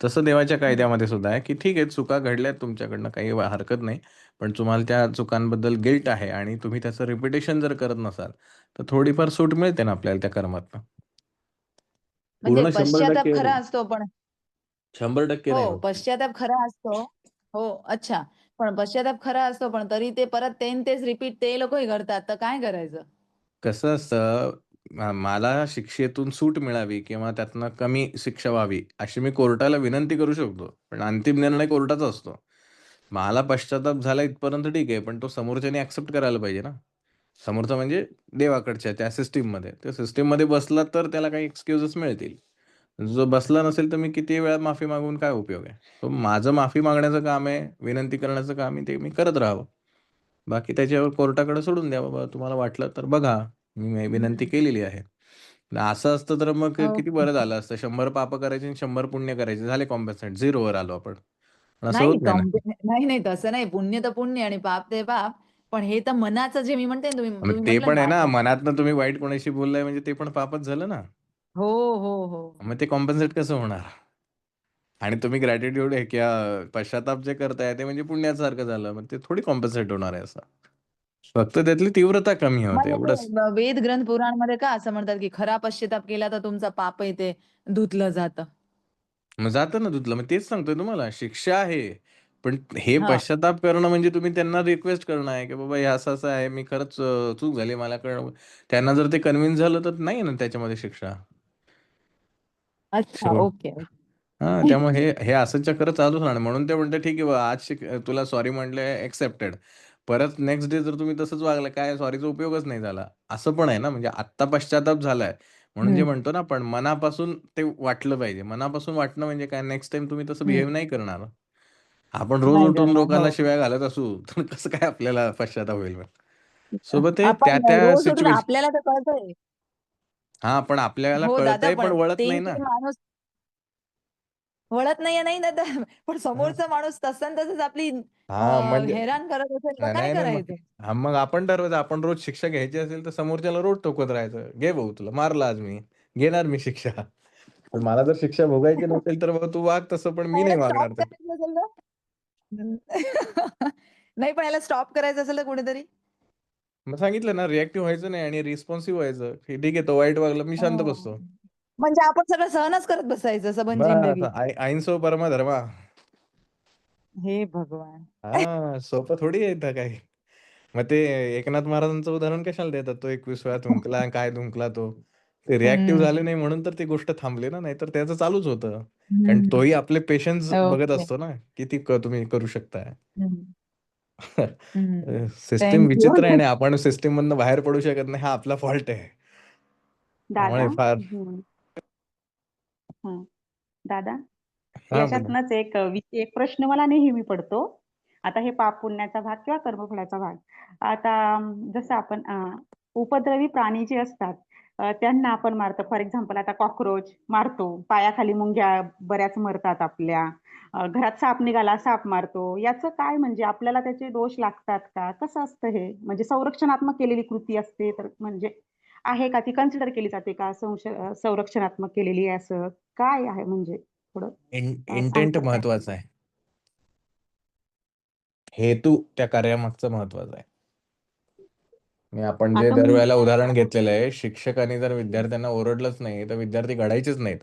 तसं देवाच्या कायद्यामध्ये सुद्धा आहे, की ठीक आहे चुका घडल्यात तुमच्याकडनं काही हरकत नाही. पण तुम्हाला त्या चुकांबद्दल गिल्ट आहे आणि तुम्ही त्याचं रिपिटेशन जर करत नसाल, तर थोडीफार सूट मिळते ना आपल्याला त्या कर्मातनं.
म्हणजे
पूर्ण
पश्चाताप
100%
खरा असतो पण
100% नाही
हो,
होत ते.
पश्चाताप खरा असतो. हो, अच्छा. पण पश्चाताप खरा असतो, पण तरी ते परत तेच रिपीट ते लोकही करतात, तर काय करायचं?
कसं असतं, मला शिक्षेतून सूट मिळावी किंवा त्यातनं कमी शिक्षा व्हावी, अशी मी कोर्टाला विनंती करू शकतो. पण अंतिम निर्णय कोर्टाचा असतो. मला पश्चाताप झाला इथपर्यंत ठीक आहे, पण तो समोरच्याने ॲक्सेप्ट करायला पाहिजे ना. समोरचा म्हणजे देवाकडच्या त्या सिस्टममध्ये. त्या सिस्टममध्ये बसला तर त्याला काही एक्सक्यूजेस मिळतील. जो बसला नसेल तर मी कितीही वेळा माफी मागून काय उपयोग आहे? तर माझं माफी मागण्याचं काम आहे, विनंती करण्याचं काम आहे, ते मी करत राहावं. बाकी त्याच्यावर कोर्टाकडे सोडून द्या बाबा, तुम्हाला वाटलं तर बघा, मी विनंती
हं.
केलेली आहे. आणि असं असतं तर मग किती
ओके.
बरं झालं असतं. 100 पापं करायची आणि 100 पुण्य करायचे. झाले कॉम्पेन्सेट, 0 वर आलो आपण. पण असं
नाही
होत नाही ना.
नाही, नाही तसं नाही. पुण्य तर पुण्य आणि पाप ते पाप. पण हे तर मनाचं जे मी म्हणते ना, तुम्ही
मग
तुम्ही
ते
म्हटलं
पण आहे
ना
ना,
आता
मनातनं तुम्ही वाईट कोणाशी बोललाय म्हणजे ते पण पापच झालं ना.
हो, हो, हो.
मग ते कॉम्पेन्सेट कसं होणार? आणि तुम्ही ग्रॅटिट्यूड आहे किंवा पश्चाताप जे करताय ते म्हणजे पुण्यासारखं झालं. मग ते थोडी कॉम्पेन्सेट होणार आहे असं. फक्त त्यातली तीव्रता कमी होते
म्हणजे
एवढंच.
ते वेद ग्रंथ पुराणमध्ये का असं म्हणतात, की खरा पश्चाताप केला तर तुमचं पापही ते धुतलं जातं.
मग जातं ना धुतलं. मग तेच सांगतोय तुम्हाला शिक्षा आहे. पण हे
हां.
पश्चाताप करणं म्हणजे तुम्ही त्यांना रिक्वेस्ट करणं आहे, की बाबा हे असं-असं आहे. मी खरंच चूक झाली मला कळलं. त्यांना जर ते कन्विन्स झालं तर नाही ना त्याच्यामध्ये शिक्षा.
अच्छा.
शेवट
ओके.
हां, त्यामुळे हे असं चक्र चालूच राहणार. म्हणून ते म्हणते ठीक आहे बा आज तुला सॉरी म्हटले एक्सेप्टेड. परत नेक्स्ट डे जर तुम्ही तसंच वागलं, काय सॉरीचा उपयोगच नाही झाला. असं पण आहे ना, म्हणजे आत्ता पश्चाताप झालाय. म्हणून जे म्हणतो ना आपण मनापासून ते वाटलं पाहिजे. मनापासून वाटणं म्हणजे काय नेक्स्ट टाईम तुम्ही तसं बिहेव नाही करणार. आपण रोज
नाही
उठून
करणार.
लोकांना
हो.
शिव्या घालत असू, तर कसं काय आपल्याला पश्चाताप होईल मग? सोबत ते
आपण
त्या
रोज उठून
सिच्युएशन
आपल्याला तर कळतंय.
हां, पण आपल्याला
हो दादा,
कळतंय पण
पण
वळत नाही
तेही
ना.
माणूस वळत नाहीये नाही दादा. पण
हां.
समोरचा माणूस तसं तसंच आपली
हां, म्हणजे
हैराण करत असेल तर काय
नाही, नाही मग
करायचं?
हां, मग आपण ठरवायचं आपण रोज शिक्षा घ्यायची असेल तर समोरच्याला रोज टोकत राहायचं. "घे भाऊ तुला मारलं आज मी, घेणार मी शिक्षा." पण मला जर शिक्षा भोगायची नसेल तर मग तू वाग तसं, पण मी
याला
नाही
स्टॉप
वागणार तर.
करायचं असेल तर? नाही, पण याला स्टॉप करायचं असेल तर कुणीतरी?
मग सांगितलं ना रिएक्टिव्ह व्हायचं नाही आणि रिस्पॉन्सिव्ह व्हायचं, की ठीक आहे तो वाईट वागला मी शांत
हो.
बसतो.
म्हणजे आपण सगळं सहनच करत बसायचं सबन
बस
जिंदगी.
अहिंसो परमो धर्मा.
हे भगवान!
हां, सोपं थोडी आहे इथं काही. मग ते एकनाथ महाराजांचं उदाहरण कशाला देतात? तो 21व्या थुंकला, काय थुंकला तो. ते रिएक्टिव्ह झाले
हं,
नाही म्हणून तर ती गोष्ट थांबली ना, नाहीतर त्याचं चालूच होतं. कारण
हं.
तोही आपले पेशन्स बघत
ओके.
असतो ना, किती तुम्ही करू शकताय.
हं, हं.
System
thank you.
विचित्र आहे आणि आपण सिस्टीममधनं बाहेर पडू शकत नाही हा आपला फॉल्ट आहे.
दादा
त्यामुळे फार
हं. दादा,
हां, बोला.
याच्यातनंच एक प्रश्न मला नेहमी पडतो. आता हे पाप पुण्याचा भाग किंवा कर्मफळाचा भाग. आता जसं आपण उपद्रवी प्राणी जे असतात त्यांना आपण मारतो. फॉर एक्झाम्पल आता कॉकरोच मारतो. पायाखाली मुंग्या बऱ्याच मरतात आपल्या. घरात साप निघाला, साप मारतो. याचं काय म्हणजे आपल्याला त्याचे दोष लागतात का? कसं असतं हे? म्हणजे संरक्षणात्मक केलेली कृती असते तर म्हणजे आहे का? ती कन्सिडर केली जाते का? संरक्षणात्मक केलेली आहे असं काय आहे म्हणजे थोडं
इंटेंट
सांगता का?
महत्वाचा आहे. हेतू त्या कार्यामागचा महत्वाचा आहे. आपण जे
आता
दरवेळेला
मुंग्या
उदाहरण घेतलेलं आहे, शिक्षकांनी जर विद्यार्थ्यांना ओरडलंच नाही, तर विद्यार्थी घडायचेच नाहीत.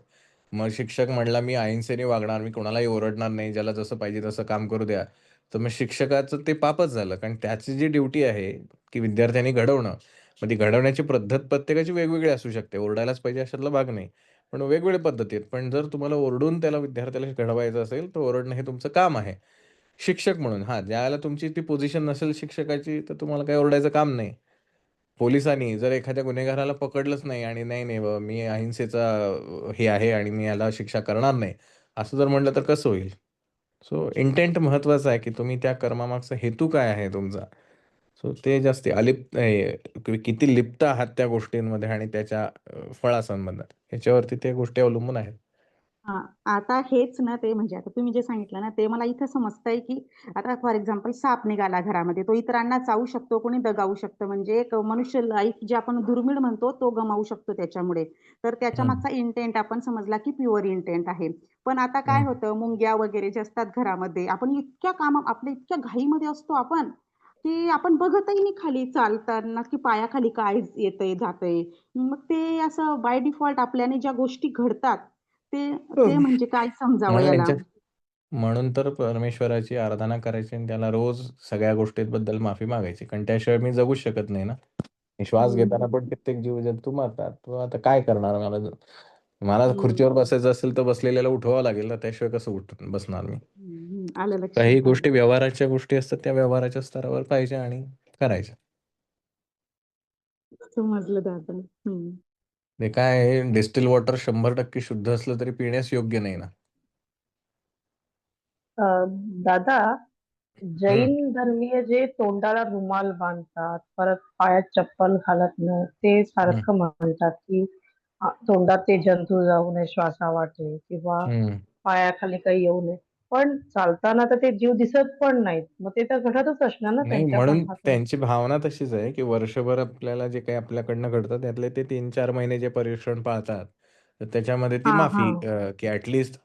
मग शिक्षक म्हणला, "मी अहिंसेने वागणार, मी कोणालाही ओरडणार नाही, ज्याला जसं पाहिजे तसं काम करू द्या." तर मग शिक्षकाचं ते पापच झालं. कारण त्याची जी ड्युटी आहे, की विद्यार्थ्यांनी घडवणं. मग ती घडवण्याची पद्धत प्रत्येकाची वेगवेगळी असू शकते. ओरडायलाच पाहिजे अशातला भाग नाही. पण वेगवेगळ्या पद्धती आहेत. पण जर तुम्हाला ओरडून त्याला विद्यार्थ्याला घडवायचं असेल, तर ओरडणं हे तुमचं काम आहे. शिक्षक म्हणून हां, ज्यावेळेला तुमची ती पोझिशन नसेल शिक्षकाची, तर तुम्हाला काही ओरडायचं काम नाही. पोलिसांनी जर एखाद्या गुन्हेगाराला पकडलंच नाही आणि नाही, नाही बाबा मी अहिंसेचा हे आहे आणि मी याला शिक्षा करणार नाही, असं जर म्हटलं तर कसं होईल? सो इंटेंट महत्त्वाचा आहे, की तुम्ही त्या कर्मामागचा हेतू काय आहे तुमचा? सो ते जास्ती किती लिप्त आहात त्या गोष्टींमध्ये आणि त्याच्या फळासंबंधात ह्याच्यावरती त्या गोष्टी अवलंबून आहेत.
हां, आता हेच ना ते म्हणजे आता तुम्ही जे सांगितलं ना, ते मला इथं समजतंय, की आता फॉर एक्झाम्पल साप निघाला घरामध्ये, तो इतरांना चावू शकतो, कोणी दगावू शकतं. म्हणजे एक मनुष्य लाईफ जे आपण दुर्मिळ म्हणतो, तो गमावू शकतो त्याच्यामुळे. तर
हं,
त्याच्यामागचा इंटेंट आपण समजला, की प्युअर इंटेंट आहे. पण आता काय
हं.
होतं, मुंग्या वगैरे जे असतात घरामध्ये, आपण आपल्या इतक्या घाईमध्ये असतो आपण, की आपण बघतही नाही खाली चालताना, की पायाखाली काय येतंय, जातंय. मग ते असं बाय डिफॉल्ट आपल्याने ज्या गोष्टी घडतात, ते ते म्हणजे काय समजावं
म्हणून
याला?
यांच्या म्हणून तर परमेश्वराची आराधना करायची आणि त्याला रोज सगळ्या गोष्टींबद्दल माफी मागायची. कारण त्याशिवाय मी जगूच शकत नाही ना. मी श्वास घेताना
हं,
पण कित्येक जीवजंतू मरतात. तो आता काय करणार मला
हं,
खुर्चीवर बसायचं असेल तर बसलेल्याला उठवावं लागेल ना, त्याशिवाय कसं उठून बसणार मी?
आलं
काही
लक्षात. आलं.
गोष्टी व्यवहाराच्या गोष्टी असतात, त्या व्यवहाराच्या स्तरावर पाहिजे आणि करायच्या.
समजलं दादा. हं.
ते काय आहे डिस्टिल वॉटर 100% शुद्ध असलं तरी पिण्यास योग्य नाही ना.
दादा,
हं,
जैन धर्मीय जे तोंडाला रुमाल बांधतात, परत पायात चप्पल घालत नाही, ते
हं,
सारखं म्हणतात, की तोंडात ते जंतू जाऊ नये श्वासावाटे किंवा
हं.
पायाखाली काही येऊ नये. पण चालताना तर ते जीव दिसत पण नाहीत. मग ते तर घडतच असणार ना
नाही
त्यांच्या पण
म्हणून
हातून.
त्यांची भावना तशीच आहे, की वर्षभर आपल्याला जे काही आपल्याकडनं घडतं त्यातले ते 3-4 महिने जे पर्युषण पाळतात, तर त्याच्यामध्ये ती
हां,
माफी
हां.
की ॲटलीस्ट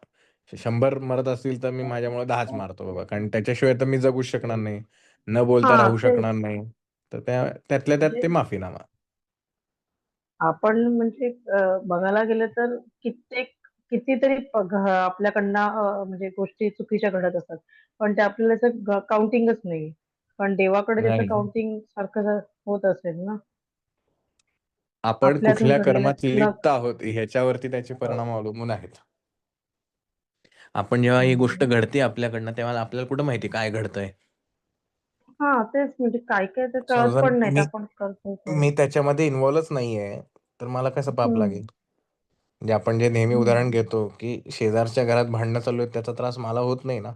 100 मरत असतील तर मी माझ्यामुळे 10च मारतो बाबा. कारण त्याच्याशिवाय तर मी जगूच शकणार नाही. न बोलता
हां,
राहू
तेच.
शकणार नाही. तर त्यातल्या त्यात
म्हणजे
ते माफीनामा.
आपण म्हणजे बघायला गेलं तर कितीतरी आपल्याकडनं म्हणजे गोष्टी चुकीच्या घडत असतात. पण ते आपल्याला त्याचं काउंटिंगच नाहीये. पण देवाकडे त्याचं
नाही.
काउंटिंग सारखं जर होत असेल ना,
आपण
आपल्यातून
कुठल्या
घडलेल्या
कर्मात लिप्त आहोत ह्याच्यावरती त्याचे परिणाम अवलंबून आहेत. आपण जेव्हा ही गोष्ट घडते आपल्याकडनं तेव्हा आपल्याला कुठं माहिती काय घडतंय.
हा तेच म्हणजे काय काय ते
सो
कळत
जर
पण नाहीत
मी
आपण करतो ते.
मी त्याच्यामध्ये इन्व्हॉल्वच नाहीये तर मला कसं पाप
हम्म.
लागेल. म्हणजे आपण जे नेहमी उदाहरण घेतो की शेजारच्या घरात भांडणं चालू आहेत त्याचा त्रास मला होत नाही ना.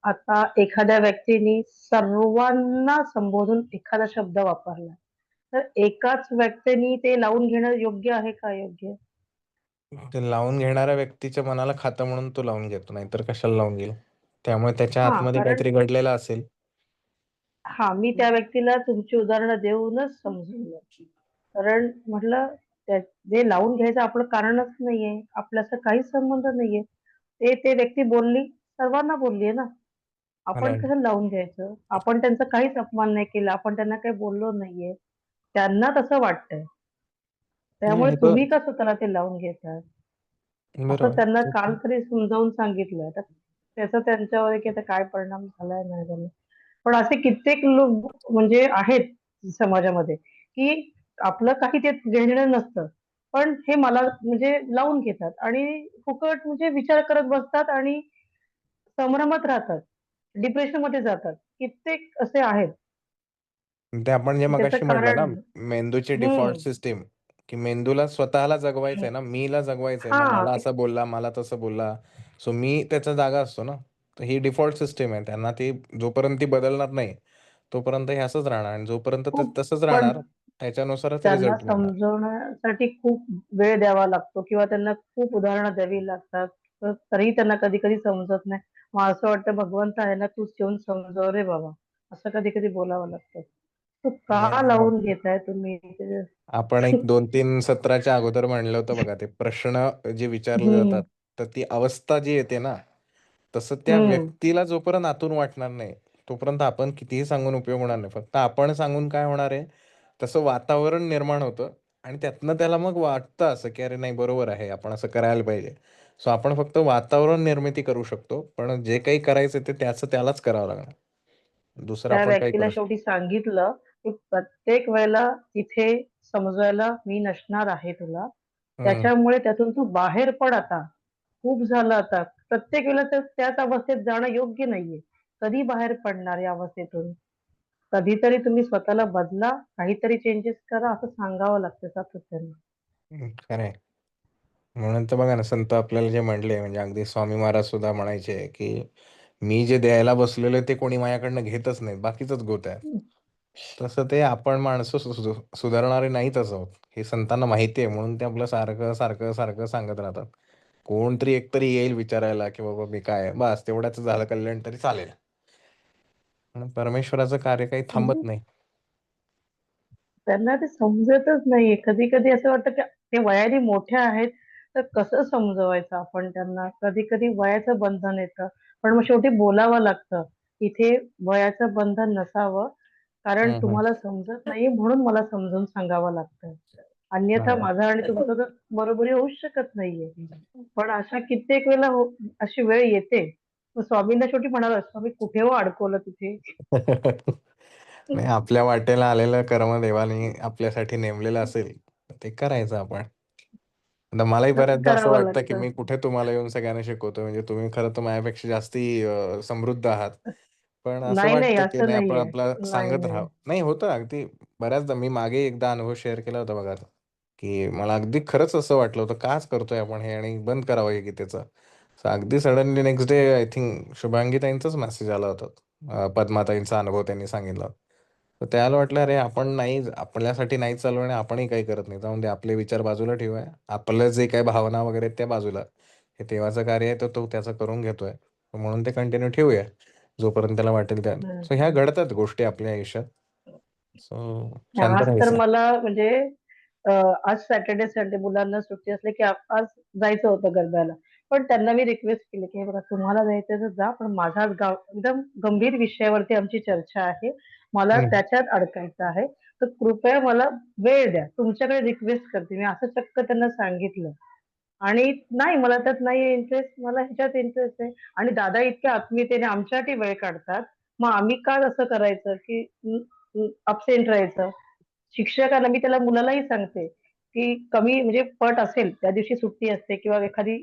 आता एखाद्या व्यक्तीने सर्वांना संबोधून एखादा शब्द वापरला तर एकाच व्यक्तीने ते लावून घेणं योग्य आहे का अयोग्य?
ते लावून घेणाऱ्या व्यक्तीच्या मनाला खातं म्हणून तो लावून घेतो, नाहीतर कशाला लावून घेईल. त्यामुळे त्याच्या
हा
आतमध्ये
कारण
काहीतरी घडलेलं असेल.
मी त्या व्यक्तीला तुमची उदाहरणं देऊनच समजवलं. कारण म्हटलं जे लावून घ्यायचं आपलं कारणच नाहीये. आपल्याचा काहीच संबंध नाहीये. ते व्यक्ती बोलली, सर्वांना बोलली आहे ना. आपण
आणि
कसं लावून घ्यायचं? आपण त्यांचा काहीच अपमान नाही केला. आपण त्यांना काही बोललो नाहीये. त्यांना तसं वाटतंय.
नाही
त्यामुळे
होतं.
तुम्ही का स्वतःला ते लावून घेताय? असं
बरोबर.
त्यांना काल तरी समजावून सांगितलं. तर त्याचा त्यांच्यावर की आता काय परिणाम झालाय नाही झाला. पण असे कित्येक लोक म्हणजे आहेत समाजामध्ये, की आपलं काही ते घेणं नसतं. पण हे मला म्हणजे लावून घेतात आणि फुकट म्हणजे विचार करत बसतात आणि संभ्रमात राहतात. डिप्रेशनमध्ये जातात. कित्येक असे आहेत.
ते आपण जे
त्याचं
मगाशी म्हटलं ना,
कारण
मेंदूची डिफॉल्ट
हं.
सिस्टीम, की मेंदूला स्वतःला जगवायचंय ना, मीला जगवायचंय ना,
हां.
मला असं बोलला, मला तसं बोलला. सो मी त्याचा जागा असतो ना. तर ही डिफॉल्ट सिस्टीम आहे. त्यांना ती जोपर्यंत ती बदलणार नाही, तोपर्यंत हे असंच राहणार आणि जोपर्यंत ते
खूप
तसंच
पण
राहणार, त्याच्यानुसारच
त्यांना
रिझल्ट मिळणार.
समजवण्यासाठी खूप वेळ द्यावा लागतो किंवा त्यांना खूप उदाहरणं द्यावी लागतात. तर तरीही त्यांना कधी-कधी समजत नाही. मग असं वाटतं भगवंत आहे ना, तूच येऊन समजव रे बाबा. असं कधी-कधी बोलावं लागतं. "तो
नाही
का
मग
लावून घेताय तुम्ही?" ते
आपण एक 2-3 सत्राच्या अगोदर म्हणलं होतं बघा, ते प्रश्न जे विचारले
हं,
जातात, तर ती अवस्था जी येते ना, तसं त्या
हं.
व्यक्तीला जोपर्यंत आतून वाटणार नाही, तोपर्यंत आपण कितीही सांगून उपयोग होणार नाही. फक्त आपण सांगून काय होणार आहे, तसं वातावरण निर्माण होतं आणि त्यातनं त्याला मग वाटतं असं, की अरे नाही बरोबर आहे, आपण असं करायला पाहिजे. सो आपण फक्त वातावरण निर्मिती करू शकतो, पण जे काही करायचं ते त्याचं त्यालाच करावं लागणार. दुसरं
त्या
आपण काही
व्यक्तीला
करू शकतो.
शेवटी सांगितलं, की प्रत्येक वेळेला तिथे समजवायला मी नसणार आहे तुला.
हं.
त्याच्यामुळे त्यातून तू बाहेर पड आता. खूप झालं आता. प्रत्येक वेळेला त्याच अवस्थेत जाणं योग्य नाहीये. कधी बाहेर पडणार या अवस्थेतून? कधीतरी तुम्ही स्वतःला बदला, काहीतरी चेंजेस करा असं सांगावं लागतं सातत्याने.
खरं आहे. म्हणून तर बघा ना, संत आपल्याला जे म्हणले म्हणजे अगदी स्वामी महाराज सुद्धा म्हणायचे, की "मी जे द्यायला बसलेलो ते कोणी माझ्याकडनं घेतच नाहीत, बाकीचंच गोत आहे." तसं ते आपण माणसं सुधारणारे नाहीच आहोत. हे संतांना माहिती आहे म्हणून ते आपलं सारखं, सारखं, सारखं सांगत राहतात. कोणतरी एकतरी येईल विचारायला, की "बाबा मी काय आहे?" बस तेवढ्याच झालं कल्याण तरी चालेल. पण परमेश्वराचं कार्य काही थांबत
म्हणजे
नाही.
त्यांना ते समजतच नाहीये. कधी-कधी असं वाटतं, की ते वयाने मोठे आहेत, तर कसं समजवायचं आपण त्यांना? कधी-कधी वयाचं बंधन येतं, पण मग शेवटी बोलावं लागतं. इथे वयाचं बंधन नसावं, कारण
हं, हं.
तुम्हाला समजत नाहीये म्हणून मला समजावून सांगावं लागतं. अन्यथा
नाही.
माझं आणि तुमचं तर बरोबरी होऊच शकत नाहीये. पण अशा कित्येक वेळेला अशी वेळ येते. मग स्वामींना शेवटी म्हणालं, "स्वामी कुठे हो अडकवलं तिथे?"
नाही आपल्या वाटेला आलेलं कर्म देवाने आपल्यासाठी नेमलेलं असेल, तर ते करायचं आपण. आता मलाही
तसं
बऱ्याचदा असं
करावं
वाटतं, की
लागतं.
मी कुठे तुम्हाला येऊन सगळ्यांना शिकवतोय. म्हणजे तुम्ही खरं तर माझ्यापेक्षा जास्ती समृद्ध आहात. पण असं
नाही, नाही
वाटतं, की
असं
नाही आपण
नाहीये.
आपलं
नाही,
सांगत
नाही.
राहावं. नाही होतं अगदी बऱ्याचदा मी मागे एकदा अनुभव शेअर केला होता बघा, की मला अगदी खरंच असं वाटलं होतं, काच करतोय आपण हे आणि बंद करावं हे गीतेचं. सो अगदी suddenly next day I think Shubhangi ताईंचाच मेसेज आला होता. पद्माताईंचा अनुभव त्यांनी सांगितला. तर त्याला वाटलं अरे आपण नाही आपल्यासाठी नाही चालू आणि आपणही काही करत नाही. जाऊन दे आपले विचार बाजूला ठेवूया. आपलं जे काही भावना वगैरे आहेत त्या बाजूला. हे देवाचं कार्य आहे तर तो त्याचं करून घेतोय. म्हणून ते कंटिन्यू ठेवूया. जोपर्यंत त्याला वाटेल त्या
हं.
सो ह्या घडतात गोष्टी आपल्या आयुष्यात. सो शांत
आज तर
राहायचं.
मला म्हणजे अ, आज सॅटर्डे, संडे मुलांना सुट्टी असली, की आज जायचं होतं गरब्याला. पण त्यांना मी रिक्वेस्ट केली, की "हे बघा तुम्हाला जायचं तर जा, पण माझा आज एकदम गंभीर विषयावरती आमची चर्चा आहे. मला
हं.
त्याच्यात अडकायचं आहे. तर कृपया मला वेळ द्या. तुमच्याकडे रिक्वेस्ट करते." मी असं चक्क त्यांना सांगितलं. आणि नाही मला त्यात नाहीये इंटरेस्ट, मला ह्याच्यात इंटरेस्ट आहे. आणि दादा इतक्या आत्मीयतेने आमच्यासाठी वेळ काढतात. मग आम्ही का असं करायचं, की अब्सेंट राहायचं? शिक्षकांना मी त्याला मुलालाही सांगते, की कमी म्हणजे पट असेल, त्या दिवशी सुट्टी असते किंवा एखादी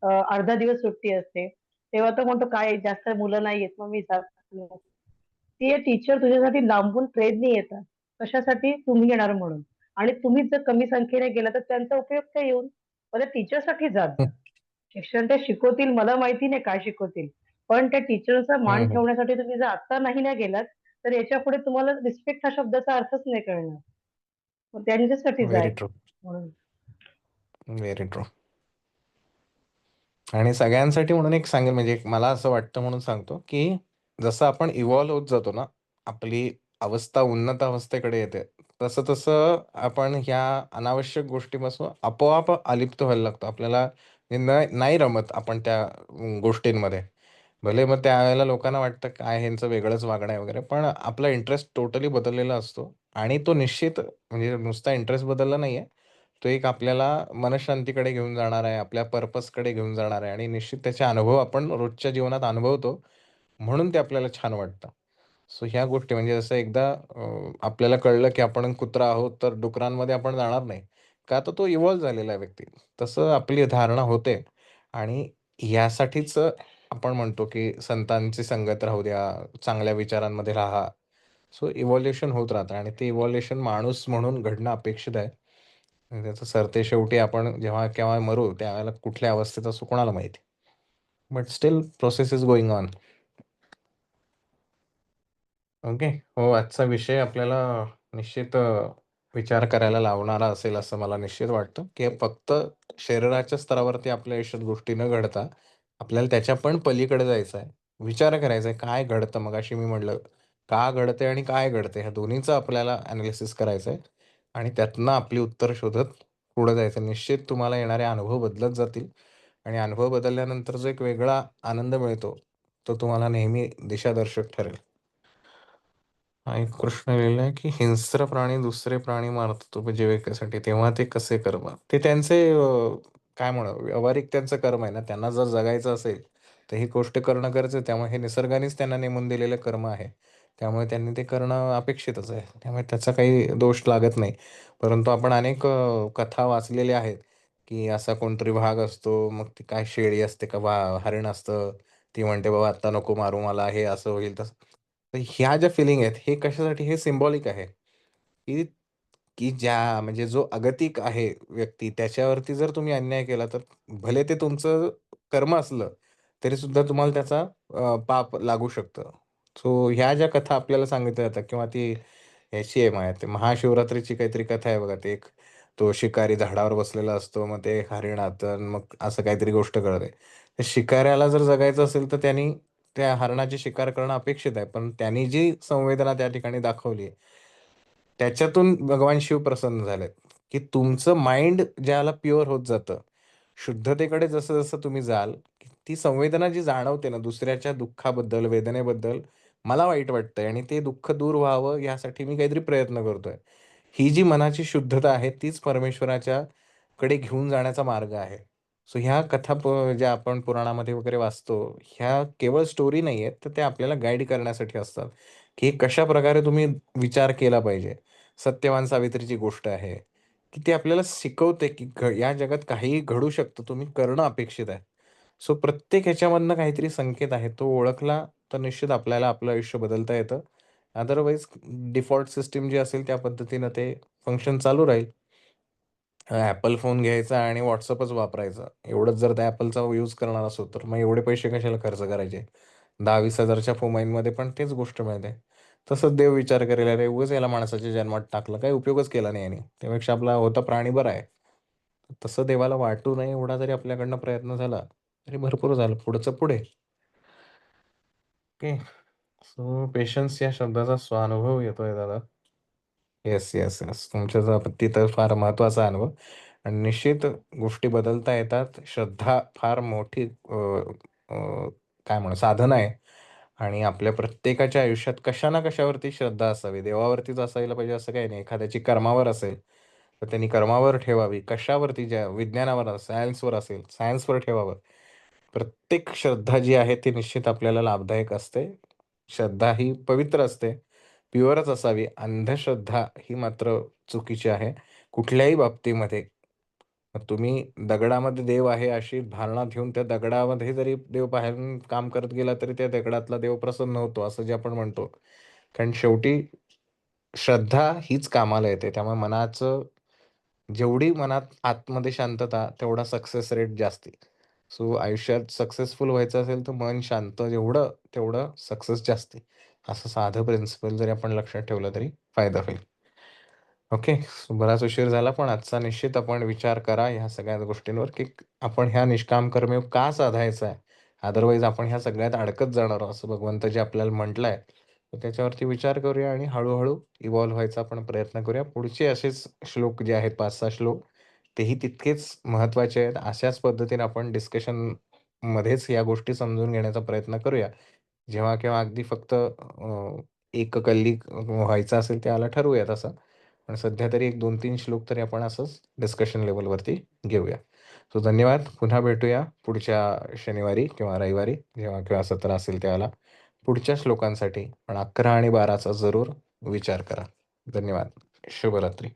अर्धा दिवस सुट्टी असते. तेव्हा तो म्हणतो, "काय जास्त मुलं नाही आहेत, मग मी जात नाही." ते टीचर तुझ्यासाठी लांबून ट्रेननी येतात. कशासाठी? तुम्ही येणार म्हणून. आणि तुम्हीच जर कमी संख्येने गेला तर त्यांचा उपयोग काय येऊन? मग त्या टीचरसाठी जात जा. शिक्षण ते शिकवतील, मला माहिती नाही काय शिकवतील. पण त्या टीचरचा मान ठेवण्यासाठी तुम्ही जर आता नाही ना गेलात, तर याच्यापुढे तुम्हाला रिस्पेक्ट हा शब्दाचा अर्थच नाही कळणार. मग त्यांच्यासाठी
व्हेरी
जायचं
ट्रू.
म्हणून.
Very true. आणि सगळ्यांसाठी म्हणून एक सांगेल, म्हणजे एक मला असं वाटतं म्हणून सांगतो, की जसं आपण इव्हॉल्व होत जातो ना, आपली अवस्था उन्नत अवस्थेकडे येते, तसं-तसं आपण ह्या अनावश्यक गोष्टीपासून आपोआप अलिप्त व्हायला लागतो. आपल्याला हे नाही रमत आपण त्या गोष्टींमध्ये. भले मग त्यावेळेला लोकांना वाटतं काय ह्यांचं वेगळंच वागणं आहे वगैरे, पण आपला इंटरेस्ट टोटली बदललेला असतो आणि तो निश्चित म्हणजे नुसता इंटरेस्ट बदलला नाहीये. तो एक आपल्याला मनःशांतीकडे घेऊन जाणार आहे, आपल्या पर्पजकडे घेऊन जाणार आहे आणि निश्चित त्याचे अनुभव आपण रोजच्या जीवनात अनुभवतो, म्हणून ते आपल्याला छान वाटतं. सो ह्या गोष्टी म्हणजे जसं एकदा आपल्याला कळलं, की आपण कुत्रा आहोत, तर डुकरांमध्ये आपण जाणार नाही. का तर तो इव्हॉल्व झालेला आहे व्यक्ती. तसं आपली धारणा होते आणि यासाठीच आपण म्हणतो, की संतांची संगत राहू द्या, चांगल्या विचारांमध्ये राहा. सो इव्हॉल्युशन होत राहतं आणि ते इव्हॉल्युशन माणूस म्हणून घडणं अपेक्षित आहे. आणि त्याचं सरतेशेवटी आपण जेव्हा केव्हा मरू, त्यावेळेला कुठल्या अवस्थेत असू कोणाला माहिती. But still process is going on. Okay. हो, आजचा विषय आपल्याला निश्चित विचार करायला लावणारा असेल असं मला निश्चित वाटतं, की फक्त शरीराच्या स्तरावरती आपल्या आयुष्यात गोष्टी न घडता, आपल्याला त्याच्या पण पलीकडे जायचं आहे. विचार करायचा आहे, काय घडतं? मगाशी मी म्हटलं, का घडतंय आणि काय घडतंय? ह्या दोन्हीचं आपल्याला एनालिसिस करायचं आहे आणि त्यातनं आपली उत्तर शोधत पुढे जायचं. निश्चित तुम्हाला येणारे अनुभव बदलत जातील आणि अनुभव बदलल्यानंतर जो एक वेगळा आनंद मिळतो, तो तुम्हाला नेहमी दिशादर्शक ठरेल. हा एक प्रश्न लिहिला आहे, की हिंस्र प्राणी दुसरे प्राणी मारतो उपजीविकेसाठी, तेव्हा ते कसे कर्म? ते त्यांचे काय म्हणू व्यावहारिक त्यांचं कर्म आहे ना. त्यांना जर जगायचं असेल, तर ही गोष्ट करणं गरजेचं आहे. त्यामुळे हे निसर्गानेच त्यांना नेमून दिलेलं कर्म आहे. त्यामुळे त्यांनी ते करणं अपेक्षितच आहे. त्यामुळे त्याचा काही दोष लागत नाही. परंतु आपण अनेक कथा वाचलेल्या आहेत, की असा कोणतरी वाघ असतो, मग ती काय शेळी असते का हरीण असतं. ती म्हणते, "बाबा आत्ता नको मारू मला, हे असं होईल तसं." तर ह्या ज्या फिलिंग आहेत, हे कशासाठी हे सिम्बॉलिक आहे, की की ज्या म्हणजे जो अगतिक आहे व्यक्ती, त्याच्यावरती जर तुम्ही अन्याय केला, तर भले ते तुमचं कर्म असलं, तरीसुद्धा तुम्हाला त्याचा पाप लागू शकतं. सो ह्या ज्या कथा आपल्याला सांगितल्या जातात किंवा ती ह्याची आहे माहिती आहे, महाशिवरात्रीची काहीतरी कथा आहे बघा, ते एक तो शिकारी झाडावर बसलेला असतो, मग ते हरीण आतं मग असं काहीतरी गोष्ट घडते. त्या शिकाऱ्याला जर जगायचं असेल, तर त्यांनी त्या हरणाची शिकार करणं अपेक्षित आहे. पण त्यांनी जी संवेदना त्या ठिकाणी दाखवली, त्याच्यातून भगवान शिव प्रसन्न झालेत, की तुमचं माइंड ज्याला प्युअर होत जातं, शुद्धतेकडे जसं-जसं तुम्ही जाल, ती संवेदना जी जाणवते ना दुसऱ्याच्या दुःखाबद्दल, वेदनेबद्दल, मला वाईट वाटतंय आणि ते दुःख दूर व्हावं यासाठी मी काहीतरी प्रयत्न करतोय. ही जी मनाची शुद्धता आहे, तीच परमेश्वराच्या कडे घेऊन जाण्याचा मार्ग आहे. सो ह्या कथा ज्या आपण पुराणामध्ये वगैरे वाचतो, ह्या केवळ स्टोरी नाही आहेत, तर त्या आपल्याला गाईड करण्यासाठी असतात, की कशाप्रकारे तुम्ही विचार केला पाहिजे. सत्यवान सावित्रीची गोष्ट आहे, की ती आपल्याला शिकवते, की या जगात काहीही घडू शकतं, तुम्ही करणं अपेक्षित आहे. सो प्रत्येक ह्याच्यामधनं काहीतरी संकेत आहे, तो ओळखला तर निश्चित आपल्याला आपलं आयुष्य बदलता येतं. अदरवाईज डिफॉल्ट सिस्टम जी असेल त्या पद्धतीनं ते फंक्शन चालू राहील. Apple फोन घ्यायचा आणि WhatsAppच वापरायचा. एवढंच जर त्या Appleचा यूज करणार असू, तर मग एवढे पैसे कशाला खर्च करायचे? 10,000-20,000च्या मोबाईलमध्ये पण तेच गोष्ट मिळते. तसंच देव विचार करेल, "अरे उगाच याला माणसाच्या जन्मात टाकलं, काही उपयोगच केला नाही याने. त्यापेक्षा आपला होता प्राणी बरा आहे." तसं देवाला वाटू नये एवढा जरी आपल्याकडनं प्रयत्न झाला, तरी भरपूर झालं. पुढचं पुढे. ओके. सो पेशन्स या शब्दाचा स्वानुभव येतोय दादा. Yes, yes, yes. तुमच्या बाबतीत तर फार महत्त्वाचा अनुभव आणि निश्चित गोष्टी बदलता येतात. श्रद्धा फार मोठी काय म्हणू साधन आहे आणि आपल्या प्रत्येकाच्या आयुष्यात कशा ना कशावरती श्रद्धा असावी. देवावरतीच असायला पाहिजे असं काही नाही. एखाद्याची कर्मावर असेल, तर त्यांनी कर्मावर ठेवावी. कशावरती ज्या विज्ञानावर, सायन्सवर असेल, सायन्सवर ठेवावं. प्रत्येक श्रद्धा जी आहे ती निश्चित आपल्याला लाभदायक असते. श्रद्धा ही पवित्र असते. प्युअरच असावी. अंधश्रद्धा ही मात्र चुकीची आहे. कुठल्याही बाबतीमध्ये मग तुम्ही दगडामध्ये देव आहे अशी धारणा ठेवून त्या दगडामध्ये जरी देव बाहेरून काम करत गेला तरी त्या दगडातला देव प्रसन्न होतो, असं जे आपण म्हणतो. कारण शेवटी श्रद्धा हीच कामाला येते. त्यामुळे जेवढी मनात आतमध्ये शांतता तेवढा सक्सेस रेट जास्ती. सो आयुष्यात सक्सेसफुल व्हायचं असेल तर मन शांत जेवढं तेवढं सक्सेस जास्ती. असं साधं प्रिन्सिपल जरी आपण लक्षात ठेवलं तरी फायदा होईल. ओके. बराच उशीर झाला, पण आजचा निश्चित आपण विचार करा ह्या सगळ्या गोष्टींवर, की आपण ह्या निष्काम कर्मयोग का साधायचा आहे. अदरवाईज आपण ह्या सगळ्यात अडकत जाणार आहोत असं भगवंत जे आपल्याला म्हटलंय. तर त्याच्यावरती विचार करूया आणि हळूहळू इव्हॉल्व्ह व्हायचा आपण प्रयत्न करूया. पुढचे असेच श्लोक जे आहेत 5-6 श्लोक तेही तितकेच महत्त्वाचे आहेत. अशाच पद्धतीने आपण डिस्कशन मध्येच या गोष्टी समजून घेण्याचा प्रयत्न करूया. जेव्हा केव्हा अगदी फक्त एक कल्ली व्हायचं असेल त्याला ठरवूया तसं. पण सध्या तरी एक 2-3 श्लोक तरी आपण असंच डिस्कशन लेव्हलवरती घेऊया. सो धन्यवाद. पुन्हा भेटूया पुढच्या शनिवारी किंवा रविवारी जेव्हा केव्हा सत्र असेल त्यावेळेला पुढच्या श्लोकांसाठी. पण 11 आणि 12चा जरूर विचार करा. धन्यवाद. शुभरात्री.